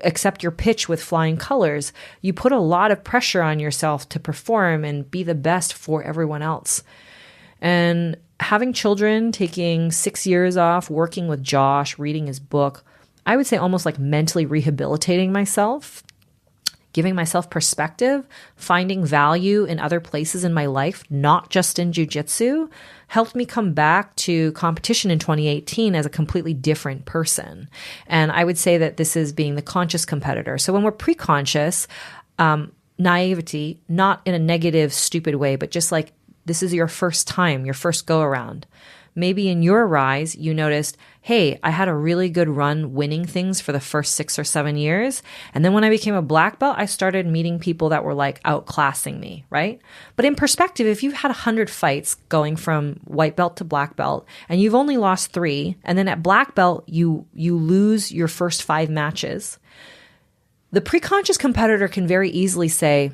accept your pitch with flying colors. You put a lot of pressure on yourself to perform and be the best for everyone else. And having children, taking 6 years off, working with Josh, reading his book, I would say almost like mentally rehabilitating myself, giving myself perspective, finding value in other places in my life, not just in jiu-jitsu, helped me come back to competition in 2018 as a completely different person. And I would say that this is being the conscious competitor. So when we're pre-conscious, naivety, not in a negative, stupid way, but just like this is your first time, your first go-around. Maybe in your rise, you noticed, hey, I had a really good run winning things for the first 6 or 7 years. And then when I became a black belt, I started meeting people that were like outclassing me, right? But in perspective, if you've had 100 fights going from white belt to black belt and you've only lost 3, and then at black belt, you lose your first 5 matches, the preconscious competitor can very easily say,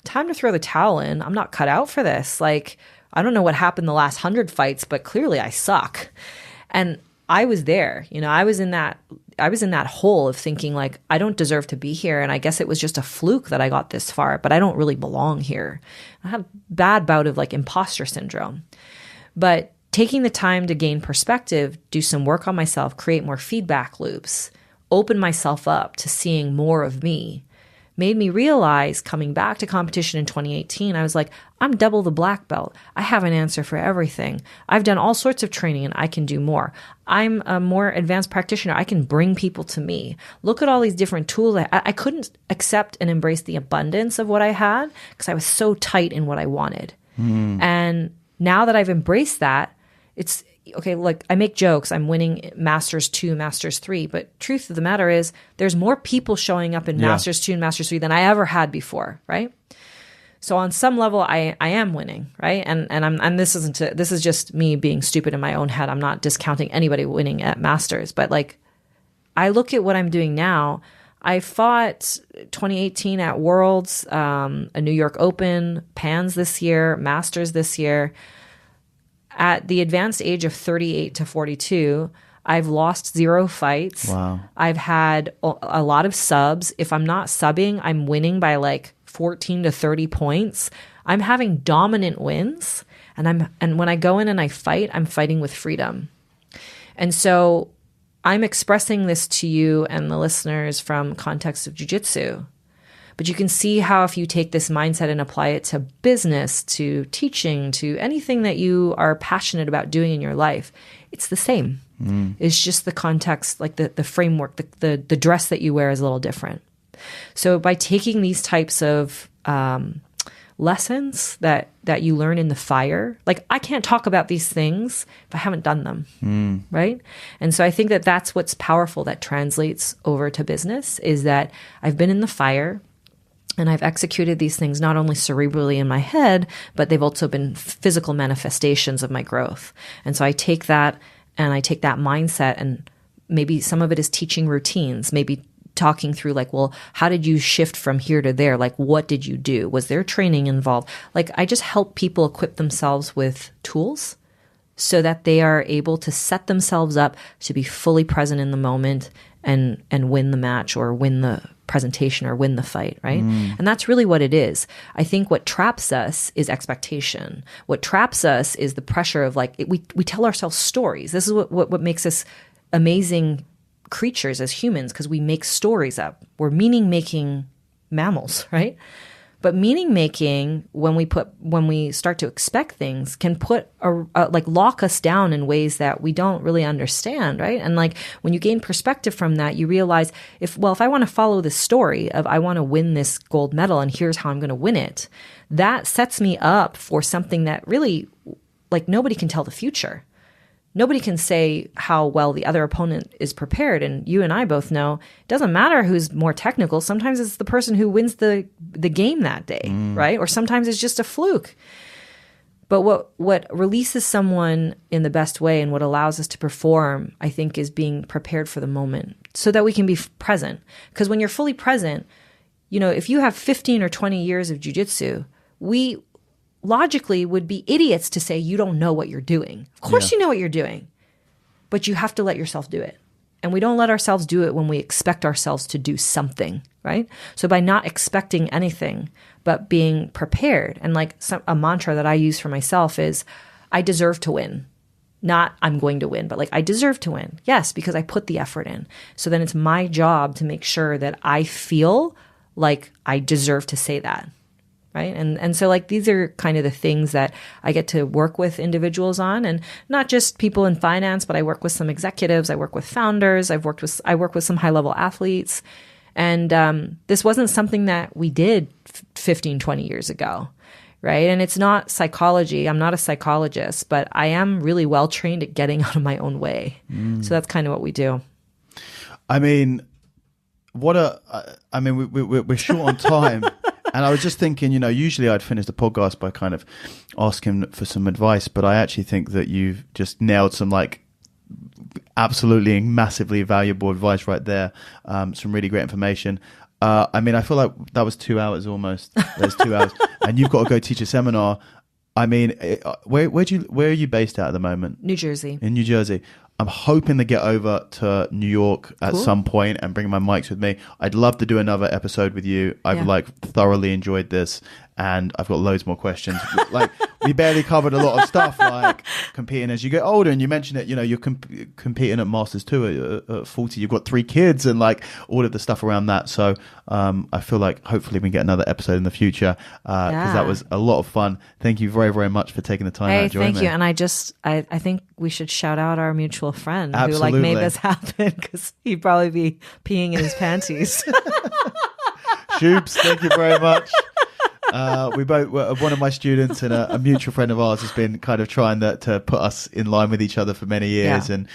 time to throw the towel in. I'm not cut out for this. Like, I don't know what happened the last 100 fights, but clearly I suck. And I was there, I was in that hole of thinking like, I don't deserve to be here. And I guess it was just a fluke that I got this far, but I don't really belong here. I had a bad bout of like imposter syndrome, but taking the time to gain perspective, do some work on myself, create more feedback loops, open myself up to seeing more of me, made me realize coming back to competition in 2018, I was like, I'm double the black belt. I have an answer for everything. I've done all sorts of training and I can do more. I'm a more advanced practitioner. I can bring people to me. Look at all these different tools. I couldn't accept and embrace the abundance of what I had because I was so tight in what I wanted. And now that I've embraced that, it's okay. Like I make jokes. I'm winning Masters 2, Masters 3, but truth of the matter is there's more people showing up in Masters 2 and Masters 3 than I ever had before. Right. So on some level, I am winning. Right. And this is just me being stupid in my own head. I'm not discounting anybody winning at Masters, but like I look at what I'm doing now. I fought 2018 at Worlds, a New York Open, Pans this year, Masters this year. At the advanced age of 38 to 42, I've lost 0 fights.
Wow. I've
had a lot of subs. If I'm not subbing, I'm winning by like 14 to 30 points. I'm having dominant wins. And when I go in and I fight, I'm fighting with freedom. And so I'm expressing this to you and the listeners from context of jiu-jitsu. But you can see how if you take this mindset and apply it to business, to teaching, to anything that you are passionate about doing in your life, it's the same. It's just the context, like the framework, the dress that you wear is a little different. So by taking these types of lessons that you learn in the fire, like I can't talk about these things if I haven't done them, right? And so I think that that's what's powerful that translates over to business is that I've been in the fire, and I've executed these things not only cerebrally in my head, but they've also been physical manifestations of my growth. And so I take that and I take that mindset, and maybe some of it is teaching routines, maybe talking through like, well, how did you shift from here to there? Like, what did you do? Was there training involved? Like, I just help people equip themselves with tools so that they are able to set themselves up to be fully present in the moment and win the match or win the presentation or win the fight, right? And that's really what it is. I think what traps us is expectation. What traps us is the pressure of like, we tell ourselves stories. This is what makes us amazing creatures as humans, because we make stories up. We're meaning-making mammals, right? But meaning making, when we start to expect things, can like lock us down in ways that we don't really understand, right? And like when you gain perspective from that, you realize if I want to follow this story of I want to win this gold medal and here's how I'm going to win it, that sets me up for something that really, like, nobody can tell the future. Nobody can say how well the other opponent is prepared. And you and I both know it doesn't matter who's more technical. Sometimes it's the person who wins the game that day, right? Or sometimes it's just a fluke. But what releases someone in the best way and what allows us to perform, I think, is being prepared for the moment so that we can be present. Because when you're fully present, if you have 15 or 20 years of jiu-jitsu, we logically would be idiots to say you don't know what you're doing. Of course you know what you're doing, but you have to let yourself do it. And we don't let ourselves do it when we expect ourselves to do something, right? So by not expecting anything, but being prepared, and like a mantra that I use for myself is, I deserve to win. Not I'm going to win, but like I deserve to win. Yes, because I put the effort in. So then it's my job to make sure that I feel like I deserve to say that. Right. And so like these are kind of the things that I get to work with individuals on, and not just people in finance, but I work with some executives. I work with founders. I work with some high level athletes. And this wasn't something that we did 15, 20 years ago. Right. And it's not psychology. I'm not a psychologist, but I am really well trained at getting out of my own way. So that's kind of what we do.
I mean, we're short on time. And I was just thinking, usually I'd finish the podcast by kind of asking for some advice, but I actually think that you've just nailed some like absolutely massively valuable advice right there. Some really great information. I mean, I feel like that was 2 hours almost. There's 2 hours, and you've got to go teach a seminar. I mean, where are you based at the moment?
New Jersey.
In New Jersey. I'm hoping to get over to New York at some point and bring my mics with me. I'd love to do another episode with you. I've thoroughly enjoyed this, and I've got loads more questions. Like, we barely covered a lot of stuff, like competing as you get older. And you mentioned it, you're competing at Masters 2 at 40. You've got 3 kids and like all of the stuff around that. So I feel like hopefully we can get another episode in the future because that was a lot of fun. Thank you very, very much for taking the time out to join me.
Thank you. And I think we should shout out our mutual friend who made this happen, because he'd probably be peeing in his panties.
Shoops, thank you very much. We both, one of my students and a mutual friend of ours has been kind of trying to put us in line with each other for many years. And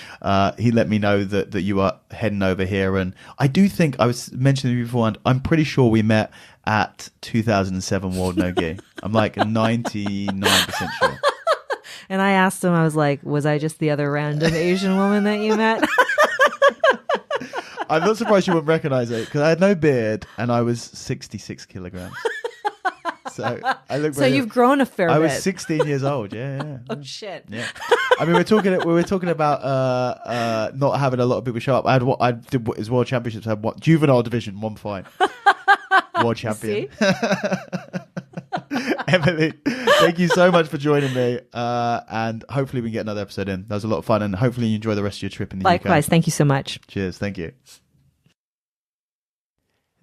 he let me know that you are heading over here. And I do think, I was mentioning before, and I'm pretty sure we met at 2007 World No Gi. I'm like 99% sure.
And I asked him, I was like, was I just the other random Asian woman that you met?
I'm not surprised you wouldn't recognize it, because I had no beard and I was 66 kilograms. So I look.
So you've grown a fair bit.
I was 16 years old. Yeah.
Oh shit.
Yeah. I mean, we were talking about not having a lot of people show up. I did his world championships. I had one juvenile division, one fight. World champion. Emily, thank you so much for joining me, and hopefully we can get another episode in. That was a lot of fun, and hopefully you enjoy the rest of your trip in the UK.
Likewise, thank you so much.
Cheers, thank you.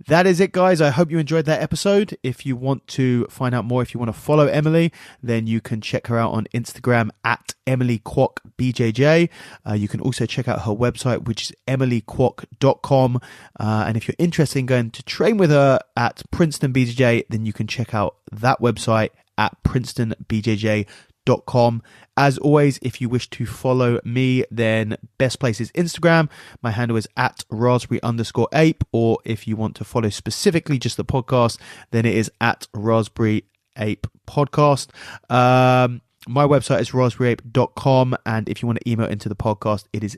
That is it, guys. I hope you enjoyed that episode. If you want to find out more, if you want to follow Emily, then you can check her out on Instagram at Emily Kwok BJJ. You can also check out her website, which is emilykwok.com. And if you're interested in going to train with her at Princeton BJJ, then you can check out that website at princetonbjj.com. As always, if you wish to follow me, then best place is Instagram. My handle is at raspberry_ape. Or if you want to follow specifically just the podcast, then it is at raspberry ape podcast. My website is raspberryape.com. And if you want to email into the podcast, it is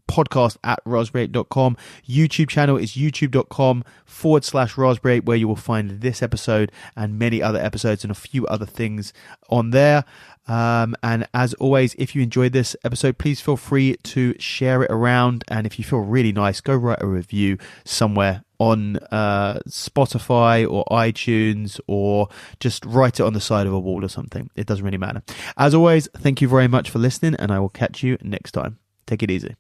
podcast@raspberryape.com. YouTube channel is youtube.com/raspberryape, where you will find this episode and many other episodes and a few other things on there. And as always, if you enjoyed this episode, please feel free to share it around. And if you feel really nice, go write a review somewhere on Spotify or iTunes, or just write it on the side of a wall or something. It doesn't really matter. As always, thank you very much for listening, and I will catch you next time. Take it easy.